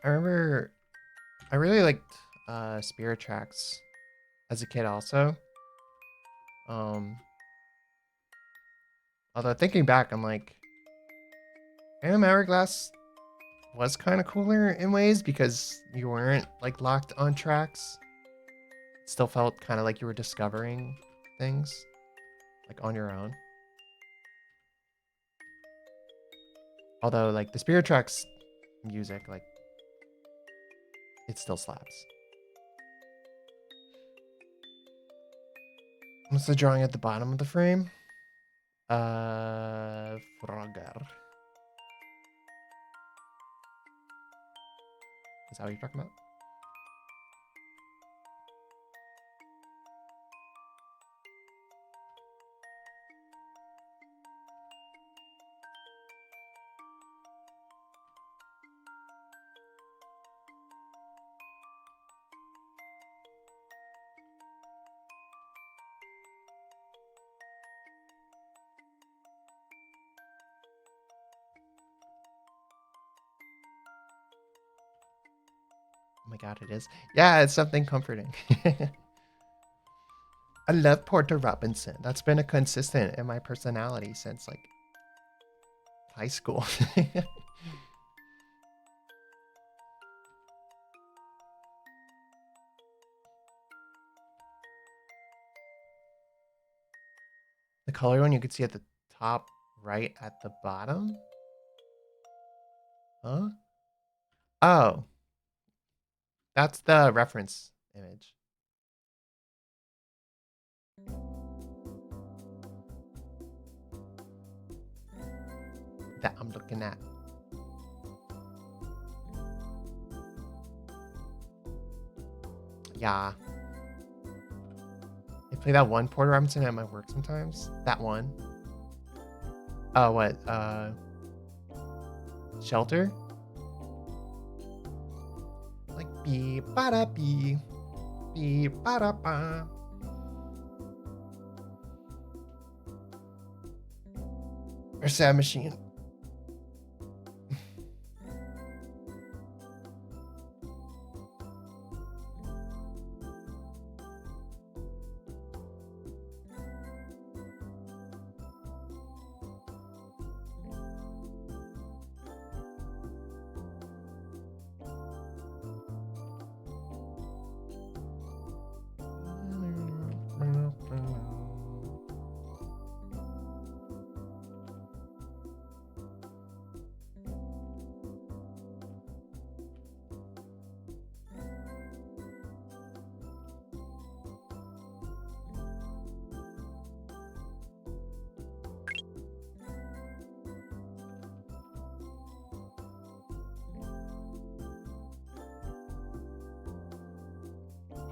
I remember I really liked Spirit Tracks as a kid also. Um Although thinking back, I'm like, Phantom Hourglass was kind of cooler in ways because you weren't like locked on tracks. It still felt kind of like you were discovering things like on your own. Although like the Spirit Tracks music, like it still slaps. What's the drawing at the bottom of the frame? Frogger. Is that what you're talking about? Oh my god, it is. Yeah, it's something comforting. I love Porter Robinson. That's been a consistent in my personality since like high school. The color one you can see at the top right at the bottom. Huh? Oh, that's the reference image. That I'm looking at. Yeah. I play that one Porter Robinson at my work sometimes. That one. Oh, what? Shelter? Like beep ba da beep. Beep ba da ba. Or Sad Machine.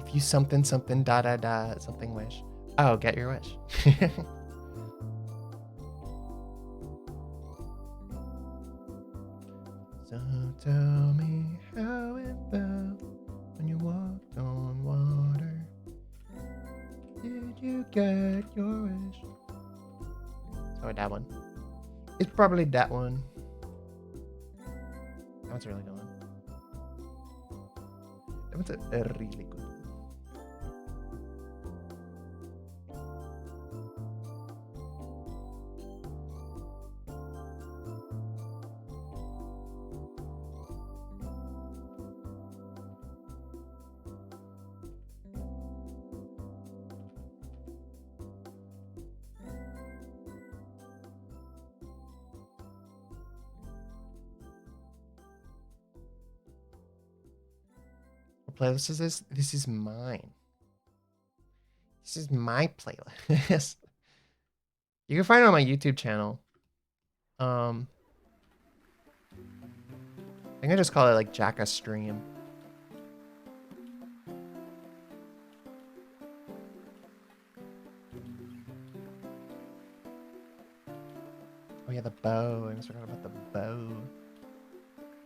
If you something something da da da something wish. Oh, get your wish. So tell me how it felt when you walked on water. Did you get your wish? Oh, that one. It's probably that one. That one's a really good one. That one's a really good one. What playlist is this? This is mine. This is my playlist. You can find it on my YouTube channel. I think I just call it like Jacka Stream. Oh yeah, the bow. I almost forgot about the bow.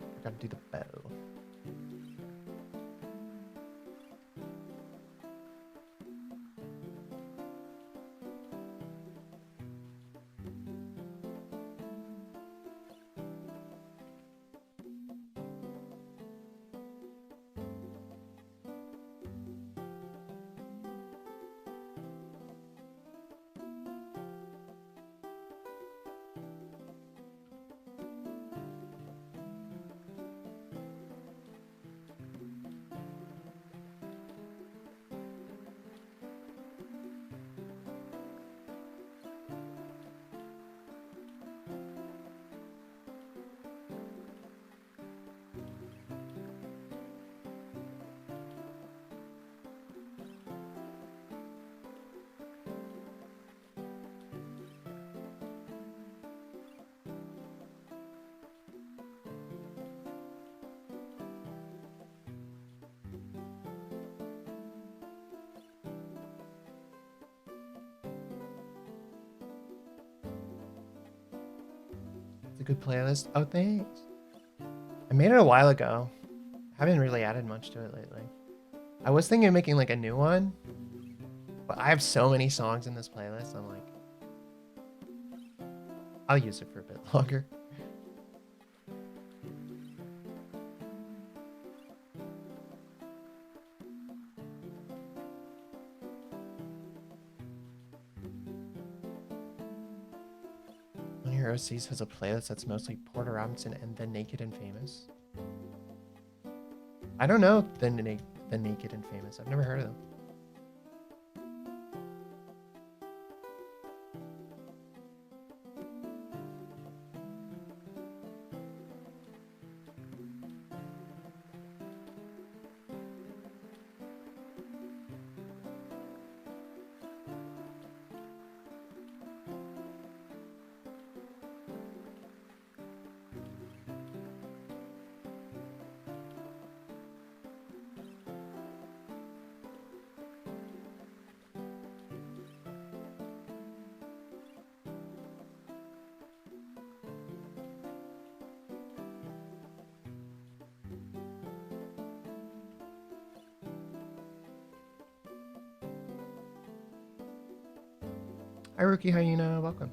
I gotta do the bow. It's a good playlist. Oh, thanks. I made it a while ago. Haven't really added much to it lately. I was thinking of making like a new one, but I have so many songs in this playlist. I'm like, I'll use it for a bit longer. Hero Seas has a playlist that's mostly Porter Robinson and The Naked and Famous. I don't know the Naked and Famous. I've never heard of them. Hi, Rookie Hyena. Welcome.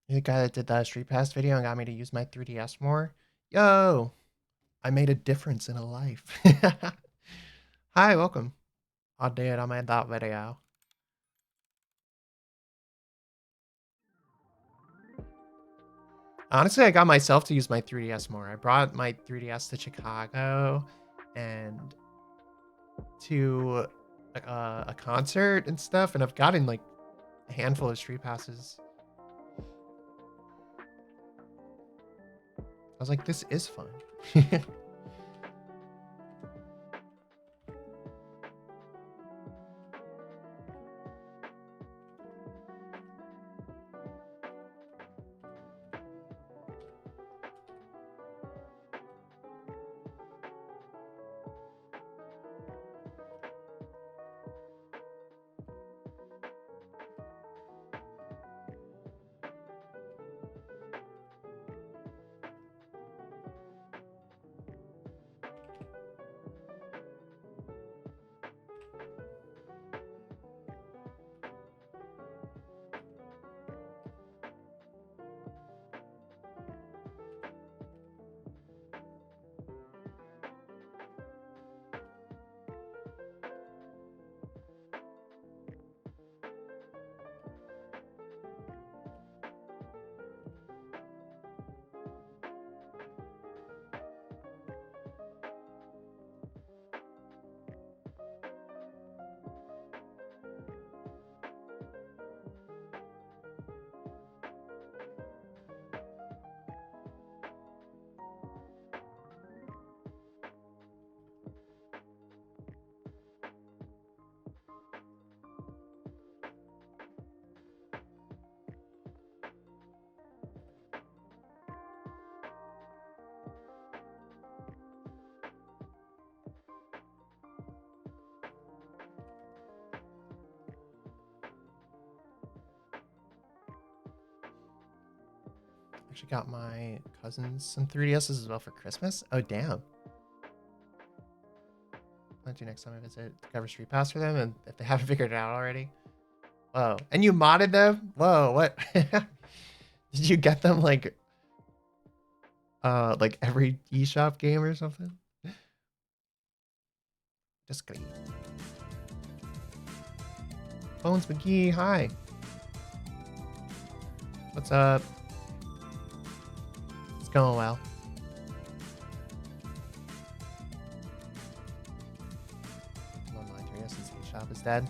You're the guy that did that Street Pass video and got me to use my 3DS more. Yo, I made a difference in a life. Hi, welcome. I did. I made that video. Honestly, I got myself to use my 3DS more. I brought my 3DS to Chicago and to a concert and stuff, and I've gotten like a handful of Street Passes. I was like, this is fun. Actually got my cousins some 3DSs as well for Christmas. Oh, damn. I'll do next time I visit to cover Street Pass for them, and if they haven't figured it out already. Whoa. And you modded them? Whoa, what? Did you get them like every eShop game or something? Just kidding. Bones McGee, hi. What's up? It's going well. Online 3DS since eShop is dead.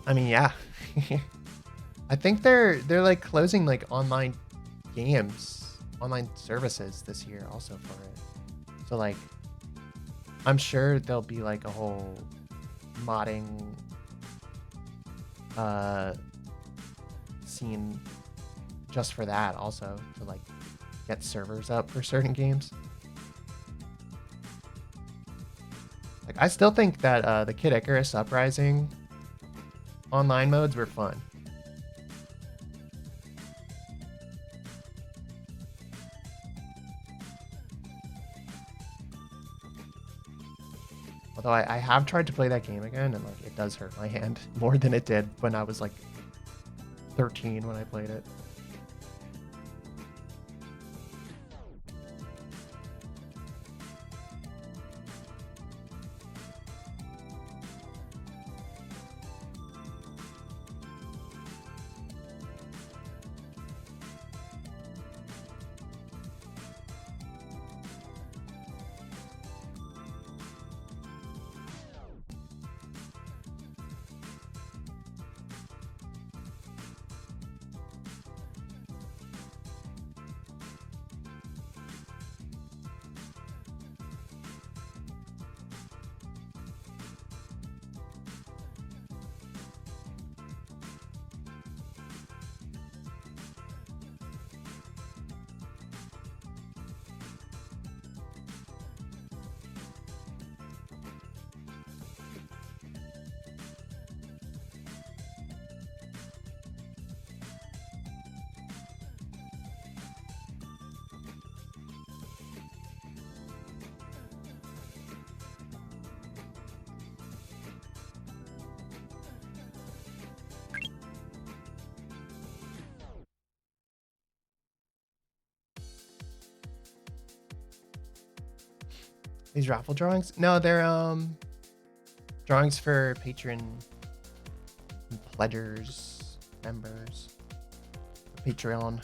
I mean, yeah. I think they're like closing like online games, online services this year also for it. So like, I'm sure there'll be like a whole modding scene just for that also, to like get servers up for certain games. Like, I still think that the Kid Icarus Uprising online modes were fun. Although I have tried to play that game again, and like it does hurt my hand more than it did when I was like 13 when I played it. These raffle drawings? No, they're drawings for patron pledgers, members, Patreon.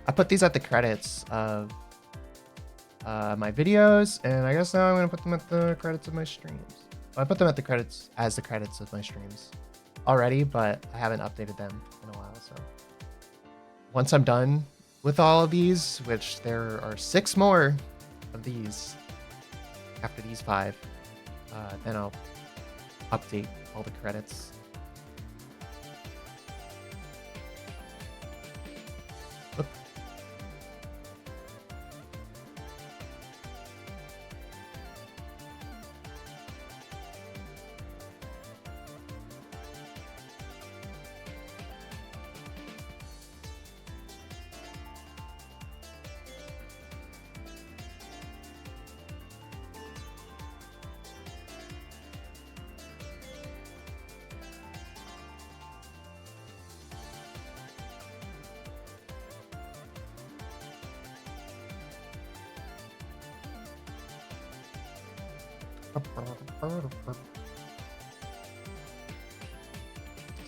I put these at the credits of my videos, and I guess now I'm gonna put them at the credits of my streams. I put them at the credits as the credits of my streams already, but I haven't updated them in a while. So once I'm done with all of these, which there are 6 more of these after these 5, then I'll update all the credits.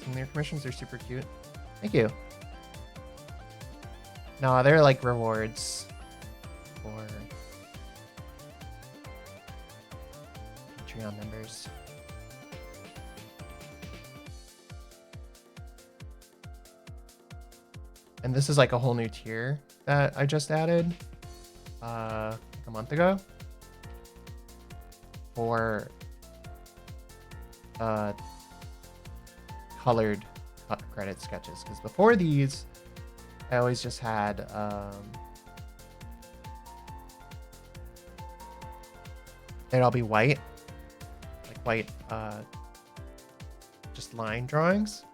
And their commissions are super cute. Thank you. No, they're like rewards for Patreon members. And this is like a whole new tier that I just added a month ago for colored credit sketches, because before these I always just had they'd all be white, like white just line drawings,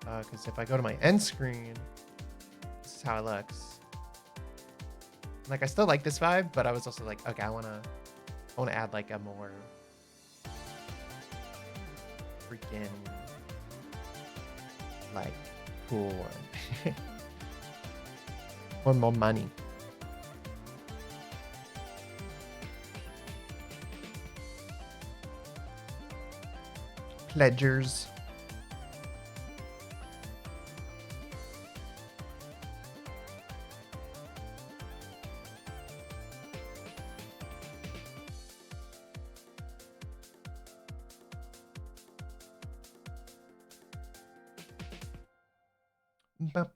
because if I go to my end screen, this is how it looks. Like, I still like this vibe, but I was also like, okay, I want to add like a more freaking like cool one. Or more money. Pledgers. What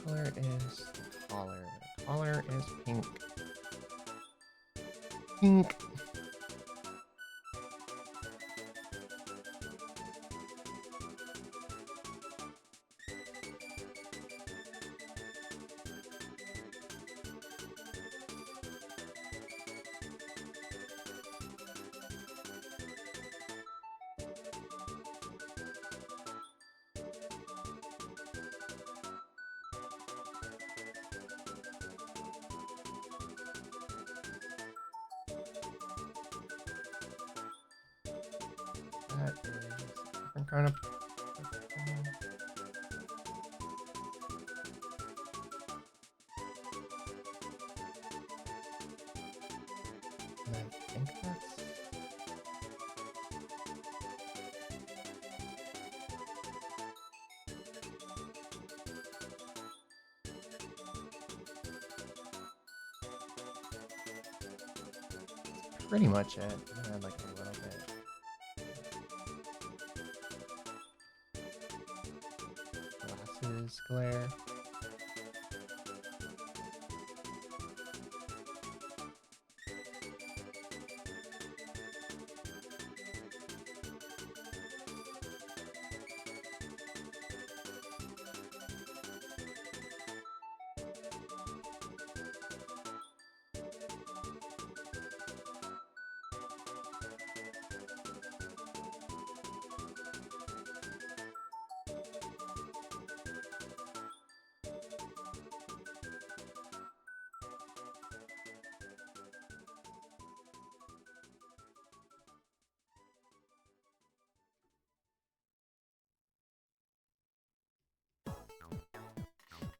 color is the collar? The collar is pink. Pink. That is a different kind of. And I think that's. Pretty much it. I like a little bit. Glasses, glare.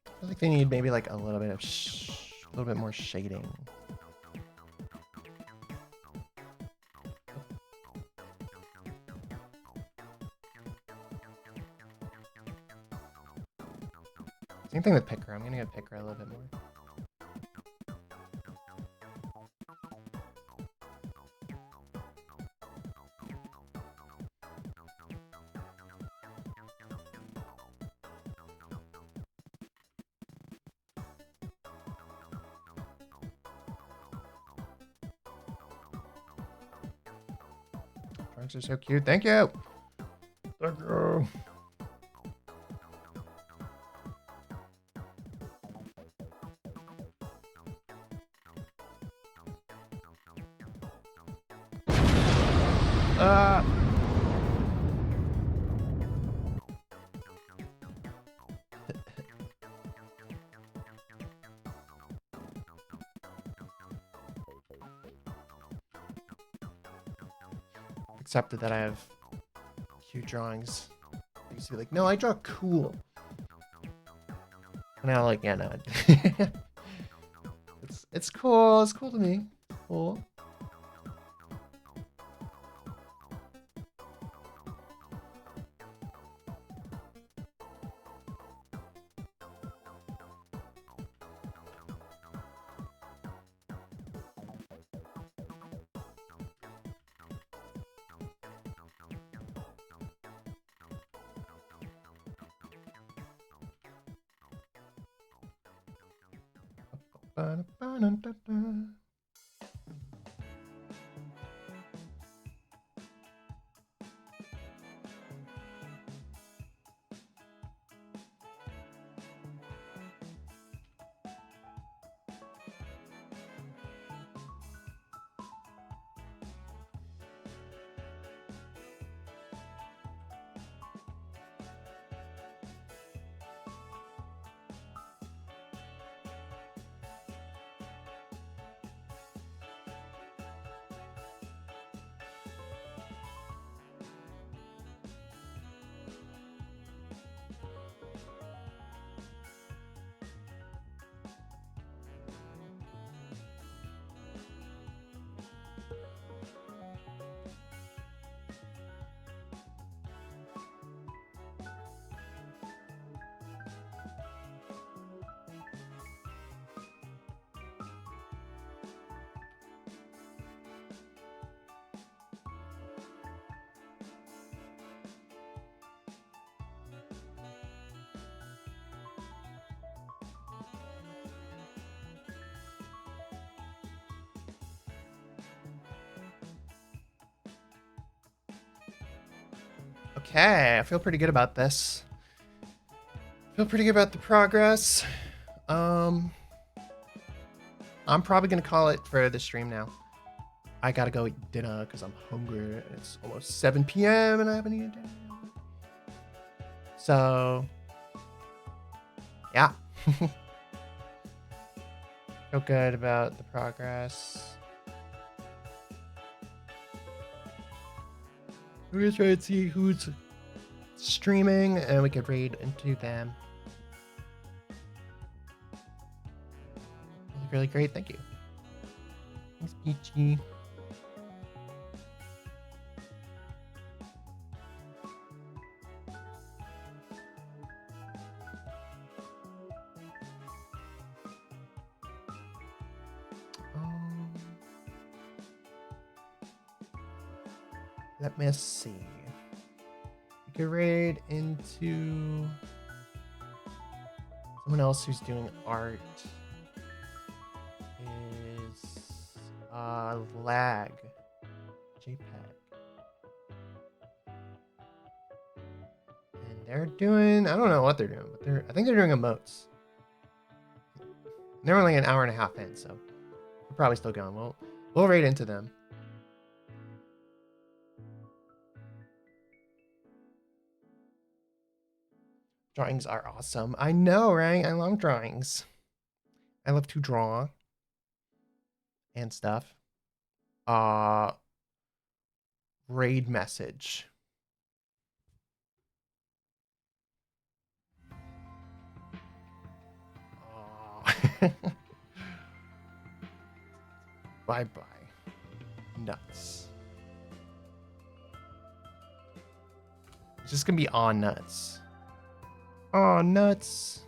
I feel like they need maybe like a little bit of a little bit more shading. Same thing with Picra. I'm gonna get Picra a little bit more. Trunks are so cute. Thank you. Thank you. Accepted that I have cute drawings. I used to be like, no, I draw cool. Now, like, yeah, no. It's cool. It's cool to me. It's cool. Ba-da-ba-da-da-da. Okay, I feel pretty good about this. Feel pretty good about the progress. I'm probably gonna call it for the stream now. I gotta go eat dinner because I'm hungry. It's almost 7 p.m. and I haven't eaten dinner. So, yeah. Feel good about the progress. We're gonna try and see who's streaming and we could raid into them. Really great, thank you. Thanks, Peachy. Let me see. We could raid into someone else who's doing art. Is lag JPEG, and they're doing, I don't know what they're doing, but I think they're doing emotes. And they're only an hour and a half in, so we're probably still going. We'll raid into them. Drawings are awesome. I know, right? I love drawings. I love to draw and stuff. Raid message. Bye bye. Nuts. It's just gonna be on nuts. Oh, nuts.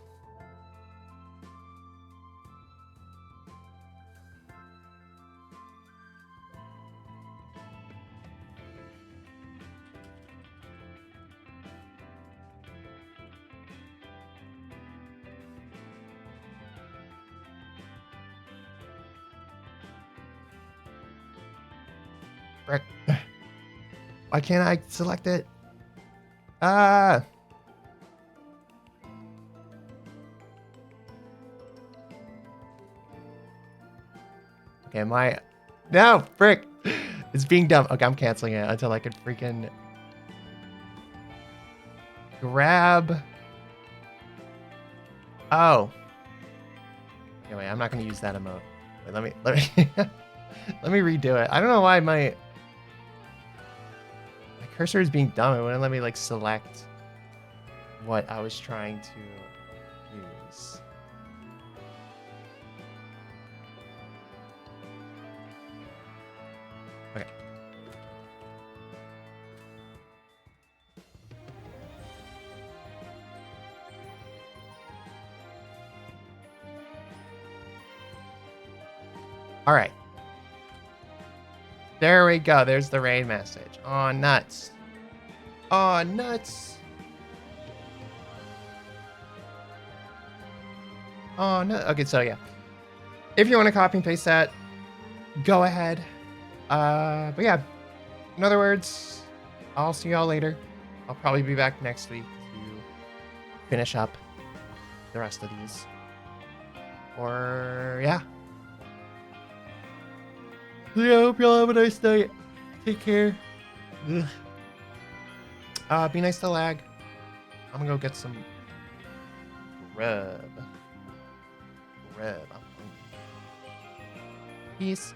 Frick. Why can't I select it? Ah. Okay, no, frick. It's being dumb. Okay, I'm canceling it until I can freaking grab. Oh. Okay, wait, I'm not gonna use that emote. Wait, let me let me redo it. I don't know why my cursor is being dumb. It wouldn't let me like select what I was trying to use. Okay. All right. There we go. There's the raid message. Oh, nuts. Oh, nuts. Oh, no. Okay, so yeah. If you want to copy and paste that, go ahead. But yeah. In other words, I'll see y'all later. I'll probably be back next week to finish up the rest of these. Or, yeah. So yeah, I hope y'all have a nice night. Take care. Ugh. Be nice to lag. I'm gonna go get some grub. I'm hungry. Peace.